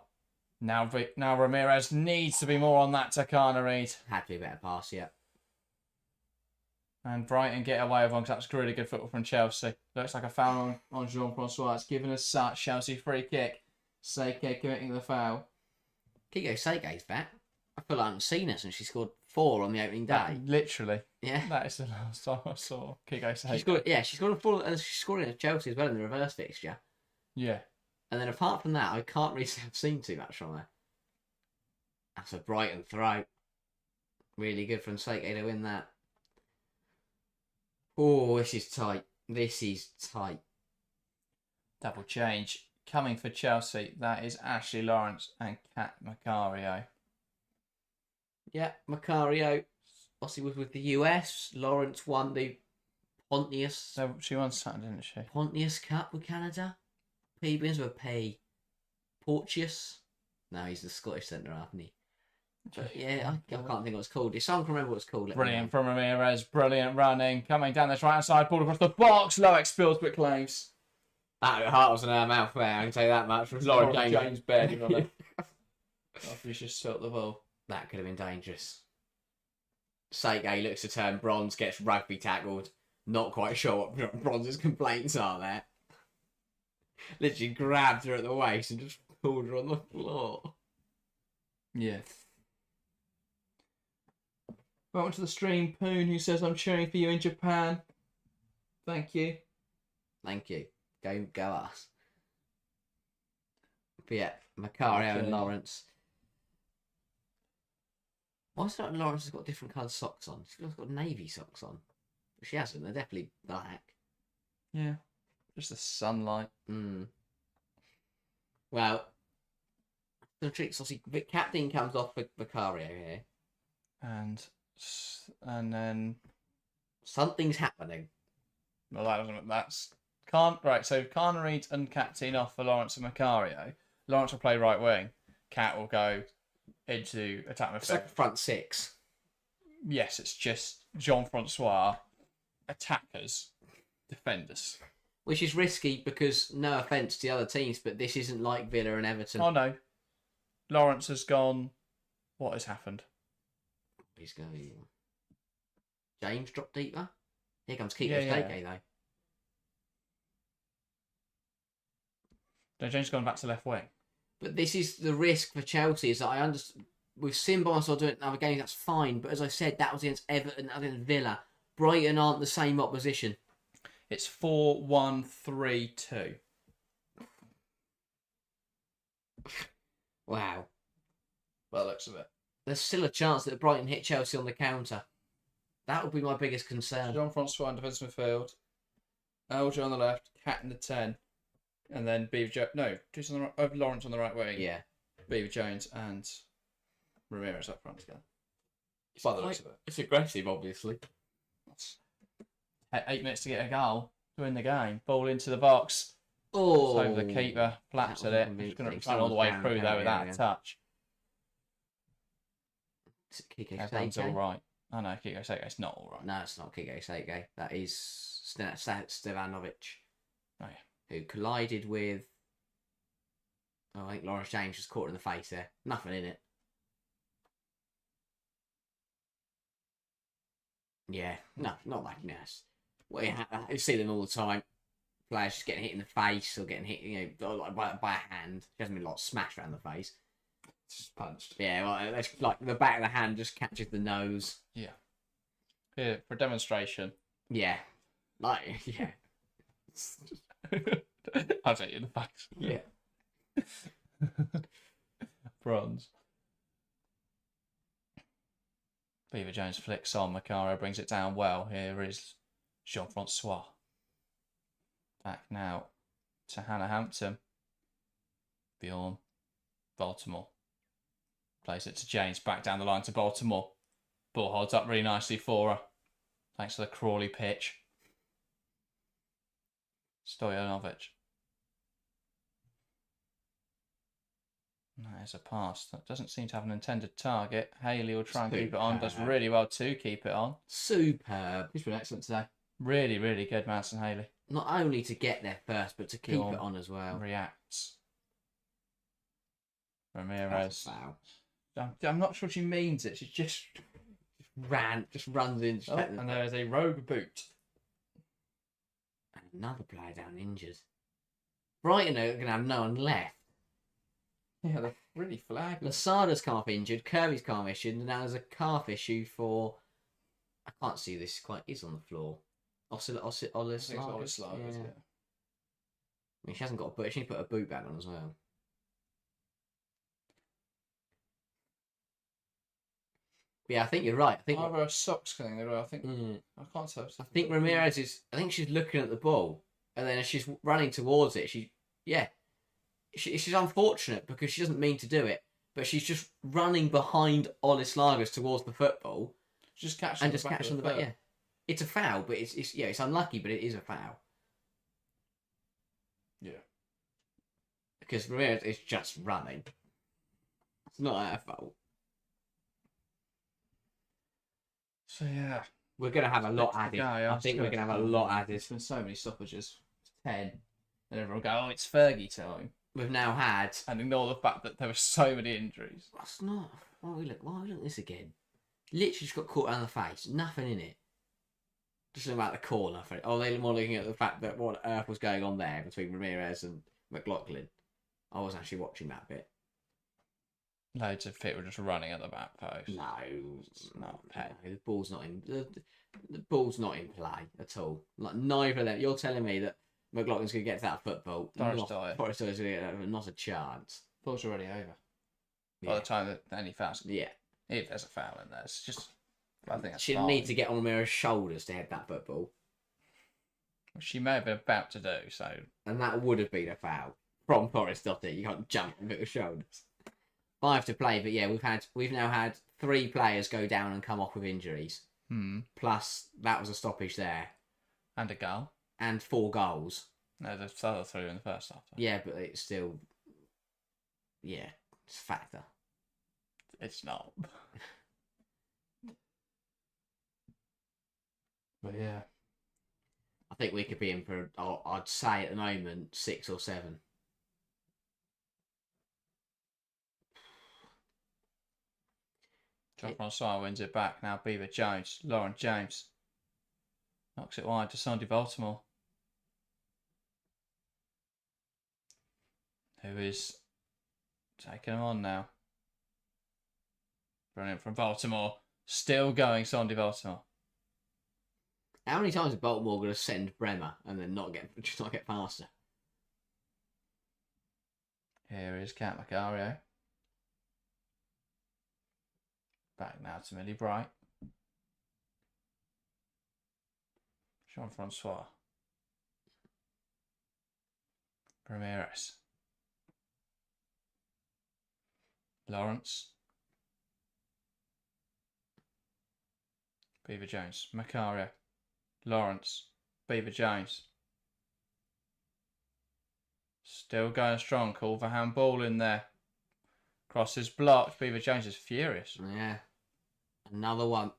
Now Ramirez needs to be more on that Takana Reid. Had to be a better pass, yeah. And Brighton get away with one because that's really good football from Chelsea. Looks like a foul on Jean-Francois. It's given us such Chelsea free kick. Seike committing the foul. Kiko Seike's back. I feel like I haven't seen her since she scored 4 on the opening day. Literally. Yeah. That is the last time I saw Kiko Seike. She scored a 4 and she's scoring at Chelsea as well in the reverse fixture. Yeah. And then apart from that, I can't really have seen too much from her. That's a Brighton throw. Really good from Seike to win that. Oh, this is tight. This is tight. Double change. Coming for Chelsea, that is Ashley Lawrence and Kat Macario. Yeah, Macario obviously was with the US. Lawrence won the Pontius. So she won something, didn't she? Pontius Cup with Canada. P begins with a P. Porteous. No, he's the Scottish centre half, isn't he? But yeah, I can't think what it's called. If someone can remember what it's called, Brilliant from Ramirez. Brilliant running. Coming down this right hand side. Ball across the box. Loek spills but claims. That heart was in her mouth there, I can tell you that much. Lauren James bedding on it. After he's just spilt the ball. That could have been dangerous. Seike looks to turn. Bronze gets rugby tackled. Not quite sure what Bronze's complaints are there. Literally grabbed her at the waist and just pulled her on the floor. Yeah. Welcome to the stream, Poon, who says, I'm cheering for you in Japan. Thank you. Thank you. Go us. But yeah, Macario and Lawrence. Why is it like Lawrence has got different coloured socks on? She's got navy socks on. But she hasn't. They're definitely black. Yeah. Just the sunlight. Well, the tricks, obviously, the captain comes off for Macario here. And then... Something's happening. Well, that's... Right, so Kana Reid and Captain off for Lawrence and Macario. Lawrence will play right wing. Cat will go into attack midfield. It's like a front six. Yes, it's just Jean-Francois, attackers, defenders. Which is risky because, no offence to the other teams, but this isn't like Villa and Everton. Oh no. Lawrence has gone... What has happened? He's going... James dropped deeper. Here comes Kiko Seike, though. No, James has gone back to left wing. But this is the risk for Chelsea, is that I understand... With Bompastor doing it in other games, that's fine. But as I said, that was against Everton, against Villa. Brighton aren't the same opposition. It's 4-1-3-2. Wow. Well, looks of it. There's still a chance that Brighton hit Chelsea on the counter. That would be my biggest concern. Jean-Francois in defensive midfield. Elger on the left. Cat in the 10. And then Beaver Jones. No, who's on the right? Oh, Lawrence on the right wing. Yeah. Beaver Jones and Ramirez up front together. By the looks of it. It's aggressive, obviously. 8 minutes to get a goal to win the game. Ball into the box. Oh, Just over the keeper. Flaps at it. He's going to run all the way through there without a touch. Everyone's all right. Oh no, Kiko Seike's not all right. No, it's not Kiko Seike. That is Stevanovic. Oh yeah. Who collided with... Oh, I think Lawrence James was caught in the face there. Nothing in it. Yeah, no, not like this. Well, you see them all the time. Players just getting hit in the face or getting hit, like by a hand. She hasn't been like smashed around the face. Just punched. Yeah, well, that's like the back of the hand just catches the nose. Yeah. Yeah, for demonstration. Yeah. Like, yeah. I'll take you in the face. Yeah. Bronze. Beaver Jones flicks on. Macario brings it down well. Here is Jean-Francois. Back now to Hannah Hampton. Bjorn. Baltimore. Plays it to James. Back down the line to Baltimore. Ball holds up really nicely for her. Thanks to the Crawley pitch. Stojanovic. That is a pass. That doesn't seem to have an intended target. Haley will try and keep it on. Does really well to keep it on. Superb. He's been excellent today. Really, really good, Madison Haley. Not only to get there first, but to keep it on as well. Reacts. Ramirez. Wow. I'm not sure she means it. She just runs in. And there is a rogue boot. And another player down injured. Brighton are going to have no one left. Yeah, they're really flagged. Lasada's come off injured. Kirby's come off injured. And now there's a calf issue for... I can't see this quite. Is on the floor. Olis Yeah. I mean, she hasn't got a boot. She put a boot back on as well. But yeah, I think you're right. I think either a socks thing. I think I can't tell. I think Ramirez is. I think she's looking at the ball, and then as she's running towards it, she's unfortunate because she doesn't mean to do it, but she's just running behind Olis Lagos towards the football. Just catch on the back. Yeah, it's a foul, but it's unlucky, but it is a foul. Yeah, because Ramirez is just running. It's not her fault. So yeah, we're gonna have a lot added. I think we're gonna have a lot added. There's been so many stoppages. 10, and everyone go, "Oh, it's Fergie time." We've now had, and ignore the fact that there were so many injuries. That's not. Why we look at this again? Literally just got caught around the face. Nothing in it. Just about the corner. They're more looking at the fact that what on earth was going on there between Ramirez and McLaughlin. I was actually watching that bit. Loads of people just running at the back post. No, it's not pet. No, the ball's not in. The ball's not in play at all. Like neither of them. You're telling me that McLaughlin's going to get to that football? Forrest Dyer. Forrest Dyer's going to get that. Not a chance. Ball's already over. By the time that any fouls. Yeah. If there's a foul in there, it's just. I think that's she didn't need to get on Ramirez's shoulders to head that football. She may have been about to do so. And that would have been a foul from Forrest Dyer. You can't jump on the shoulders. 5 to play, but yeah, we've now had 3 players go down and come off with injuries. Plus that was a stoppage there, and a goal, and 4 goals. No, there's other 3 in the first half. Yeah, but it's still, it's a factor. It's not. But yeah, I think we could be in for. I'd say at the moment 6 or 7. Jean-Francois wins it back. Now Beaver Jones. Lauren James. Knocks it wide to Sandy Baltimore. Who is taking him on now. Brilliant from Baltimore. Still going Sandy Baltimore. How many times is Baltimore going to send Bremer and then not get past her? Here is Cat Macario. Back now to Millie Bright. Jean-Francois. Ramirez. Lawrence. Beaver Jones. Macario. Lawrence. Beaver Jones. Still going strong. Call for handball in there. Crosses blocked. Beaver Jones is furious. Yeah. Another one.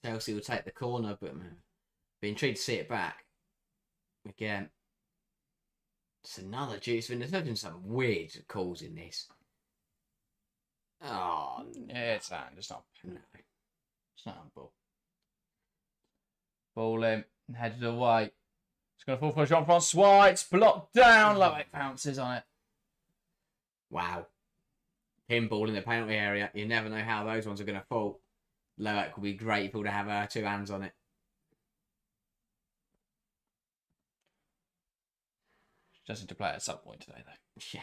Chelsea will take the corner, but be intrigued to see it back. Again. It's another juice. There's been some weird calls in this. Oh, yeah, it's hand. It's not. No. It's not handball. Ball in. Headed away. It's going to fall for Jean-Francois. It's blocked down. Lowick bounces on it. Wow. Pinball in the penalty area. You never know how those ones are going to fall. Lowick will be grateful to have 2 hands on it. Just need to play at some point today, though. Yeah.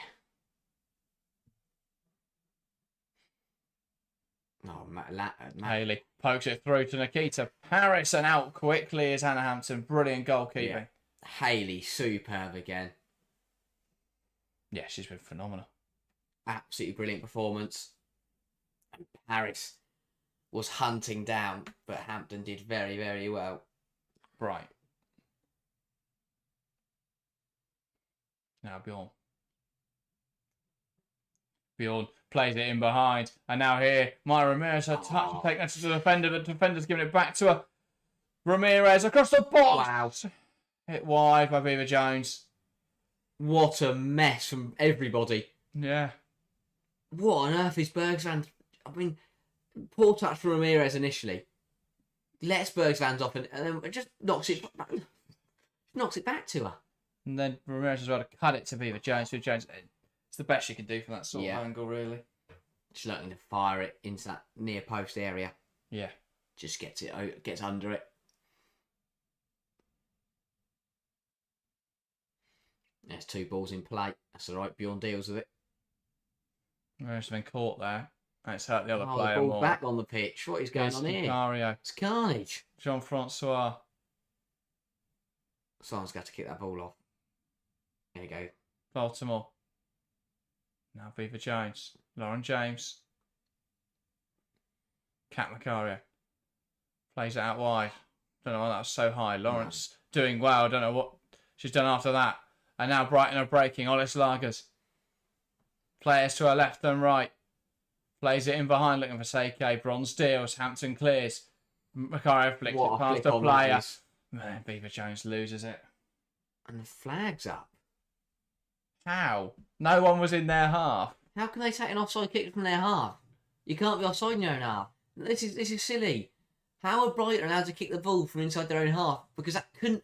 Oh, Haley pokes it through to Nikita Paris and out quickly is Hannah Hampton. Brilliant goalkeeping. Yeah. Haley, superb again. Yeah, she's been phenomenal. Absolutely brilliant performance. And Paris was hunting down, but Hampton did very, very well. Bright. Now Bjorn. Bjorn plays it in behind. And now here, Maya Ramirez, her touch and take that to the defender. The defender's giving it back to her. Ramirez across the box. Wow. Hit wide by Beaver Jones. What a mess from everybody. Yeah. What on earth is Bergsvan? I mean, poor touch from Ramirez initially. Lets Bergsvan's off and then just knocks it back to her. And then Ramirez as well to cut it to Beaver Jones. Beaver Jones, it's the best you can do from that sort of angle, really. Just looking to fire it into that near post area. Yeah. Just gets under it. There's 2 balls in play. That's all right. Bjorn deals with it. Ramirez has been caught there. And it's hurt the other The player ball's more. back on the pitch. What is going on here? Macario. It's carnage. Jean-Francois. Someone's got to kick that ball off. There you go. Baltimore. Now Beaver Jones. Lauren James. Cat Macario. Plays it out wide. Don't know why that was so high. Lawrence doing well. Don't know what she's done after that. And now Brighton are breaking. Olis Lagers. Players to her left and right. Plays it in behind looking for Seike. Bronze deals. Hampton clears. Macario flicks it past the player. Man, Beaver Jones loses it. And the flag's up. How? No one was in their half. How can they take an offside kick from their half? You can't be offside in your own half. This is silly. How are Brighton allowed to kick the ball from inside their own half? Because that couldn't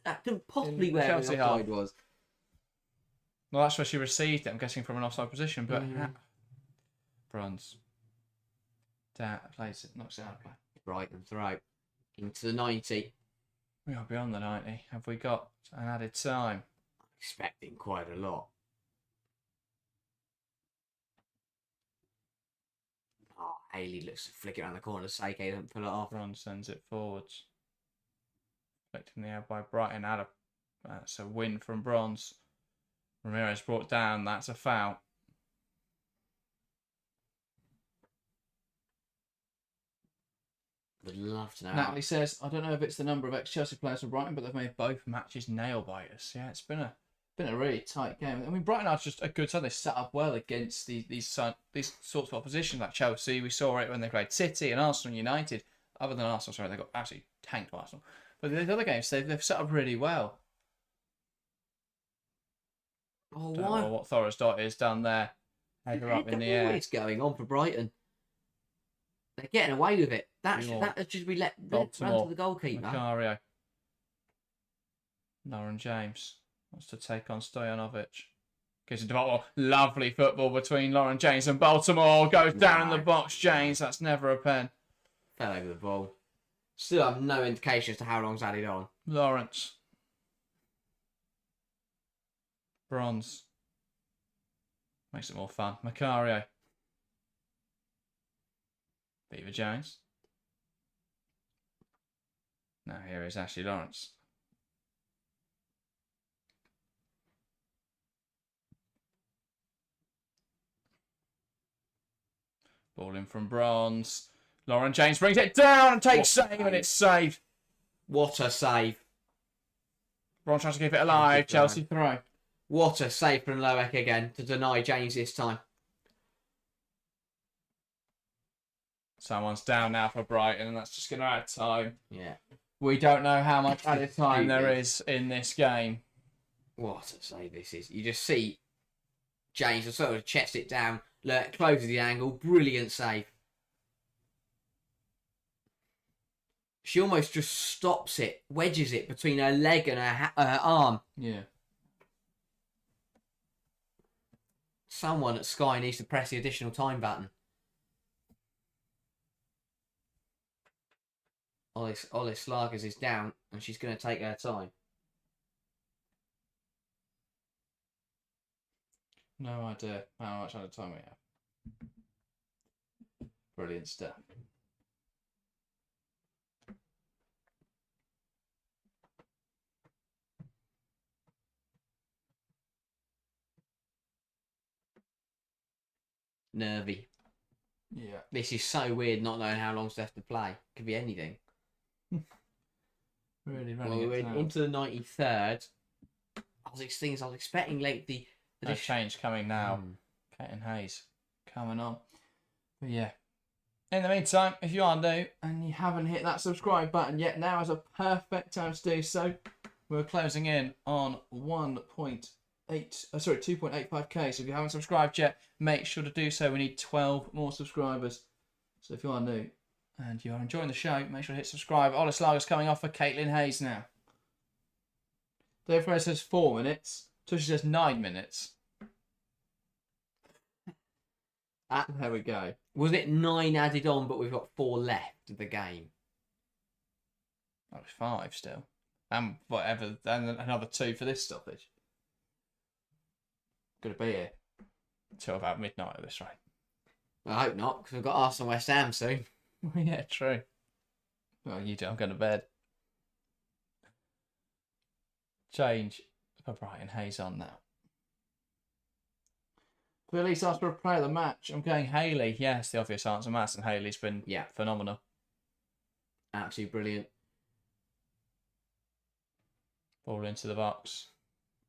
possibly be where the offside was. Well, that's where she received it, I'm guessing, from an offside position. But Bronze. Plays it, knocks it out of play. Brighton throw into the 90. We are beyond the 90. Have we got an added time? Expecting quite a lot. Oh, Haley looks to flick it around the corner. Seike doesn't pull it off. Bronze sends it forwards. Flicked in the air by Brighton. That's a win from Bronze. Ramirez brought down. That's a foul. Would love to know. Natalie says, I don't know if it's the number of ex-Chelsea players for Brighton, but they've made both matches nail biters. Yeah, it's been a really tight game. I mean, Brighton are just a good side. They set up well against these sorts of opposition like Chelsea. We saw it when they played City and Arsenal and United. Other than Arsenal, sorry, they got absolutely tanked by Arsenal. But the other games, they've set up really well. Oh, Don't know what Thoris Dot is down there. Header up in the air. What's going on for Brighton? They're getting away with it. That should be let run to the goalkeeper. Macario. Lauren James wants to take on Stojanovic. Gives it to Baltimore. Lovely football between Lauren James and Baltimore. Goes down in the box, James. That's never a pen. Fell over the ball. Still have no indication as to how long's added on. Lawrence. Bronze. Makes it more fun. Macario. Beaver Jones. Now here is Ashley Lawrence. Ball in from Bronze. Lauren James brings it down and takes save, and it's saved. What a save. Bronze tries to keep it alive. Chelsea throw. What a save from Loeck again to deny James this time. Someone's down now for Brighton, and that's just going to add time. Yeah. We don't know how much added time there is in this game. What a save this is. You just see James sort of checks it down, closes the angle. Brilliant save. She almost just stops it, wedges it between her leg and her arm. Yeah. Someone at Sky needs to press the additional time button. Ollie Slagers is down, and she's going to take her time. No idea how much added time we have. Brilliant stuff. Nervy. Yeah. This is so weird not knowing how long's left to play. Could be anything. Really Well, running we're it down. into the 93rd. I was expecting late the No change coming now. Caitlin Hayes coming on. But yeah. In the meantime, if you are new and you haven't hit that subscribe button yet, now is a perfect time to do so. We're closing in on 2.85k. So if you haven't subscribed yet, make sure to do so. We need 12 more subscribers. So if you are new and you are enjoying the show, make sure to hit subscribe. Ola Slager's coming off for Caitlin Hayes now. Dave Ferrer says 4 minutes. Tushy says 9 minutes. There we go. Was it 9 added on, but we've got 4 left of the game? That was 5 still. And whatever, and another 2 for this stoppage. Gonna be here until about midnight at this rate. I hope not, because we've got Arsenal West Ham soon. Yeah, true. Well, you do. I'm going to bed. Change for Brighton. Hayes on now. Police asked for a player of the match. I'm going Hayley. Yes, the obvious answer. Madison Hayley's been phenomenal. Absolutely brilliant. Ball into the box.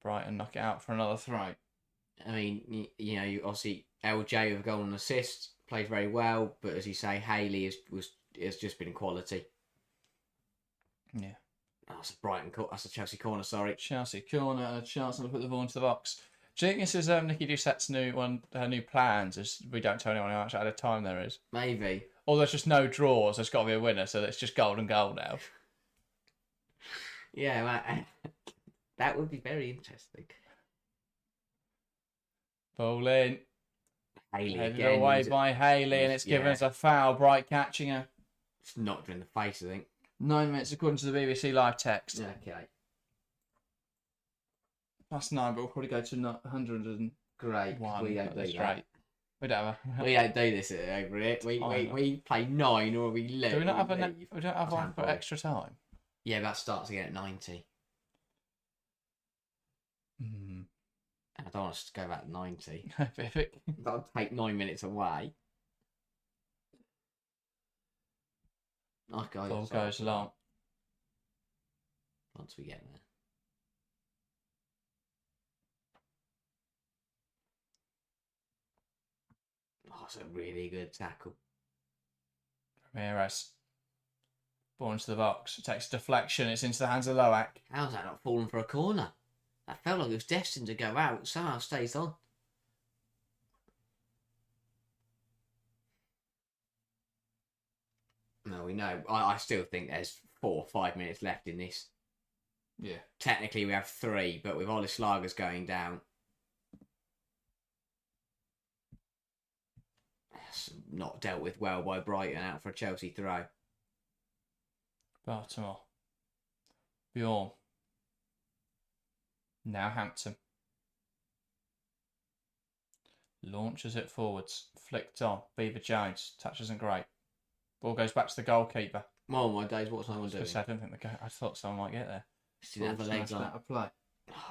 Brighton knock it out for another throw. I mean, you know, obviously LJ with a goal and assist, played very well, but as you say, Hayley has just been quality. Yeah. Oh, that's a Chelsea corner, sorry. Chelsea corner and a chance to put the ball into the box. Do you think this is Nikki Doucette's new plans? As we don't tell anyone how much added time there is. Maybe. Or there's just no draws. There's got to be a winner, so it's just gold and goal now. Yeah, well, that would be very interesting. Ball in. Hayley Headed again. away by Hayley, and it's given us a foul. Bright catching her. It's knocked her in the face, I think. 9 minutes according to the BBC live text. Okay. Plus 9, but we'll probably go to 100 and Great. We don't do that. We don't have We don't do this over here. We play 9 or we lose. Do we not have we don't have one for extra time? Yeah, that starts again at 90. Mm. I don't want us to go back to 90. Perfect. That'll take 9 minutes away. Okay, Ball goes long. Once we get there. Oh, it's a really good tackle. Ramirez. Ball into the box. It takes a deflection. It's into the hands of Loack. How's that not fallen for a corner? That felt like it was destined to go out. Somehow stays on. No, we know. I still think there's 4 or 5 minutes left in this. Yeah. Technically, we have 3, but with Ollie Slagers going down, that's not dealt with well by Brighton. Out for a Chelsea throw. Baltimore. Bjorn. Now Hampton. Launches it forwards. Flicked on. Beaver Jones. Touch isn't great. Ball goes back to the goalkeeper. Oh my days, what's someone doing? I don't think I thought someone might get there. Didn't have the legs on. Play.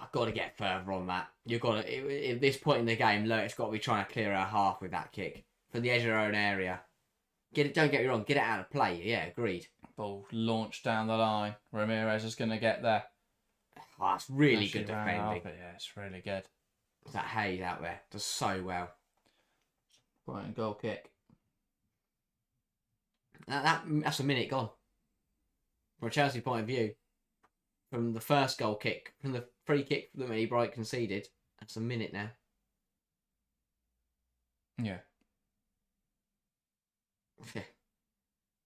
I've got to get further on that. You've got to, at this point in the game, look, it's got to be trying to clear our half with that kick. from the edge of their own area. Don't get me wrong, get it out of play. Yeah, agreed. Ball launched down the line. Ramirez is going to get there. Oh, that's really Actually good ran defending. off it, yeah, it's really good. That Hayes out there does so well. Brighton goal kick. That's a minute gone. From a Chelsea point of view, from the first goal kick, from the free kick that Bright conceded, that's a minute now. Yeah.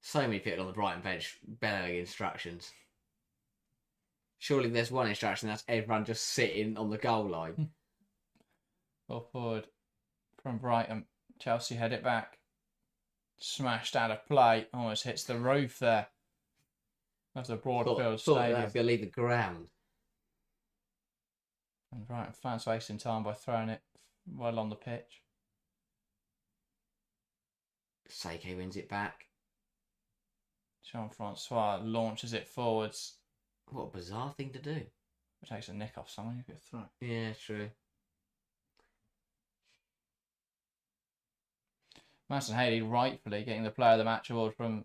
So many people on the Brighton bench bellowing instructions. Surely there's one instruction, that's everyone just sitting on the goal line. Ball forward from Brighton. Chelsea head it back. Smashed out of play. Almost hits the roof there. Of the Broadfield Thought Stadium. that was going to leave the ground. And Brighton fans wasting time by throwing it well on the pitch. Seike wins it back. Jean-Francois launches it forwards. What a bizarre thing to do. It takes a nick off someone, you could throw. Yeah, true. Madison Haley rightfully getting the player of the match award from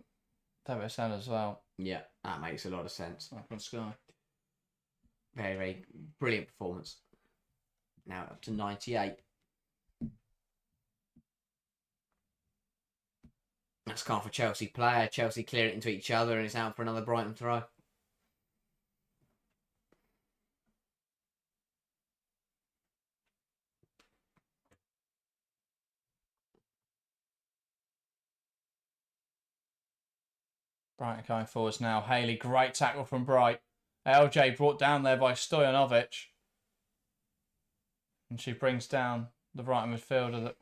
WSL as well. Yeah, that makes a lot of sense. Up on Sky. Very, very brilliant performance. Now up to 98. That's gone for Chelsea player. Chelsea clear it into each other and it's out for another Brighton throw. Brighton going forwards now. Haley, great tackle from Bright. LJ brought down there by Stojanovic. And she brings down the Brighton midfielder that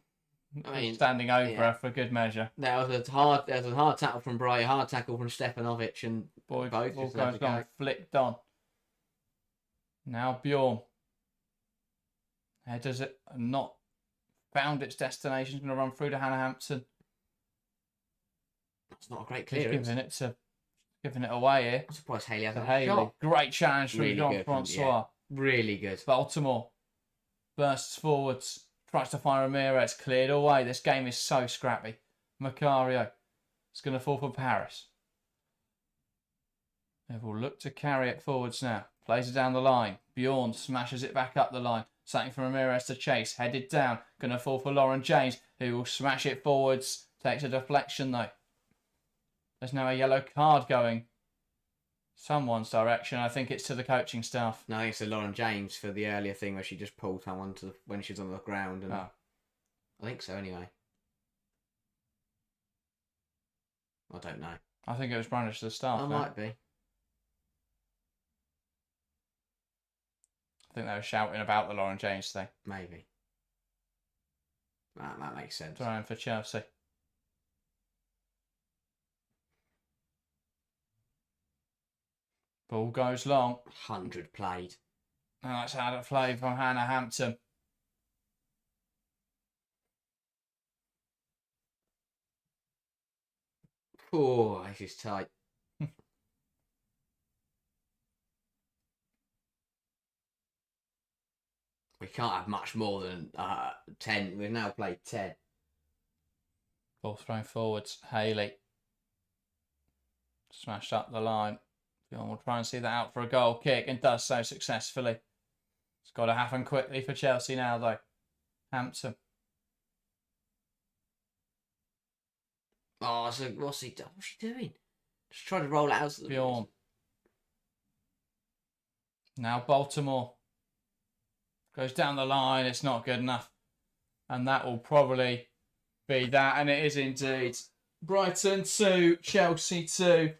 standing over her for good measure. That was a hard tackle from Bright, hard tackle from Stefanovic, and Both just goes long, flicked on. Now Bjorn. Does it not found its destination? It's going to run through to Hannah Hampton. That's not a great clearance. Giving it away here. I'm surprised Haley hasn't Haley. shot. Great challenge from Really Jean-Francois. Yeah. Really good. Baltimore bursts forwards, tries to find Ramirez, cleared away. This game is so scrappy. Macario is going to fall for Paris. They will look to carry it forwards now. Plays it down the line. Bjorn smashes it back up the line. Something for Ramirez to chase. Headed down. Going to fall for Lauren James, who will smash it forwards. Takes a deflection though. There's now a yellow card going someone's direction. I think it's to the coaching staff. No, it's to Lauren James for the earlier thing where she just pulled someone when she was on the ground. And I think so anyway. I don't know. I think it was brandished to the staff. It might be. I think they were shouting about the Lauren James thing. Maybe. That makes sense. Trying for Chelsea. Ball goes long. 100 played. And that's out of play from Hannah Hampton. Oh, this is tight. We can't have much more than 10. We've now played 10. Ball thrown forwards. Haley. Smashed up the line. We'll try and see that out for a goal kick and does so successfully. It's got to happen quickly for Chelsea now, though. Hampton. Oh, so what's she doing? Just trying to roll it out. Bjorn. Now Baltimore. Goes down the line. It's not good enough. And that will probably be that. And it is indeed. Brighton 2, Chelsea 2.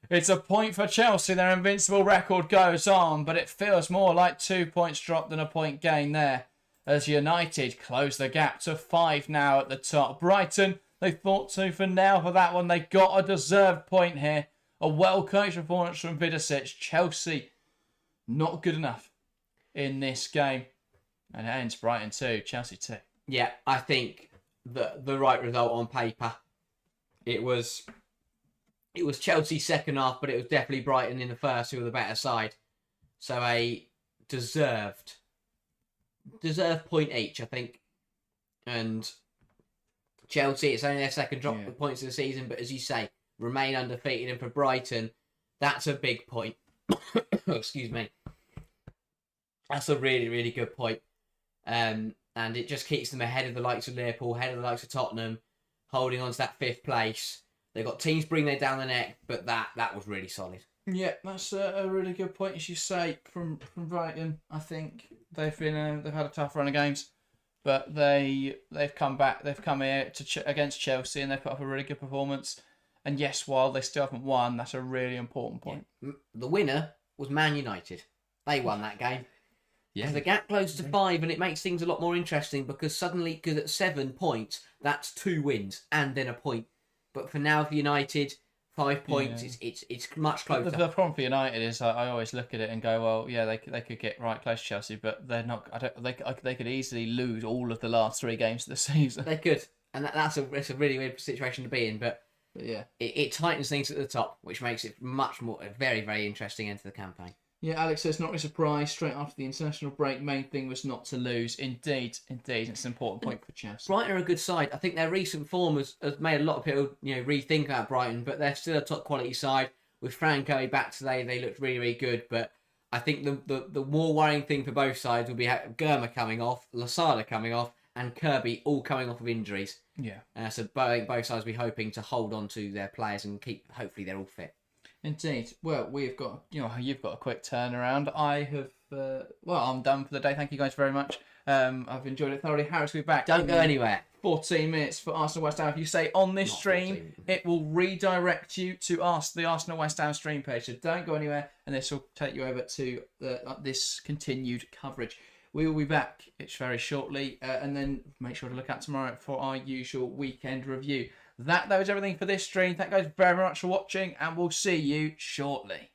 It's a point for Chelsea. Their invincible record goes on, but it feels more like 2 points dropped than a point gain there. As United close the gap to 5 now at the top. Brighton, they thought to for now for that one. They got a deserved point here. A well-coached performance from Vidicic. Chelsea, not good enough in this game. And it ends Brighton 2, Chelsea 2. Yeah, I think the right result on paper. It was Chelsea's second half, but it was definitely Brighton in the first who were the better side. So a deserved point each, I think. And Chelsea, it's only their second drop of points of the season, but as you say, remain undefeated. And for Brighton, that's a big point. Excuse me. That's a really, really good point. And it just keeps them ahead of the likes of Liverpool, ahead of the likes of Tottenham, holding on to that 5th place. They've got teams bringing their down the neck, but that was really solid. Yeah, that's a really good point, as you say, from Brighton. I think they've had a tough run of games, but they've come back. They've come here against Chelsea, and they've put up a really good performance. And yes, while they still haven't won, that's a really important point. Yeah. The winner was Man United. They won that game. Yeah, the gap closes to 5, and it makes things a lot more interesting because suddenly, because at 7 points, that's 2 wins and then a point. But for now, for United, 5 points, it's much closer. The problem for United is I always look at it and go, well, yeah, they could get right close to Chelsea, but they're not. They could easily lose all of the last 3 games of the season. They could, and that's a really weird situation to be in. But yeah, it tightens things at the top, which makes it much more a very, very interesting end to the campaign. Yeah, Alex says, not a surprise. Straight after the international break, main thing was not to lose. Indeed. It's an important point for Chelsea. Brighton are a good side. I think their recent form has made a lot of people rethink about Brighton, but they're still a top quality side. With Franco back today, they looked really, really good. But I think the more worrying thing for both sides will be Girma coming off, Lasada coming off, and Kirby all coming off of injuries. Yeah. So both sides will be hoping to hold on to their players and hopefully they're all fit. Indeed. Well, you've got a quick turnaround. I have, I'm done for the day. Thank you guys very much. I've enjoyed it thoroughly. Harris will be back. Don't go anywhere. 14 minutes for Arsenal West Ham. If you say on this stream, it will redirect you to the Arsenal West Ham stream page. So don't go anywhere, and this will take you over to this continued coverage. We will be back very shortly, and then make sure to look out tomorrow for our usual weekend review. That was everything for this stream. Thank you guys very much for watching, and we'll see you shortly.